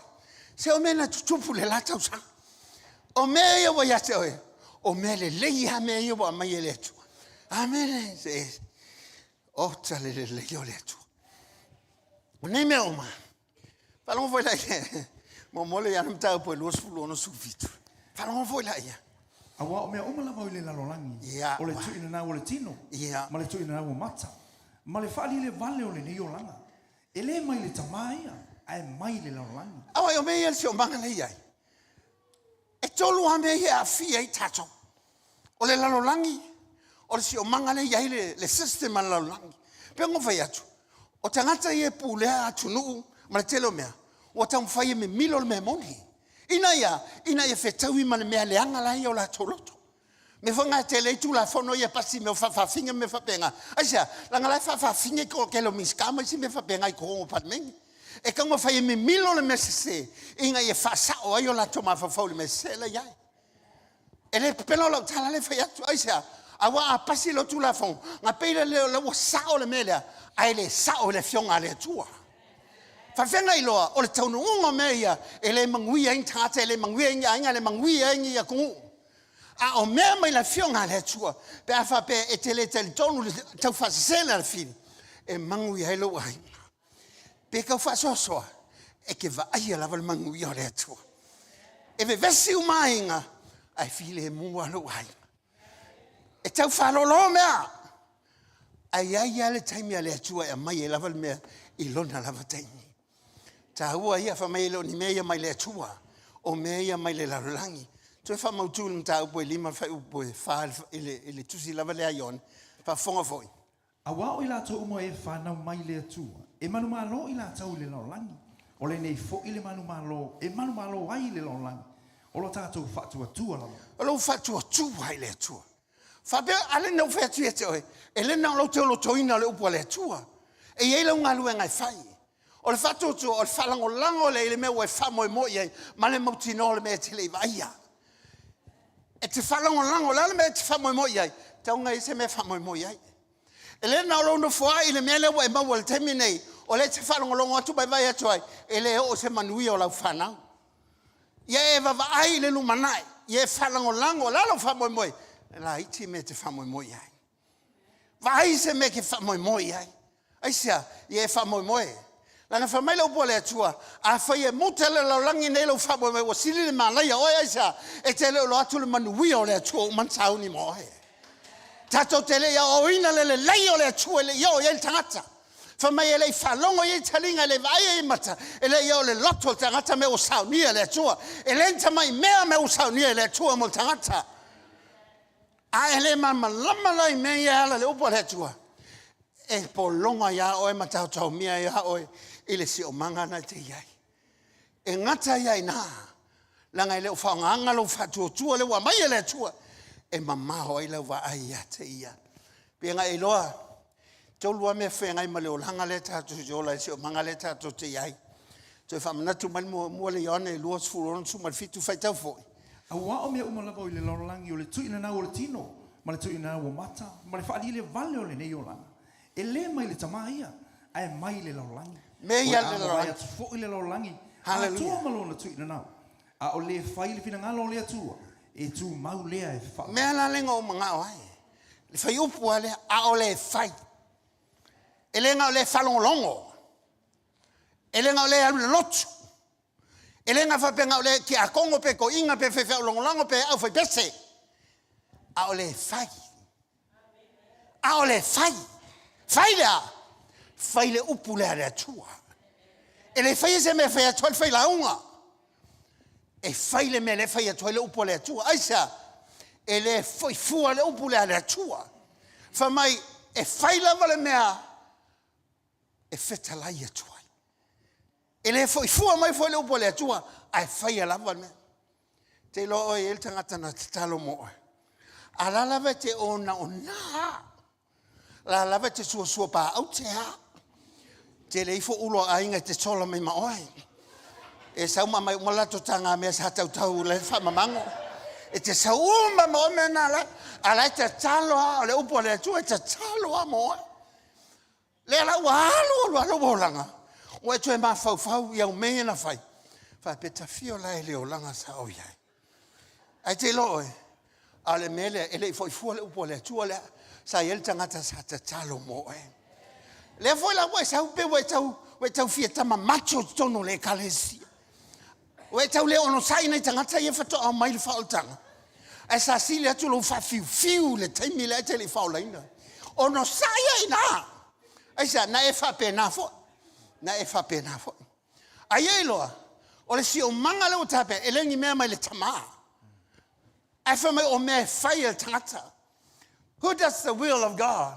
Se o me na tupu le la tau sa. O me ya wa ya te oi. O me le ya me ya wa mai le tu. Amen. Se o tale le yo le tu. O ne me o ma. Falon foi la ye. Mo mole ya mta po lo sfulo no sufitu. Falon foi la ye. Awa o mea umala mau le lalolangi. O le tu ina na o le tino. Ma le tu ina na o mata. Ma le whali le vale o le neo langa. E le mai le tamaia. Ai mai le lalolangi. Awa o mea si o manga le iai. E tolu ha mea ia fia I tato. O le lalolangi. O le si o manga le iai le system an lalolangi. Pengo fai atu. O tangata ie pulea atu nuu. Ma le telo mea. O tang fai me milo le mea moni. Ina ia fetaui ma le mea leanga lai o la toloto. Me whanga te le tu la whono ia pasi me o whawhinga me whapenga. Aisia, langa lai whawhinga ko ke lo miskama isi me whapenga I ko o patmengi. E kama whai me milo le mea se, inga ia whasao ai o la toma whawhau le mea se la iai. E le pelo lau tala le whai atu. Aisia, awa a pasi lo tu la whong. Nga peile le wa sao le mea lea, ai le sao le fionga le tua. Whawhenga I loa, o le taunu unga mea ia, e le manguia in tata, e le manguia inga, le manguia inga ia kungu. A o mea mai la fionga le tua, pe a whape e te le tonu tau whasasena le fili, e manguia I loa inga. Pe kau whasosoa, e ke vaia lava le manguia le tua. E ve vesi uma inga, ai fili e mua loa inga. E tau whalolo mea, ai le taimia le tua, e mai e lava le mea, I lona lava taimi. Ta hua ia fa mai lo ni mea mai le tua o mea mai le lalolangi. Tu fa mautu nta upo lima fa upo fa ele tusi lava le aion fa fonga foi. Awa o ila to mo e fa na mai le tua. E manu malo ila tau le lalolangi. O le nei fo ile manu malo ai le lalolangi. O lo tatou fatu tua la. O lo fatu tua ai le tua. Fa be ale no fatu e te. Ele na lo te lo toina le upo le tua. E ele un alu ngai fai. O le fatu tu o le falango lango le me we fa mo ye ma le motino le me te le vaia. E te falango lango le me te fa mo ye. Tau ngai se me fa mo ye. Ele na lo no fo ai le me le we ma wel terminate. O le te falango longo tu bai vai atu ai. Ele o se manui o la fana. Ye va ai le lu manai. Ye falango lango la lo fa mo ye. La iti me te fa mo ye. Vai se me ke fa mo ye. Ai sia ye fa mo ye. Lana famai lo pole atua a fai e mutele lo langi nei lo fabo me wasili le malai o isa e te lo atu le manui o le atua o mansau ni mo he tato tele ya o ina le lei o le atua le yo ye tangata famai e le falongo ye talinga le vai e mata e le yo le loto tangata me o sauni le atua e le tamai mea me o sauni le atua mo tangata a ele mama lama lai me ya le opole atua e polonga ya o e mata tau mia ya o ile si o manga na te iai. E ngata iai na. Langa ile o whaonganga lo whatua tua le wa mai ele tua. E mamaho ile wa ai a te ia. Pia nga e loa. Tau lua me whenga i male o langa le tatu jola si o manga le tatu te iai. Toi whamanatu mali mua le ione e lua sfuron su mal fitu whai tau foi. A wa o mea umalapa o le lalolangi o le tuina na o le tino. Ma le tuina na o mata. Ma le whaali le vale o le nei o langa. E le mai le tamaia. Ai mai le lalolangi. Me ia le lalolangi. Fo ile lalolangi. Hallelujah. A tua malo na tuina na. A o le whai le fina ngalo le atua. E tu mau lea e wha. Mea la lenga o mga o hai. Le whai upu ale a o le whai. E lenga o le whalongolongo. E lenga o le alu lotu. E lenga whapenga o le ki a kongo pe ko inga pe whewhau longolongo pe au whai pese. A o le whai. A o le whai. Whai lea. Whai le upu lea le atua. Ele fai se me fai atual fai launga. E fai le me le fai atual le upo le atua. Aisa, ele foi fua le upo le atua. Fa mai, e fai lava le mea, e feta lai atua. Ele foi fua mai foi le upo le atua, ai fai lava le mea. Te lo oi el tangata na talo mo. Ala lava te ona. La lava te sua pa au te ha. Te le ifo ulo ainga te sola mai maoi. E sau mai umalato tanga mea sa tau le fa mamango. E te sau mo me na la. Ala te talo ha le upo le atua te talo ha mo. Le la walo bolanga. O tu e ma fau ia me na fai. Fa peta fio la ele o langa sa o ia. Ai te loe, ale mele, ele foi fuole upo le tua le, sa el tangata sa te talo mo e. Le foi la we sau pe we tau fia tama macho tono le kalesi. We tau le ono sai nei tangata ye fato au mai le faultanga. Ai sa sile atu lo fa fiu le taimi le te le faulaina. Ono sai na. Ai sa na e fa pe na fo. Ai e loa, o le si o manga le o tape, ele ngi mea mai le tamaa. Who does the will of God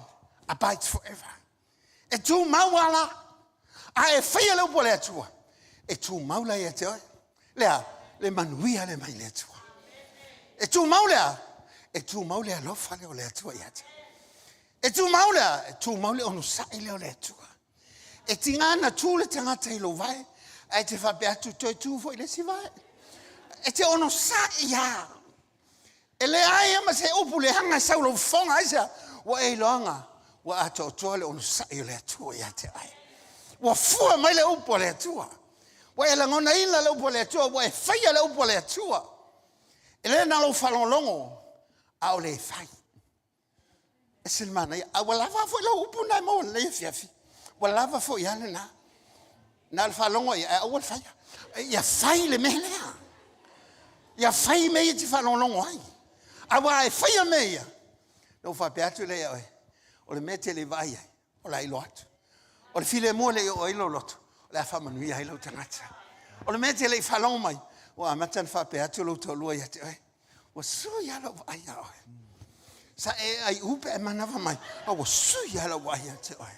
abides forever. E tu mawala a e fai le upo le atua. E tu maula e te oi. Lea, le manuia le mai le atua. E tu maulea lo fale o le atua i ate. E tu maulea onu sai le o le atua. E tingana tu le tangata i lo vai. E te fa beatu toi tu foi le si vai. E te onu sai ia. Ele ai ma se upu le hanga sau lo fonga isa wa e loanga wa ato tole on sai le tua ya te ai wa fu mai le upu le tua wa e ngona ila le upu le tua wa e fai le upu le tua ele na lo falon longo a o le fai e silmana a wala fa fo le upu na mo le fiafi wala fa fo ya na le falongo ya o fai ya fai le mele ya fai me ti falon longo ai awa e fai meia. No fa beatu le oi. O le mete le vai. O la ilot. O le file mo le o ilo lot. O la fa manu ia ilo tangata. O le mete le falon mai. O amatan fa beatu lo to lo ia te oi. O su ia lo vai oi. Sa e ai upe e manava mai. O su ia lo vai te oi.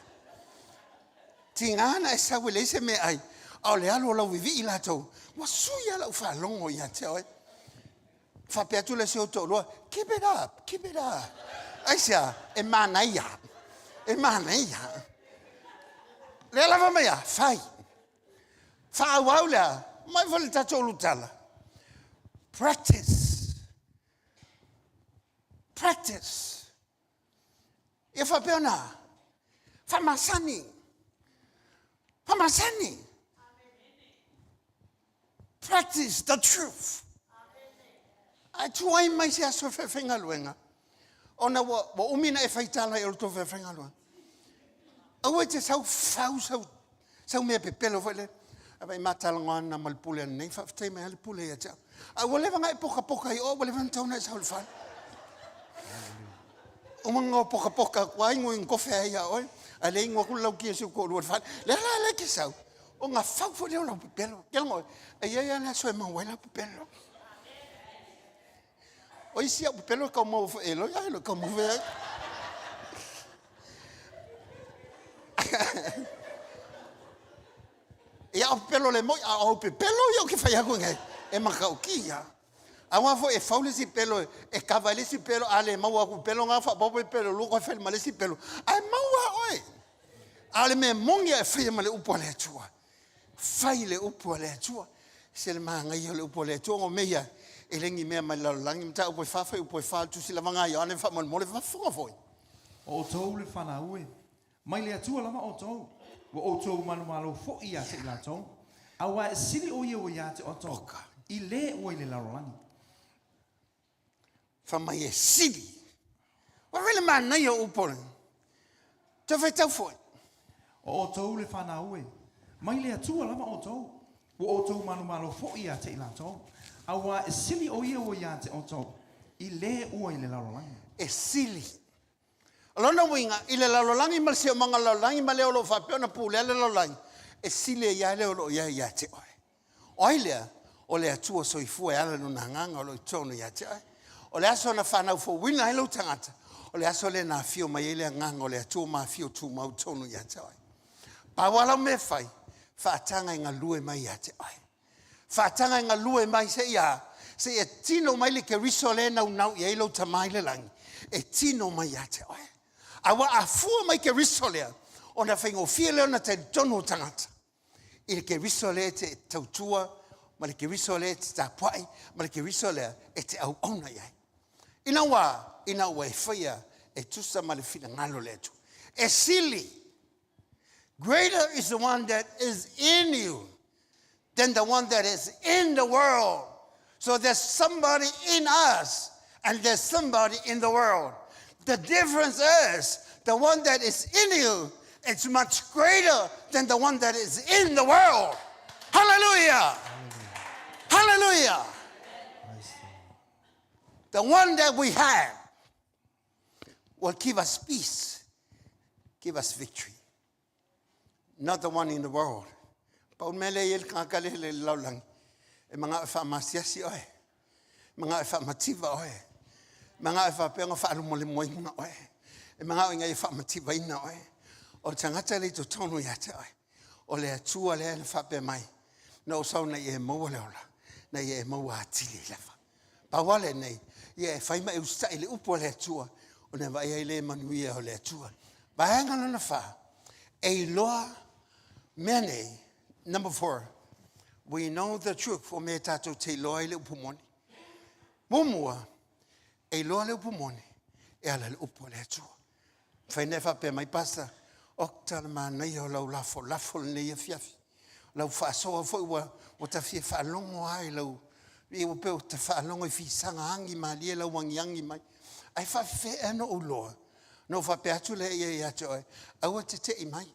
Tingana e sa wele se me ai. O le alo lo vivi ila to. O su ia lo falon o ia te oi. Fa peatu le seu tolo. Keep it up. Aisa, e manaia. Le lava mea, fai. Fa waula, mai vole tatolu tala. Practice. E fa peona. Fa masani. Practice the truth. I try mai se aso fefenga luenga. Ona wa umina e faitala e to fefenga luenga. Awe te sau me pepelo vole. Aba matala ngana malpule nei fa te me al pule ya cha. A wole vanga e poka i o wole van tona sa ul fa. O manga poka kwa ingo in kofe ya oi. Ale ingo ku lau ki se ko lu fa. Le ki sau. O nga fa fo le lo pepelo. Kelmo e ya na so e ma wela pepelo. Oi si o pelo como elo ya lo como ve. E o pelo le mo o pelo yo que fai con e makaukia. Awa fo e faule si pelo e cavale si pelo ale mau o pelo nga fa bobo pelo lu ko fel male si pelo. Ai mau oi. Ale me mongia e fai male upo le tua. Fai le upo le tua. Se le manga yo le upo le tua o meia. Elengi mea mai lalangi mta upo fafa upo fa tu sila vanga yo ane fa mole fa fonga foi. O tou le whana ue. Mai le atua lama o tou. Wa o tou manu malo fo ia te la tou. Awa e sili o ia o ia te o tou. I le o le lalangi. Fa mai e sili. Wa vele mana yo upo. Te fai tau foi. O tou le whana ue. Mai le atua lama o tou. Wa o tou manu malo fo ia te la tou. Awa e sili o ia o ia te o tou. I le ua i le lalangi. E sili. Alona winga, i le lalangi mal se manga lalangi ma le o lo fa pe ona pule le lalangi. e sile ia le o ia te oe. Oilea, o le atua soifua e ala no na nganga o lo tonu ia te oe. O le aso na whanau fo wina e lau tangata. O le aso le na fio mai ele nganga o le atua ma fio tu mau tonu ia te oe. Pa wala me fai, whaatanga inga lue mai ia te oe. Whaatanga inga lue mai se ia, se e tino mai le ke riso le nau nau i eilo tamai le langi. E tino mai ia te oe. Awa a fua mai ke riso lea, o na whaingo fia leo na te tonu tangata. I le ke riso le te tautua, ma le ke riso le te tapuai, ma le ke riso le e te au ona iai. Ina wa e whaia e tusa ma le fina ngalo le tu. E sili. Greater is the one that is in you than the one that is in the world. So there's somebody in us and there's somebody in the world. The difference is the one that is in you, it's much greater than the one that is in the world. Hallelujah. Hallelujah. The one that we have will give us peace, give us victory. Not the one in the world. Paul mele el kakale le laulang. E mga fa masiasi oe. Mga fa mativa oe. Mga fa pengo fa lu mole moi nga oe. E mga nga fa mativa ina oe. O tangata le to tonu ya te oe. O le atua le fa pe mai. No so na ye mo le ola. Na ye mo wa tili la fa. Pa wale nei ye fa mai u sta ile upo le atua. O ne va ye le manuia o le atua. Ba hanga na fa. E loa many, number 4, we know the truth for me tato te loa le upumoni. Mumua, e loa le upumoni, e ala le upo le atua. Fai nefa pe mai pasta, okta ma nei o lau lafo nei a fiafi. Lau whaasoa fo wa ta fia whaalongo ai lau, i o peo ta whaalongo i fisanga hangi ma lia lau wangiangi mai. Ai whawhi ano o loa, no whape atu le ia ate oe, aua te i mai.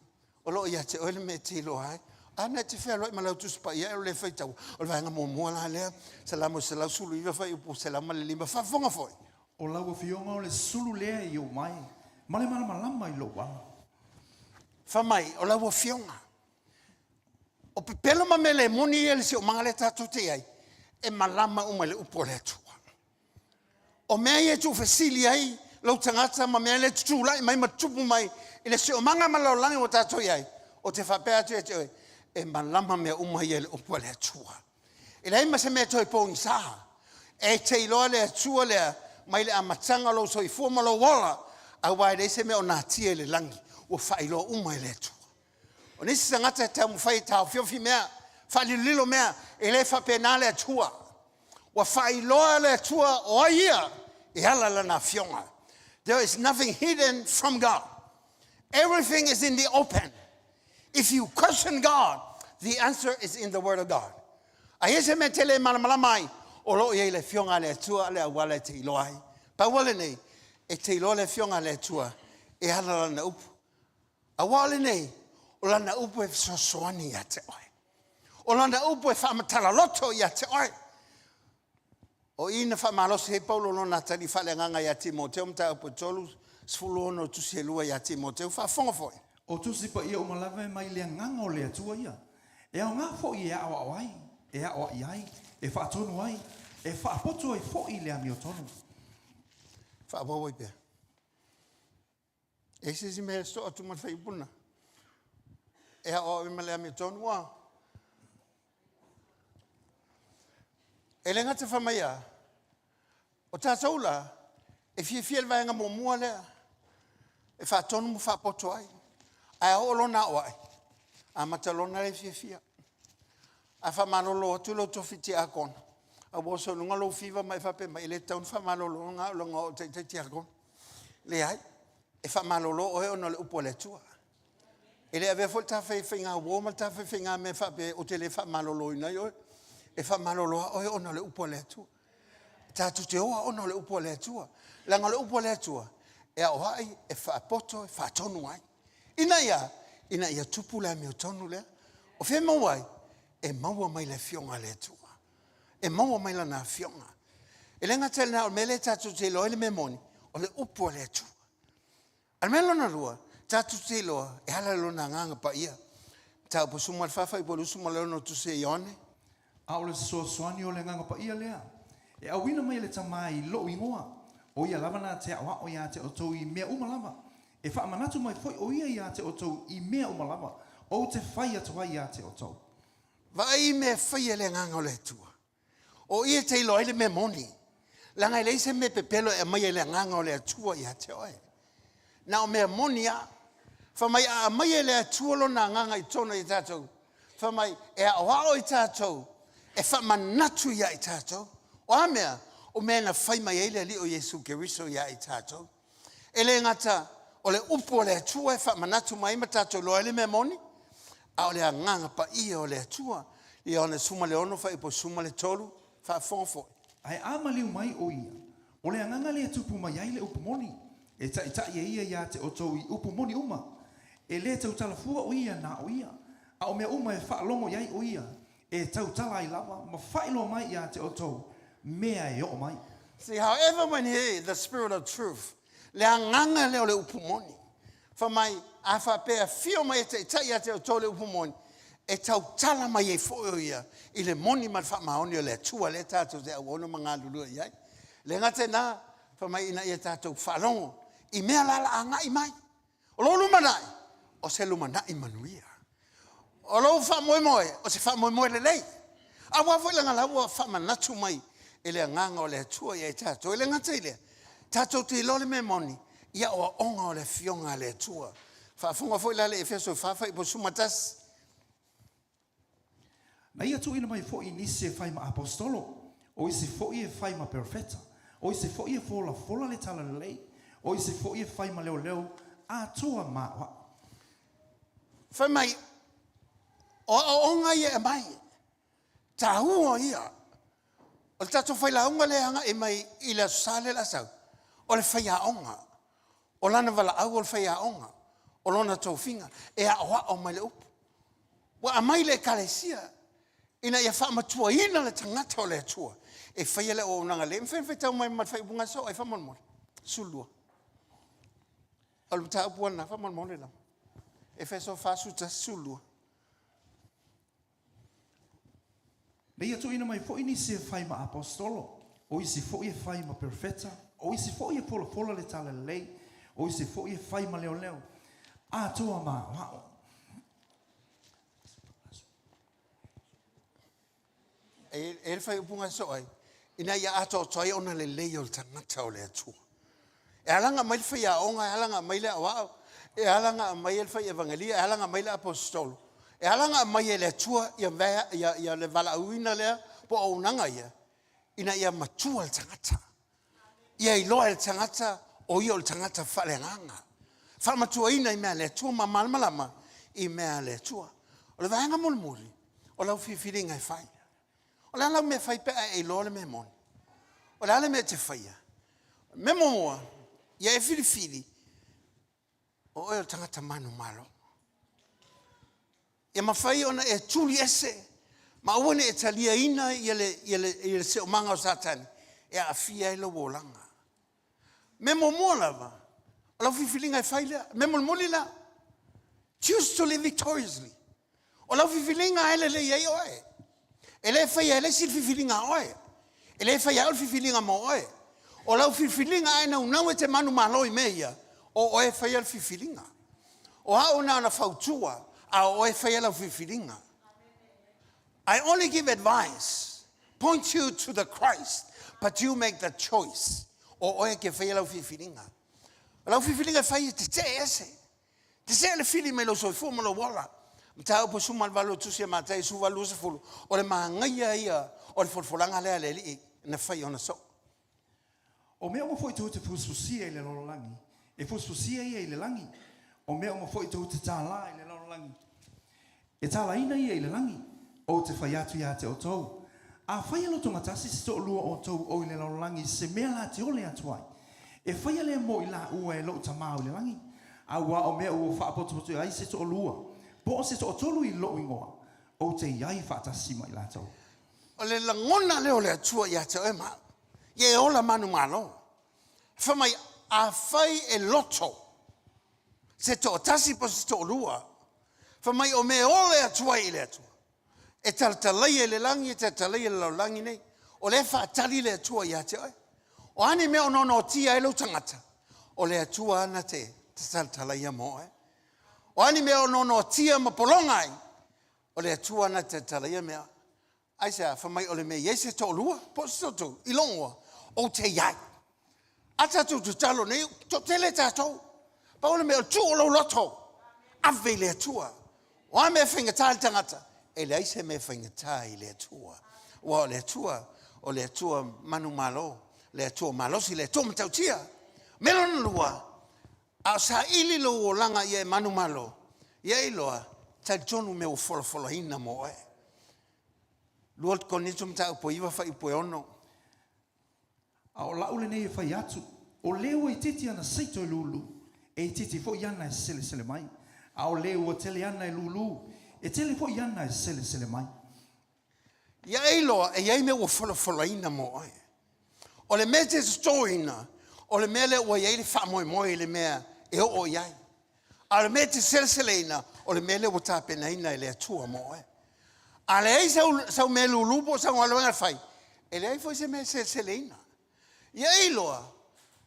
O lo ia te ole me te lo ai. Ana te whea roi malau tu spa ia o le whaitau. O le vaenga mua la lea. Salamo se lau sulu iwa whai upo se lama le lima. Whafonga foi. O lau fionga o le sulu lea i o mai. Male malama i lo wala. Whamai, o lau fionga. O pepelo ma me le moni ele se o mangale tatu te ai. E malama uma le upo le atua. O mea ia tu fasili ai. Lau tangata ma mea le tutula mai matupu mai. Ile se o manga malaulangi o tato iai. O te whapea te te e malama mea uma ia le upo le atua. Ile ima se mea toi pōngi saha. E te iloa le atua lea mai le amatanga lo so i fuama lo wala. A wai le se mea o nātia le langi. O whailoa uma le atua. O nisi sangata te amu whai tau whiofi mea. Whali lilo mea e le whapena le atua. O whailoa le atua o ia e ala lana fionga. There is nothing hidden from God. Everything is in the open. If you question God, the answer is in the Word of God. Ahese me tele malamalai o lo ye le fionga le tua le wale te iloai. Pa wale nei e te ilo le fionga le tua e hala na upu. A wale nei o lana upu e sosoani ya te oi. O lana upu e whamatala loto ya te oi. O ina whamalosi he paulo lona tani whale nganga ya Timoteo mta upu tolu sfulu ono tusi elua ya Timoteo whafonga foi. O tusi pa ia o malawe mai le nganga o le atua ia. E au ngā fo i e awa awai. E awa iai. E whaatonu ai. E whaapoto e fo i le ami o tonu. Whaawawai pia. E se si mea sto atu man whaipuna. E awa i le ami o tonu wa. E le ngata whamaia. O tātaula. E fia le vaenga mo mua lea. E whaatonu mo whaapoto ai. Ai o lona o ai. A matalona le fia. A whamalolo atu lo tofiti a kona. A woso lunga lo fiva mai whape mai le taun whamalolo nga longa o te ti a kona. Le ai. E whamalolo o e ono le upo le tua. E le ave fol ta whainga woma ta whainga me whape o te le whamalolo ina yo. E whamalolo o e ono le upo le tua. Tātu te oa ono le upo le tua. Langa le upo le tua. E au hai e whaapoto e whaatonu ai. Ina ia tupu le mi o tonu lea. O whi mawai, e maua mai le fionga le tua. E maua mai la na fionga. E lenga tele na o mele tatu te loa ele me moni, o le upo le tua. Al mele na rua, tatu te loa, e hala lo na nganga pa ia. Tau po suma fafa I po suma leo no tuse ione. A ole so swani ole nganga pa ia lea. E awina mai le tamai lo ingoa. O ia lava na te awa o ia te o tau I mea umalama. E wha manatu mai foi o ia ia te o tau I mea umalama. O te whai atua ia te o tau. Vai me whai le nganga o le tua. O ia te ilo ele me moni. Langa ele se me pepelo e mai le nganga o le tua ia te oe. Na o me moni a. Whamai a mai le tua lo na nganga I tona I tātou. Whamai e a wao I tātou. E wha manatu ia I tātou. O a mea. O mea na whai mai ele li o Yesu Keriso ia I tātou. Ele ngata o le upo le tua e wha manatu mai ma tātou lo ele me moni. A o le nganga pa ia o le tua. I o le suma le ono wha I po suma le tolu. Wha fonfo. Ai amaliu mai o ia. O le anganga le tupu mai ai le upumoni. E ta ia ia te o tau I upumoni uma. E le tau tala fua o ia na o ia. A o mea uma e wha longo iai o ia. E tau tala I lava. Ma whailo mai ia te o tau. Mea e o mai. See, however when he the spirit of truth, le anganga le o le upumoni. Whamai a wha pēr fio mai te ia te o tau le upumoni. E tau tala mai e fo o ia. I le moni ma wha maoni o le tua le tātou te au ono mga lulua iai. Le ngate nā, whamai ina ia tātou whalongo. I mea lala a ngai mai. O lo lumanai, o se lumanai manuia. O lo wha moe moe, o se wha moe moe le lei. A wafo ilanga laua wha manatu mai. Ele nganga o le tua ia tātou. Ele ngate ile. Tātou te ilo le me moni. Ia o onga o le fionga le tua. Whafunga fo ila le efeso whawha I po sumatas. Na ia tu ina mai fo I nisi e whai ma apostolo. O isi fo I e whai ma perfeta. O isi fo I e fola le tala le lei. O isi fo I e whai ma leo a tua ma wa. Whai mai, o onga ia e mai, ta hua ia. O le tato whai la onga le hanga e mai I le sale la sau. O le whai a onga. O lana wala au o le whai a onga. O lona tau finga. E a oa o mai le upu. Wa a mai le kalesia. Ina ia wha matua ina le tangata o le atua. E whai le o nanga le. Mwhen whai tau mai mat whai bunga so. E wha mon mole. Sulua. Alu ta upuana. Wha mon mole lau. E whai so whasu ta sulua. Na ia tu ina mai fo I nisi e whai ma apostolo. O isi fo I e whai ma perfeta. O isi fo I e fola le tala le lei. O isi fo I e whai ma leo. A tua ma wao. E whai upunga so ai. Ina ia ato toi ona le lei o le tangata o le atua. E alanga mai le whai a onga. E alanga mai le awao. E alanga mai le whai evangelia. E alanga mai le apostolo. E alanga mai le atua ia le vala uina lea. Po o unanga ia. Ina ia matua le tangata. Ia iloa le tangata. O ia le tangata whale nganga. Whale matua ina I mea le atua. Ma malmalama I mea le atua. O le vaenga mulmuli. O lau whiwhiringa I whai. O le ala me whai pea e loa le me moni. O le ala me te whaia. Me momoa. Ia e whiriwhiri. O e o tangata manu malo. Ia mawhai ona e tuli ese. Ma uane e talia ina I le se o manga o satani. E a fia e lo wolanga. Me momoa lava. O lau whiwhiringa I whai lea. Me mulmuli la. Choose to live victoriously. O lau whiwhiringa ele le iei oe. Ele fai ele sil fifilinga oe. Ele fai al fifilinga mo oe. O lau fifilinga ai na te manu maloi meia. O oe fai al fifilinga. O hao na fautua. A oe fai al fifilinga. I only give advice. Point you to the Christ. But you make the choice. O oe ke fai al fifilinga. O lau fifilinga fai te te ese. Te se le fili me lo soifu mo lo wala. Mtau po sumal valo tusia matai su valo se fulu. O le mangaia ia o le folfolanga le ale li na fai ona so. O mea mo foi tu te fususia I le lololangi. E fususia ia I le langi. O mea mo foi tu te tala I le lololangi. E tala ina ia I le langi. O te whai atu ia te o tau. A whai alo to matasi se to lua o tau o I le lololangi se mea la te ole atuai. E whai ale mo I la ua e lo tamau le langi. A wa o mea ua whaapotu ai se to lua. Po se to tolu I lo ingoa. O te iai whaatasi mai la tau. O le langona leo le atua ia te oe ma. Ie ola manu malo. Whamai a whai e loto. Se to tasi po se to lua. Whamai o me ole atua i le atua. E taltalai e le langi, e taltalai e le laulangi nei. O le whaatari le atua i ate oi. O ane mea o nono o tia e lau tangata. O le atua ana te taltalai a mo e. O ane mea o nono o tia ma polonga ai. O le atua ana te taltalai a mea. Ai sea, whamai o le mea iese to lua. Po soto, ilongoa. O te iai. Ata tu talo nei, to tele tatou. Pa o le mea o tu o lau loto. Ave le atua. O ame whaingatā le tangata. E le aise me whaingatā i le atua. Wa o le atua manu malo. Le atua malosi, le atua matautia. Melon lua. A sa ili lo o langa i e manu malo. Ia iloa, tai tonu me o fola hina mo e. Lua konito mta upo iwa whai upo ono. A o laule nei e whai atu. O leo e titi ana seito e lulu. E titi fo iana e sele mai. A o leo o tele ana e lulu. E tele fo iana e sele mai. Ia iloa, e iai me o fola hina mo e. O le mea te stoina. O le mea le ua iai le wha moe le mea e o iai. A le mea te sele o le mea le ua tāpena ina e le atua mo e. A le ei sau mea lulupo sau aloenga whai. E le ei fo se mea sele ina. Ia iloa,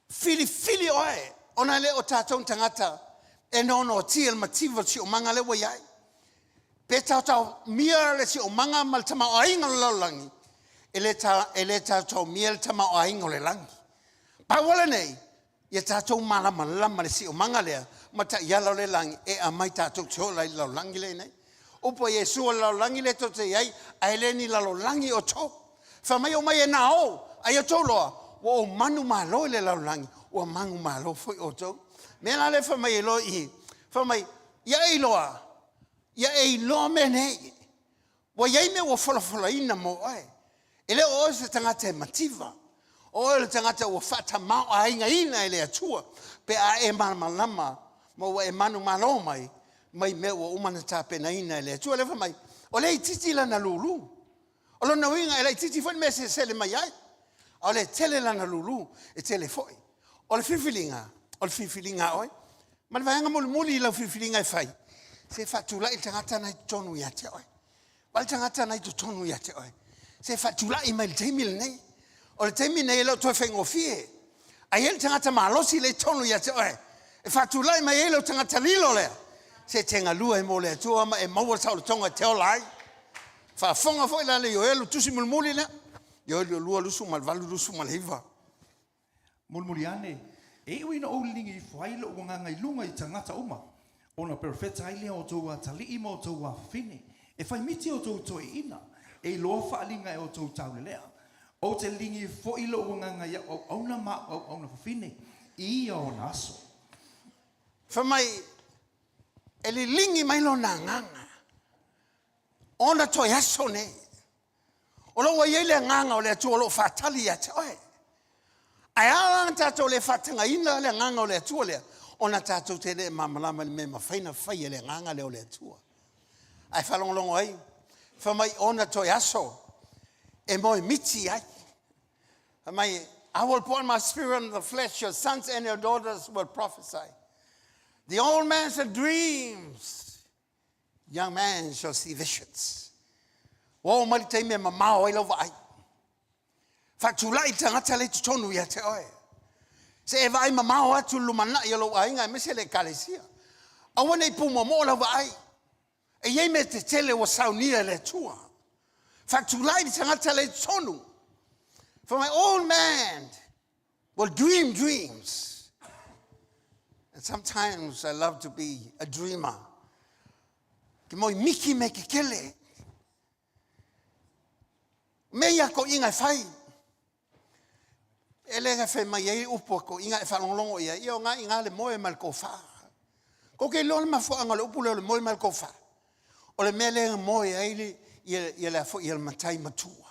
fili oe, ona le o tātou tangata, e nono o tia le mativa si o manga le ua iai. Pe tātou mia le si o manga mal tama o ainga le laulangi. E le tātou mia le tama o ainga le langi. Pa wala nei, ia tātou malama lama le si o manga lea, ma ta ialau le langi, e a mai tātou te hola i laulangi le nei. Upo Yesu laulangi le to te iai, a ele ni laulangi o to. Whamai o mai e nā o, ai o tō loa, o manu malo le laulangi, o mangu malo foi o to. Mena le whamai e loa i, whamai, ia e loa me nei. Wa iai me o fola ina mo ai. Ele o se tangata e mativa. O ele tangata o whata mao a inga ina ele atua. Pe a e malama, mo e manu malo mai me o umana tāpena ina ele atua. Le whamai, o le titi lana lulu. O lo na winga ele titi fwani me se sele mai ai. O le tele lana lulu, e tele foi. O le fifilinga oi. Ma le vayanga muli lau fifilinga e fai. Se fatula il tangata nai tonu ia te oi. Wal tangata nai tu tonu ia te oi. Se fatula i mai le teimil nei. O le teimil nei lau toi whengo fie. A ele tangata malosi le tonu ia te oi. E fatula i mai lau tangata lilo lea. Se tenga lua e mo le atua ma e maua tau le tonga te olai. Whafonga foi la le yo elu tusi mulmuli lea. Yo elu lua lusu mal valu lusu mal hiva. Mulmuli ane, e uina o lingi i whaile o nganga i lunga i tangata uma. Ona perfeta ai lea o tōua tali ima o tōua whine. E whai miti o tōu toi ina. E loa whaalinga e o tōu tau le lea. O te lingi i whaile o nganga i au auna ma au auna whine. Ia o naso. Whamai, e li lingi mai lo na nganga. Ona toi aso nei. O lo wa iele nganga o le atua lo whatali a te oe. Ai ala tatou le whatanga ina le nganga o le atua lea. Ona tatou te le mamalama le me mawhaina whai le nganga le o le atua. Ai whalongolongo ai. Whamai ona toi aso. E moi miti ai. Whamai, I will pour my spirit on the flesh. Your sons and your daughters will prophesy. The old man shall dreams. Young man shall see visions. O mali te me mamao ai lova ai. Fatulai tangata le tutonu ia te oe. Se e vai mamao atu lumana ia lo ai ngai mese le kalesia. Awana i puma mo lova ai. E iei me te tele wa Sauniga le tua. Fatulai tangata le tutonu. For my old man will dream dreams. And sometimes I love to be a dreamer. Ki moi miki me ke kele. Mea ko inga whai. E le whai mai ei upo ko inga e whalongolongo ia. Ia o ngā inga le moe mal ko wha. Ko ke lo le mafuanga le upo le moe mal ko wha. O le mea le moe ei ia le fo ia le matai matua.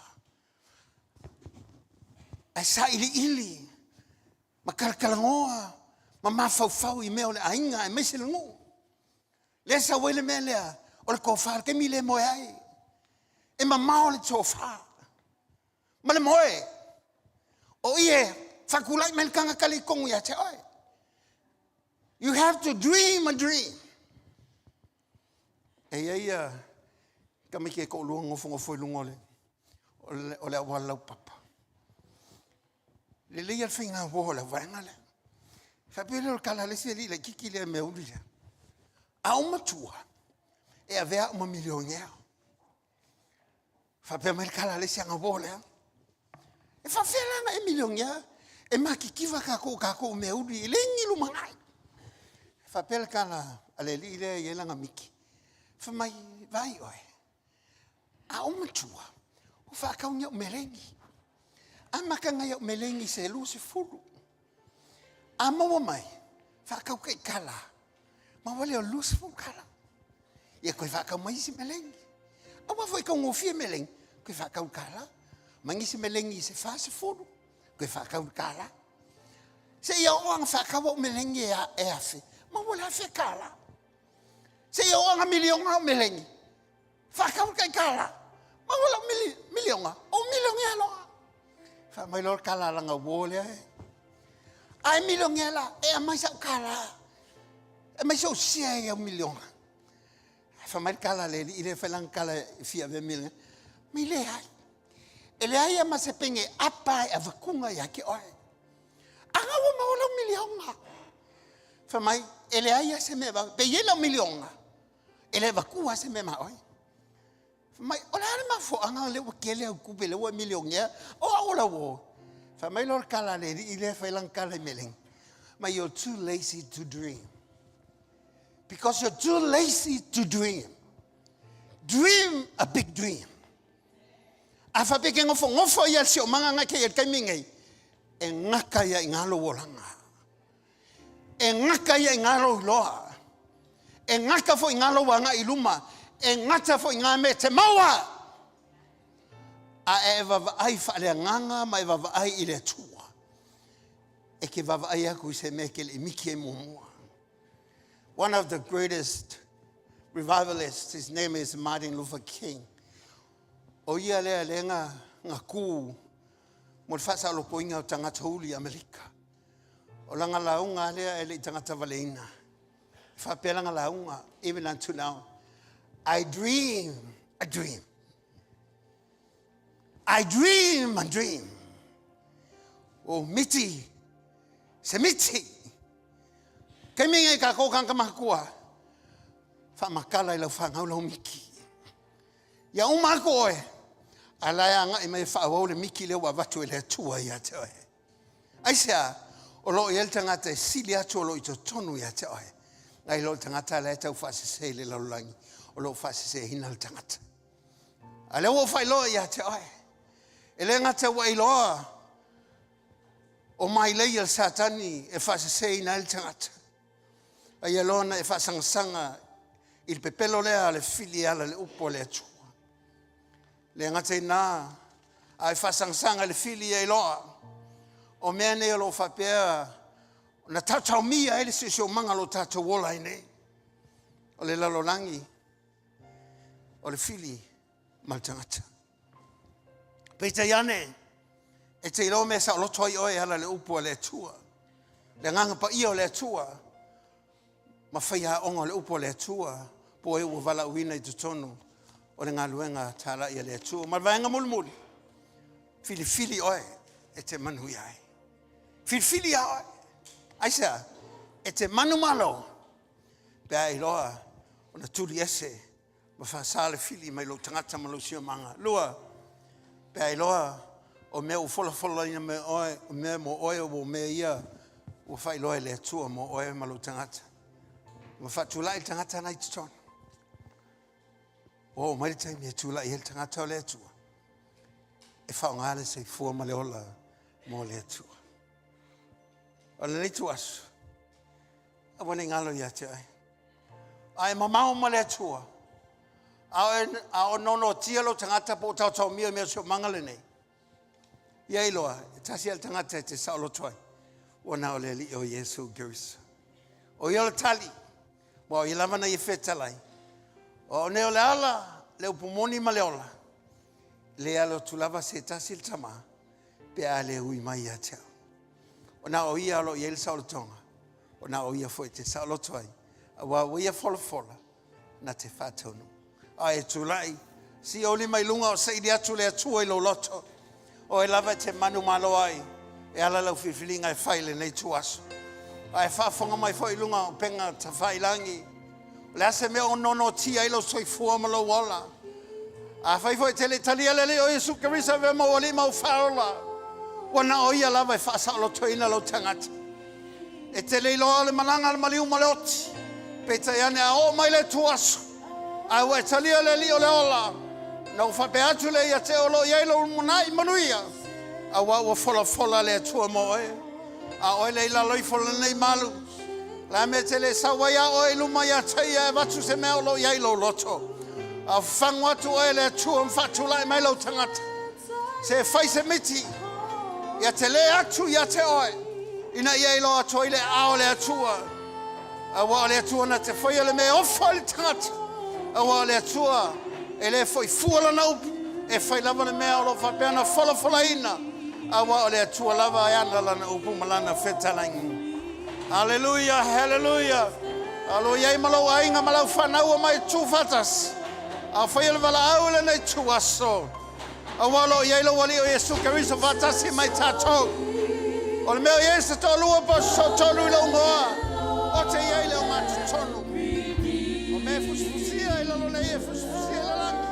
Ai sa ili. Ma kalakalangoa. Ma mawhau i mea o le ainga e mese le ngu. Le sa wele mea lea. O le ko wha ke mi le moe ai. E ma mao le tō wha. Ma le moe, o ie, whakulai me kanga kali kongu ia te oe. You have to dream a dream. ia kami ke ko luang ngofo lungole ole wala papa le le finga bola vangale fa pele kala le se le kiki le me ulia a uma tua e avea uma milionaire fa pele kala le se bola e fa fela e milionaire e ma kiki va ka ko me uli le ngilu mangai fa pele kala ale le yela ngamiki fa mai vai oi a uma tua o fa ka unya melengi a makanga ya melengi se lu se fulu a mawa mai fa ka kai kala ma wale o lu se fulu kala e ko fa ka mai se melengi a wa foi ka ngofie melengi ko fa ka kala mangi se melengi se fa se fulu ko fa ka kala se ya o fa ka wo melengi ya e afi ma wala fe kala se ya o milion a melengi fa ka kai kala ma wala milion o milion ya lo fa mai lor kala langa wole ai milion ya la e mai sa kala e mai so sia ya milion fa mai kala le ile fa lang kala fia ve mil mile ai ele ai ma se penge apa e vakunga ya ki oi anga wo ma wala milion fa mai ele ai se me va pe yela milion ele vakua se me ma oi mai ola ma fo anga le o kele o kupele o milionia o ola wo fa mai lor kala le ile fa lang kala meleng but you're too lazy to dream because you're too lazy to dream a big dream afa pe ke ngofo ya sio manga nga ke ka mingai e ngaka ya ngalo wolanga e ngaka ya ngalo loa e ngaka fo ngalo wanga iluma e ngata fo ngame te mawa a eva ai fa le nganga mai va ai ile tua e ke va ai ku se mekel miki mo one of the greatest revivalists his name is Martin Luther King o ia le lenga ngaku mo fa sa lo poinga tanga tuli America o langa launga le ele tanga tavaleina fa pelanga launga even until now I dream. O miti, se miti. Kami ka ko kang kamakua. Fa makala ila fa ngau miki. Ya umako e. Ala ya nga mai fa wo le miki le wa vatu le tua ya te. Aisa o lo yel tanga te silia cholo ito tonu ya te. Ai lo tanga ta le tau fa se le lo langi. O lo fa se hina le tangata. Ale wo fa lo ya te ai. Ele ngata wa ilo. O mai le il satani e fa se hina le tangata. Ai lona e fa sanga il pepelo le ale filia le upo le tu. Le ngata na ai fa sanga le filia ilo. O mene lo fa pe na tata mia ele se manga lo tata wola ine. O le lalo langi. O le fili maltangata. Peita yane, e te ilo me sa lo toi oe ala le upu le tua. Le nganga pa ia le tua. Ma whaia onga le upu le tua. Po e ua wala uina i tutonu. O le ngā luenga tala ia le tua. Ma vaenga mulmuli. Fili oe e te manu iai. Fili oe. Aisa, e te manu malo. Pea iloa, o na tuli ese. Ma fa sale fili mai lo tangata ma lo sia manga lua pe loa o me o fola ina me oe me mo oe o me ia o fa loa le tua mo oe ma lo tangata ma fa tula il tangata na itson o mai tai me tula il tangata le tua e fa ngale se fu ma le ola mo le tua o le tuas a woni ngalo ya te ai mama ma le tua a no tielo tangata po tau mia me so mangale nei ia iloa tasi al tangata te saulo toi ona ole li o Yesu Christ o yo tali mo i lava na i fetalai o ne ole ala le upumoni maleola le alo tulava se tasi il tama pe ale ui mai atia ona o ia lo yel saulo tonga ona o ia foi te saulo toi wa ia fola na te whātonu. Ai tūlai, si o lima ilunga o seidi atu le atua I lo loto. O e lava te manu malo ai, e ala lau whiwhilinga e whaile nei tuaso. Ai whaafonga mai fo ilunga o penga ta whailangi. Le ase mea o nono tia ilo soi fua malo wala. A whai fo e tele talia lele o Yesu Kirisa ve mo wali mau whaola. Wana o ia lava e whaasa alo toina lo tangata. E tele ilo ale mananga le maliu maleoti. Peta iane a o mai le tuaso. A ua e talia lele o le ola. Na uwhape atu le ia te olo iailo munai manuia. A ua fola le atua mo e. A oe le ila loi fola nei malu. La me tele sawaia o e luma ia teia e watu se mea olo iailo loto. A whangu atu oe le atua mwhatula e mai lau tangata. Se whai se miti. Ia te le atu ia te oe. Ina iailo atua I le ao le atua. A wa le atua na te whai le mea ofa le tangata. A wa le atua. E le foi fuala na upu. E whai lava le mea olo whapea na fola ina. A wa le atua lava e ana lana upu malana whetalangi. Hallelujah, hallelujah. Alo iai malau ainga malau whanau mai tū whatas. A whai le wala au le nei tū aso. A walo iai lo wali o Yesu Kirisa whatasi mai tātou. O le mea Yesu tō lua pa so tōlu I laungoa. O te iai leo matu tonu. O mea fusfusia I lalo nei e fusfusia le langi.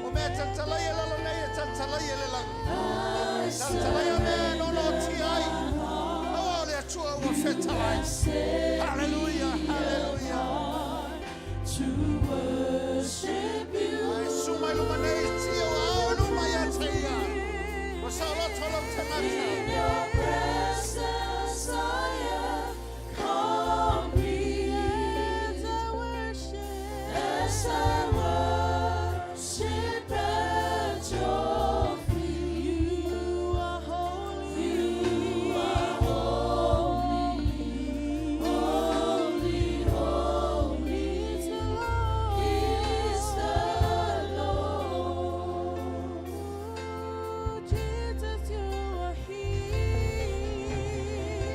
O mea tantalai e lalo nei e tantalai e le langi. Tantalai a mea nono ti ai. O le atua ua whetalai. Hallelujah, hallelujah. To worship you. Ai sumai luma nei tio au luma ia teia. O sa lo tolo te In mata. your presence I am complete. As I worship at your feet. You are holy. You are holy. Holy, holy is the Lord. Jesus, you are here.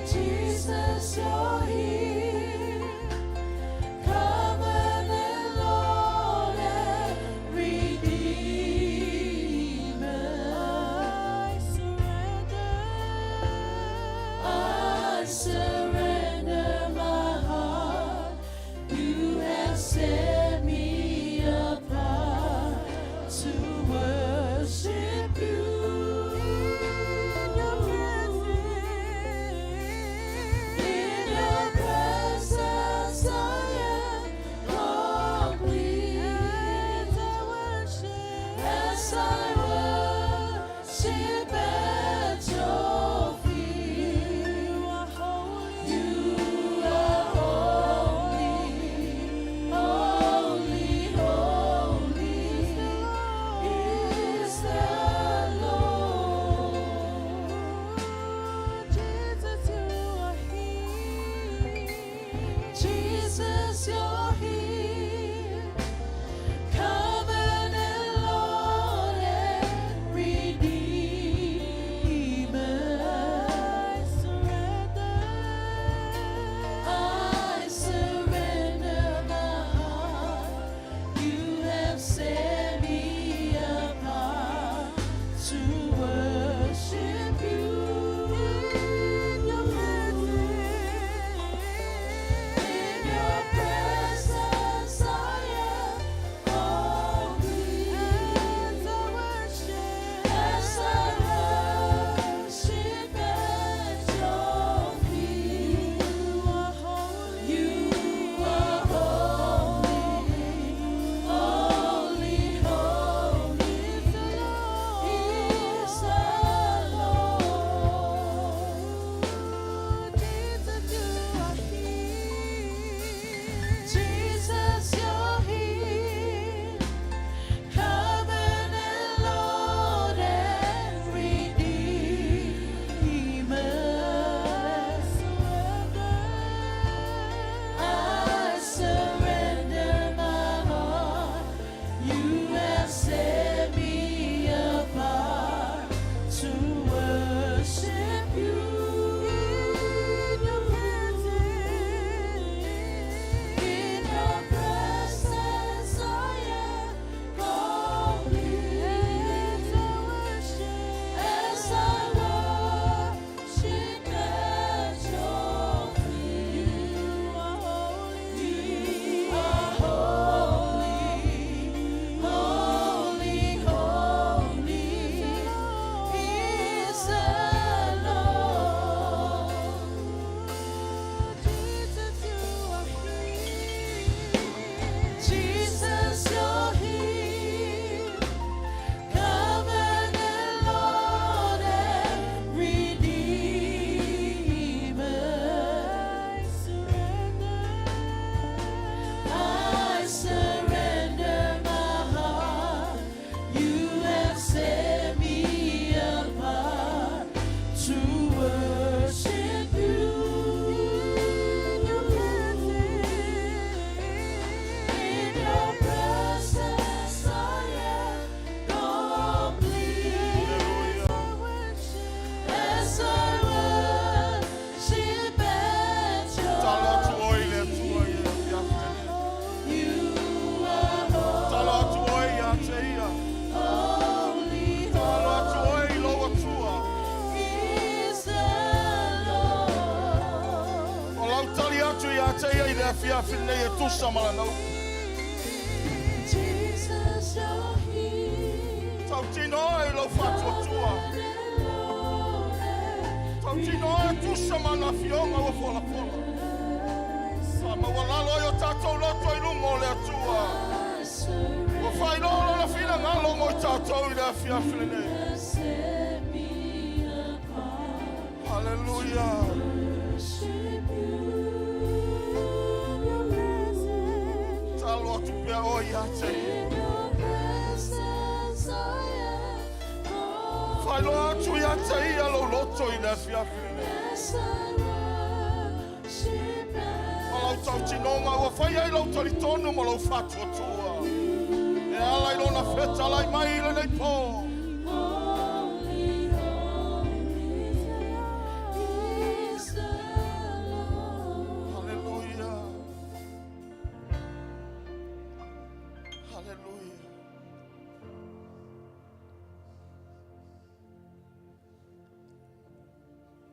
Jesus, you're here. Covenant Lord and Redeemer. I surrender my heart. You have set me apart to worship you. In your presence I am complete. As I worship at your feet. You are holy. You are holy. Holy, holy is the Lord. Jesus, you are here. Jesus, you're here. Covenant Lord and Redeemer. I surrender my heart. You have set me apart to worship you. In your presence atu ia te ia i le afiafi nei e tusa malanau. Jesus, you're here. Tau tino ai lau whatuatua. Tau tino ai tusa mana fionga wa fola fola. Sa mawalalo ai o tātou loto i lungo le atua. Wa whainolo na whina ngalo mo i tātou i le afiafi nei. Hallelujah. Talo atu pia o ia te ia. Whailo atu ia te ia lo loto i le afiafi nei. Malau tau tinonga ua whai ai lau tari tonu ma lau whatua tua. E ala i lona wheta lai mai i le nei pō. Hallelujah. Hallelujah.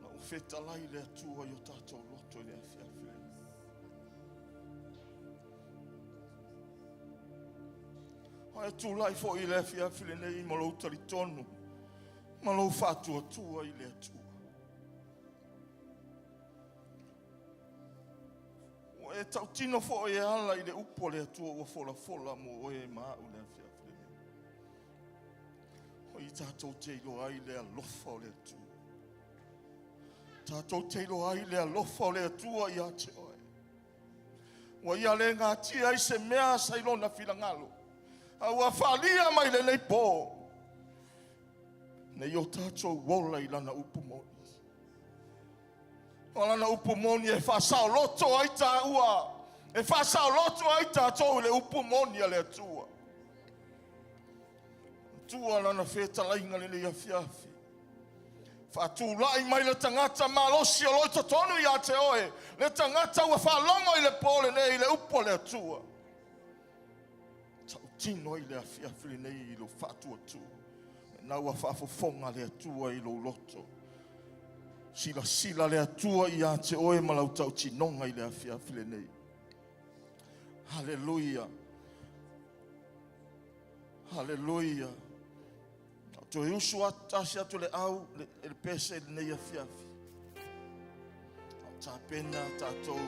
Lau wheta lai le atua i o tātou loto i le afiafi nei. Ai tu lai fo i le afiafi nei ma lou tari tonu. Ma lou whatua tua i le atua. O e tau tino fo e ala i le upo le atua ua fola fola mo o e maa u le afiafi nei. O i tātou teilo ai le alofa o le atua. Tātou teilo ai le alofa o le atua i a te oe. Wa ia le ngā tia ai se mea sailona filangalo. Aua whalia mai le nei pō. Nei o tātou wola i lana upumoni. O lana upumoni e whasao loto ai tā ua. E whasao loto ai tātou le upumoni a le atua. Tua lana whetalainga le nei afiafi. Whatūlai mai le tangata malosi o loito tonu i a te oe. Le tangata ua whalongo i le pōle nei le upo le atua. Tino i le afiafi nei i lo whatua tu. Na ua whaafofonga le atua i lo loto. Sila le atua i a te oe malau tau tinonga i le afiafi nei. Hallelujah. Hallelujah. To e usu atasi atu le au le pese nei afiafi. Ta pena tātou.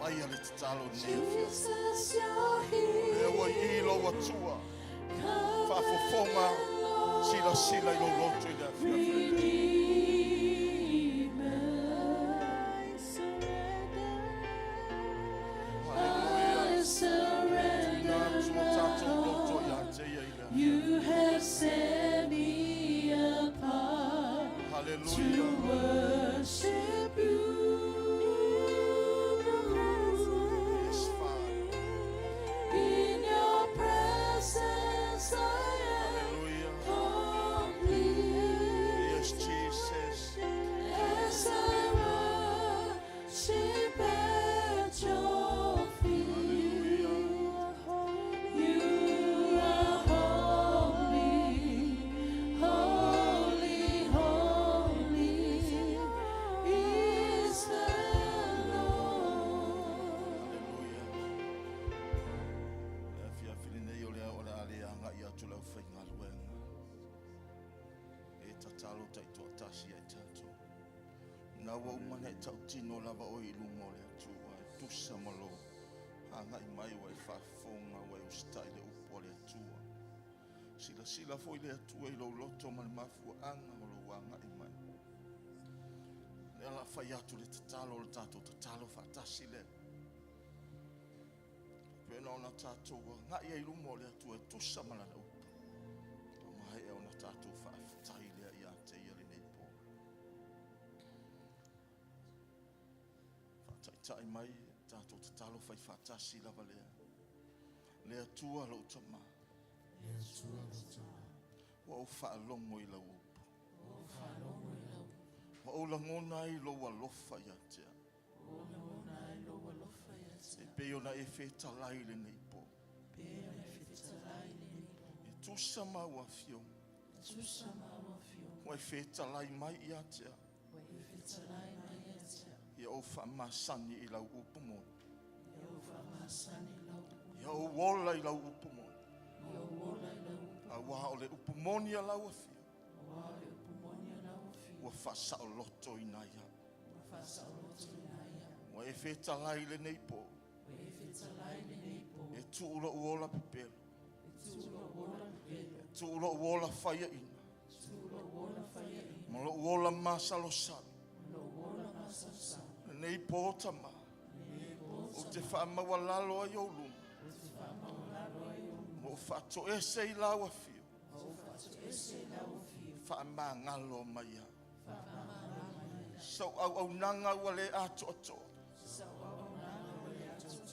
Vai ale te talo nei afiafi. E ua i lo atua. Whafofonga sila i lo loto i le afiafi. You have set me apart to worship you. Yes, Father. In your presence I am complete. Yes, Jesus. As I worship at your feet. You are holy, holy, holy is the Lord. Na wa umane tau tino lava o i lungo le atua. Tusa malo. Hanga i mai wa i whafonga wa i ustai le upo le atua. Sila foi le atua i lo loto ma le mafua anga o lo wanga i mai. Le ala whai atu le tatalo le tato tatalo whatasi le. Pena ona tato wa ngai i lungo le atua e tusa mala le upo. O mai e ona tato whaafitai le i a te i nei po. Tai mai tātou te talo whai whatasi lava lea. Lea tua lau tama. Wa o whaalongo i lau upo. Wa o langona i lau alofa i atea. E peo na e whetalai le nei po. E tusa mau a fio. Wa e whetalai mai i atea. Ia o whaamasani I lau upumon. Ia o wola I lau upumon. A waha o le upumoni a lau afia. Ua whasa o loto I nai ha. Ua e whetalai le nei po. E tuula uola pepelo. E tuula uola whaia ina. Ma lo uola masalo salo. Nei po tama. O te whaamawalalo ai o luma. Mo whato e sei lau afio. Whaamangalo mai ha. Sau au nanga ua le ato ato.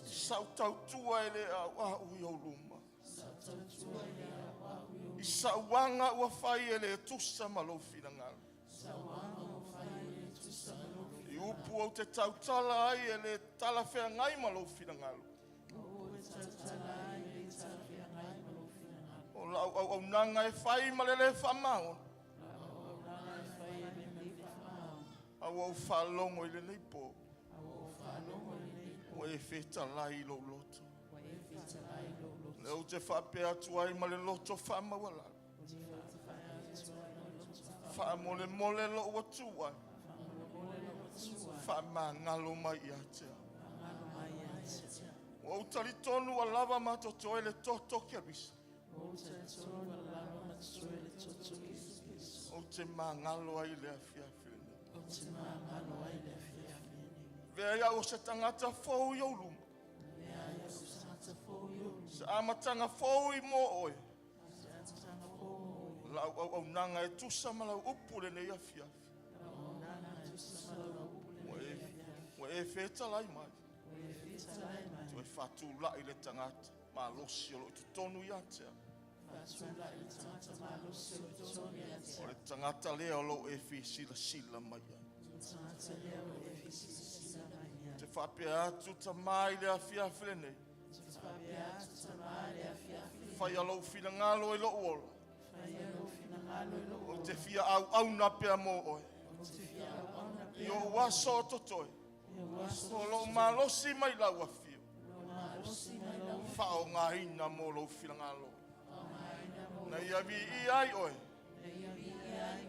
Sau tau tua e le au I o luma. I sauanga ua whai e le tusa malo whirangalo. I upu au te tautala ai e le tala whea ngai malo whirangalo. O lau au nanga e whai ma le whamao. Au au whalongo I le nei po. O e wheta lai lo loto. Leo te whape atu ai ma le loto whamawala. Whamole mole lo ua tuai. Whamangalo mai I atea. O au tari tonu a lava matoto e le toto kia bisa. O te mangalo ai le afiafine. Vea o se tangata fōu I o luma. Se amatanga fōu I mo oe. Lau au nanga e tusa ma lau upu le nei afiafi. Wa e wheta lai mai. Tu e whatu lai le tangata. Ma losi o lo tu tonu I atea. O le tangata lea o lo e whi sila mai ai. Te whape atu ta mai le afiafi le nei. Whai alo whina ngalo I lo ola. O te whia au na pia mo oe. I o waso o totoi. O lo malosi mai lau a fio. Whao ngā ina mo lo whina ngalo. Na ia vi I ai oe.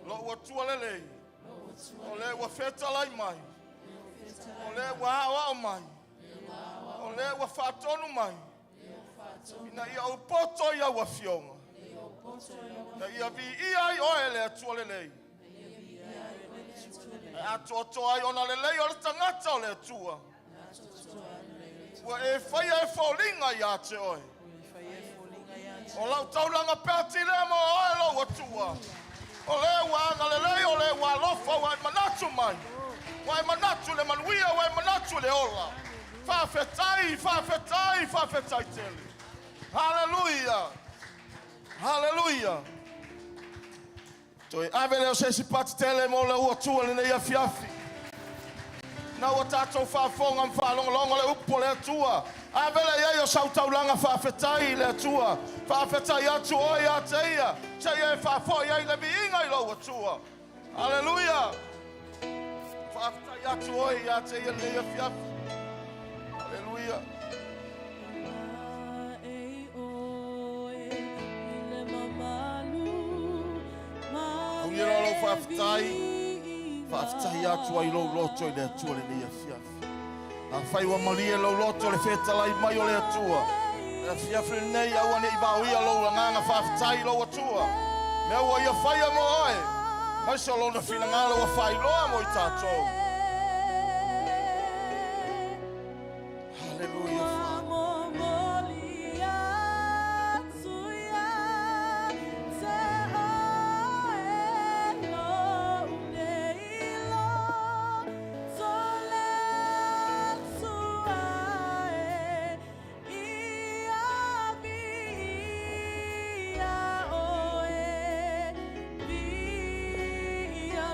Lo ua tua lelei. O le ua wheta lai mai. O le ua hawa mai. O le ua whatonu mai. Ina ia o poto ia ua fionga. Na ia vi I ai oe le atua lelei. E ato ato ai ona lelei o le tangata o le atua. Ua e whaia e whaulinga ia te oe. O lau taulanga pēti le mo oe lau atua. O le ua anga lelei o le ua lofa wai manatu mai. Wai manatu le manuia wai manatu le ola. Whawhetai tele. Hallelujah. Hallelujah. Toi avele o se si pati tele mo le ua tua le nei afiafi. Na ua tātou whaafonga mwhalongolongo le upo le atua. Avele iei o sautaulanga whawhetai le atua. Whawhetai atu oi a te ia. Se iei whafoi iei le viinga I lo atua. Hallelujah. Whawhetai atu oi a te ia le nei afiafi. Hallelujah. Ia lo whaftai atu ai lo loto I le atua le nei afiafi. A whai wa malia lo loto le whetalai mai o le atua. Le afiafi nei au ane I vau ia lo nganga whaftai lo atua. Mea ua ia whai a mo oe. Mai se lo na whina ngalo wa whai loa mo I tātou. Hallelujah.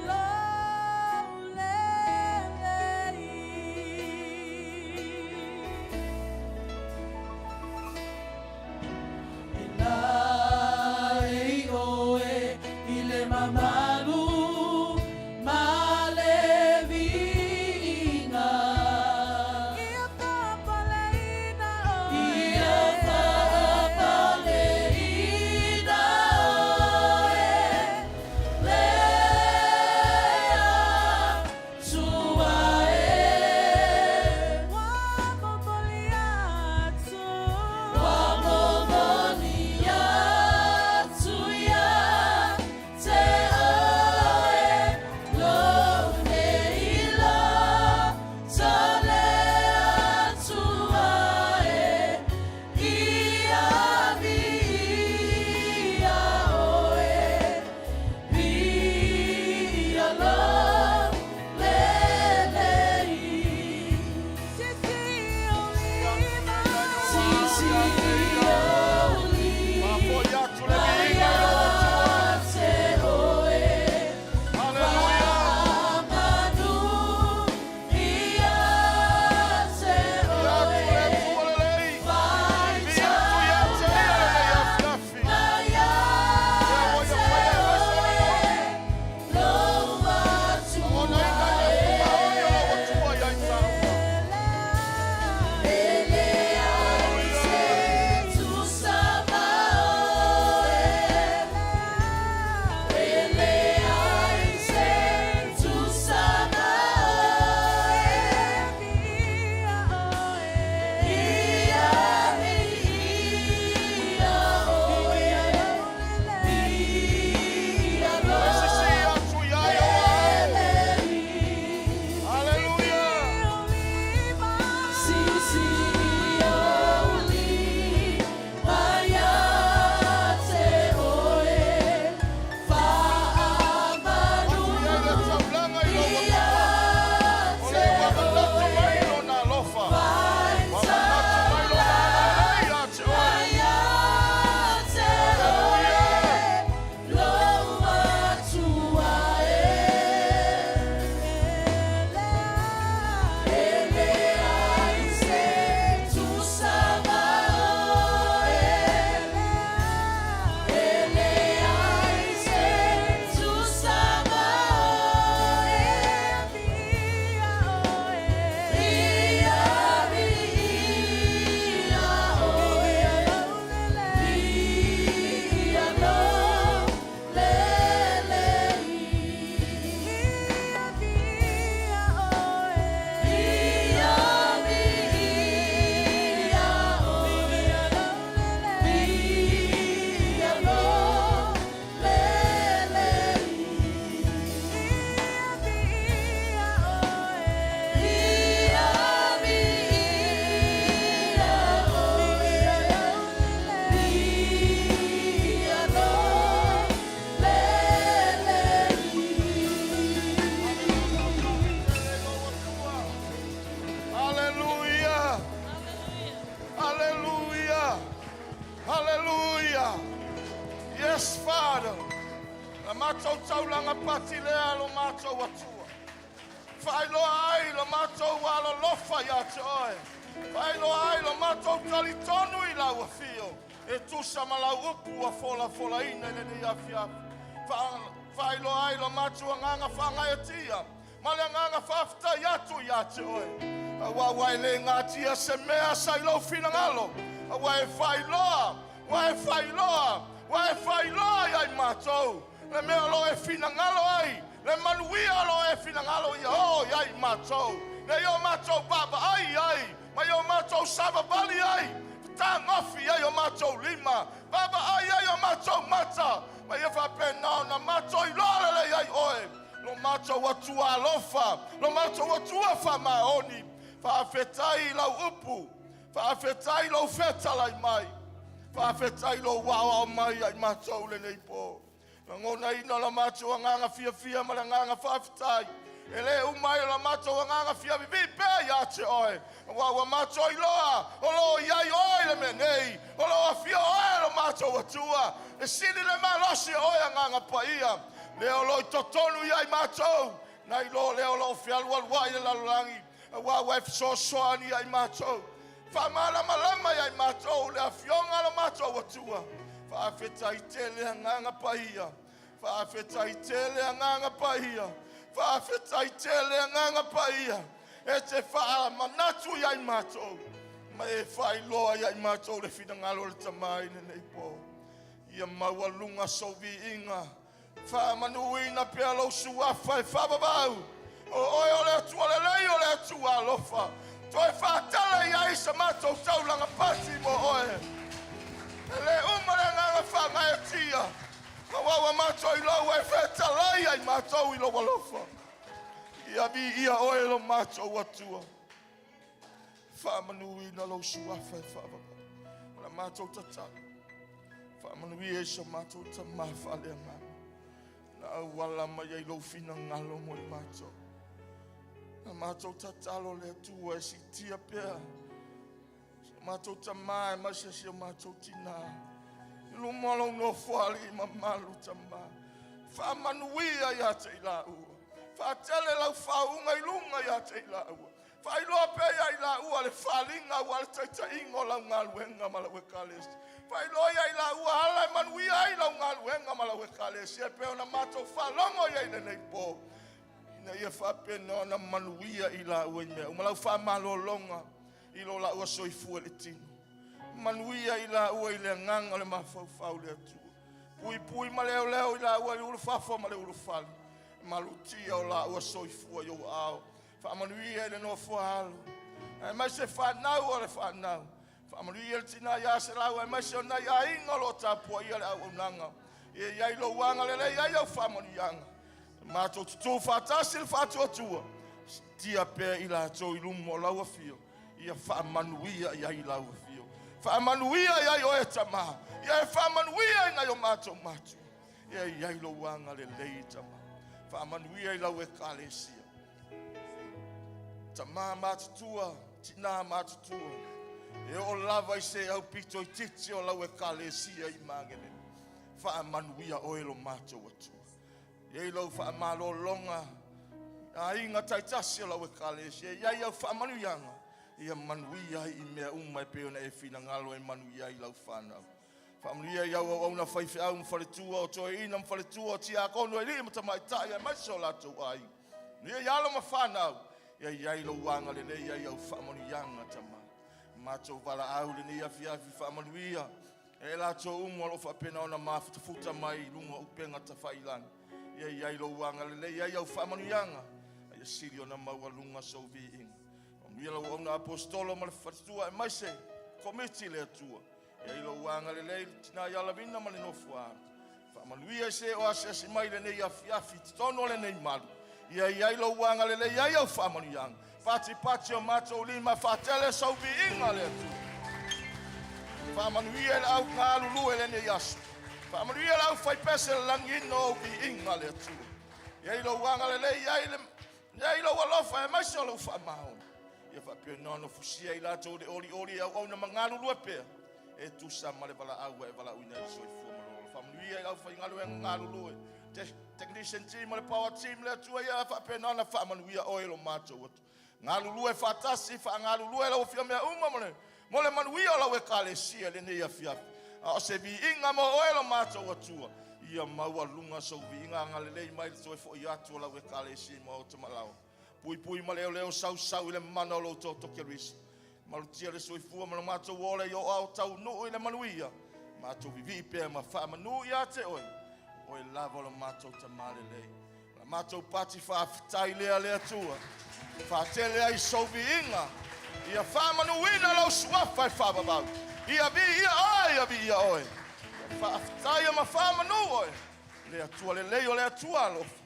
Love. Whaelo ai lo mātou wala lofa ia te oe. Whaelo ai lo mātou tali tonu I lau a fio. E tusa malau upu a fola ina nene ia fiafi. Whaelo ai lo mātou nganga whangai tia. Male nganga whafta iatu ia te oe. Awa wai le ngā tia se mea sai lau whina ngalo. Awa e whailoa. Wai whailoa iai mātou. Le mea lo e whina ngalo ai. Le manuia lo e whina ngalo ia o iai mātou. Le io mātou baba ai. Ma io mātou sava bali ai. Tā ngofi ai o mātou lima. Baba ai o mātou mata. Ma ia whapena na mātou I lorele ai oe. Lo mātou atua alofa. Lo mātou atua whamaoni. Whaafetai lau upu. Whaafetai lau whetalai mai. Whaafetai lau wawa mai ai mātou le nei pō. Ngona ina la mātou nganga fia ma la nganga whaafetai. Ele umai la mātou nganga fia vipe ia te oe. Wawa mātou I loa. Olo iai oe le menei. Olo a fia oe la mātou atua. E sini le malosi oe nganga paia. Leo lo I totonu iai mātou. Nai lo leo lo fialualuai le lalulangi. Wawa e fisosoani ai mātou. Whamala malama iai mātou. Le a fionga la mātou atua. Whaafetai tele nganga paia. Whaafetai tele nganga paia. Whaafetai tele nganga paia. E te wha manatu iai mātou. Ma e whai loa iai mātou le whina ngalo le tamai nei po. Ia maua lunga sovi inga. Wha manuina pia lau suafa e whababau. Oe o le atua le lei o le atua alofa. Toi whaatala iai sa mātou taulanga pati mo oe. Le umare nganga whangai tia. Ma wawa mātou I lau e whetalai ai mātou I loa lofa. Ia vi ia oe lo mātou atua. Whamanuina lau suafa e whababa. Ora mātou tatala. Whamanui e sa mātou ta mawhale ngana. Na wala mai ai lau whina ngalo mo I mātou. Na mātou tatalo le atua e si tia pia. Mātou ta mai masa si o mātou tina. Lumalo no fuali mamalu ta mai. Whamanuia ia te ila ua. Whaatele lau whaunga I lunga ia te ila ua. Whailoa pea ila ua le whalinga ua le taita ingo lau ngā luenga malawe kalesi. Whailoa ia ila ua hala e manuia I lau ngā luenga malawe kalesi. E peo na mātou whalongo ia I nei pō. Ina ia whapena na manuia ila ua I mea. Umalau whamalolonga. Ilo la ua soifua le tino. Manuia I la ua I le nganga le mawhau le atua. Pui ma leo I la ua I ulu whafo ma le ulu whali. Malutia o la ua soifua yo ao. Whamanuia I le no fuahalo. E mai se whanau o le whanau. Whamanuia le tina ia se lau. E mai se o nai a inga lo tapua ia le au unanga. E iai lo wanga le le iai au whamanianga. Mātou tutu whatasi le whatu atua. Tia pēr I la tō I lumo lau a fio. Ia whaamanuia ia I lau fio. Whaamanuia ia I oe tamaha. Ia whaamanuia I ngai o mātou mātou. Ia I lo wanga le lei tamaha. Whaamanuia I lau e kālesia. Tamaha mātutua, tina mātutua. E o lava I se au pito I titi o lau e kālesia I māngene. Whaamanuia oe lo mātou atua. Ia I lau whaamalo longa. A inga taitasi o lau e kālesia. Ia I au whaamanuianga. Ia manuia I mea umai peo na e whina ngalo e manuia I lau whanau. Whamanuia I au au na whaiwhi au mwhaletua o toi ina mwhaletua o tia kono e ria matamai tai ai maso lato ai. Ia I alo ma whanau. Ia I ailo wanga le nei ai au whamanuianga tama. Mato wala au le nei afiafi whamanuia. E lato umo alo whapena o na mawhutafuta mai lunga upenga ta whailani. Ia I ailo wanga le nei ai au whamanuianga. Ia siri o na maua lunga sovi inga. Ia lau ona apostolo ma le whatua e mai se komiti le atua. Ia ilo wanga le lei tina ia la vina ma le nofuara. Whamanuia se o asesi mai le nei afiafi tono le nei malu. Ia ilo wanga le lei ai au whamanuianga. Pati o mato lima whatele sau vi inga le atua. Whamanuia le au ngā lulu e le nei asu. Whamanuia le au whaipese le langino o vi inga le atua. Ia ilo wanga le lei ia ilo walofa e mai se o lau whamahona. Ia whapio nono fusia I lato de ori au na mangalu lua pea. E tu sa male wala au e wala uina I soifua malolo. Whamanuia I au whaingalu e ngalu lue. technician team, le power team, le tua ia whapena na whamanuia oilo mātou atu. Ngā lulue whatasi, ngā lulue lau whia mea mole. Mole manuia lau e kālesia le nei a whiapi. A o se vi inga mo oilo mātou atua. Ia maua lunga so vi inga ngalelei mai le toi fo i atua lau e kālesia mo o tamalau. Pui ma leo sau i le mana o lo toke risi. Malutia le soifua ma le mātou ole i o au tau nuu i le manuia. Mātou vivi pēr ma wha manu i a te oi. Oi lava le mātou tamale lei. La mātou pati whaafitai lea tua. Whaatele ai sovi inga. Ia wha manuina lau suafa i whababau. Ia vi ia oi. Whaafitai ma wha manu oi. Lea tua le lei o lea tua alofa.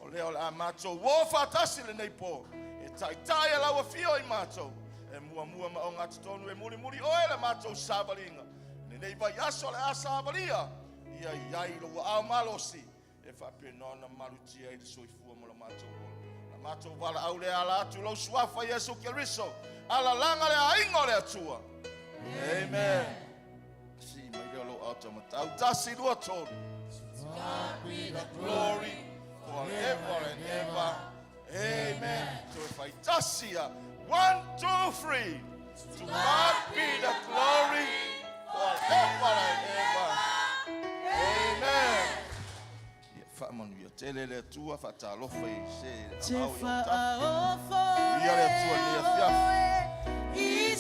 O leo la mātou wofa tasi le nei po. E tai lau a fio i mātou. E mua ma o ngātu tonu e muri oe le mātou sābalinga. Ne nei vai aso le a sābalia. Ia iai lo wa au malosi. E whape nona marutia i le soifua mo la mātou o. La mātou wala au le ala atu lau suafa Yesu Keriso. Ala langa le a ingo le atua. Amen. Si mai reo lo au tamatau. Tasi lua tonu. God be the glory. Forever and ever. Amen. So if I just see 1, 2, 3. To God be the glory forever and ever. Amen. Whaamanuia tele le tua whatalofa I se. Te whaalofa e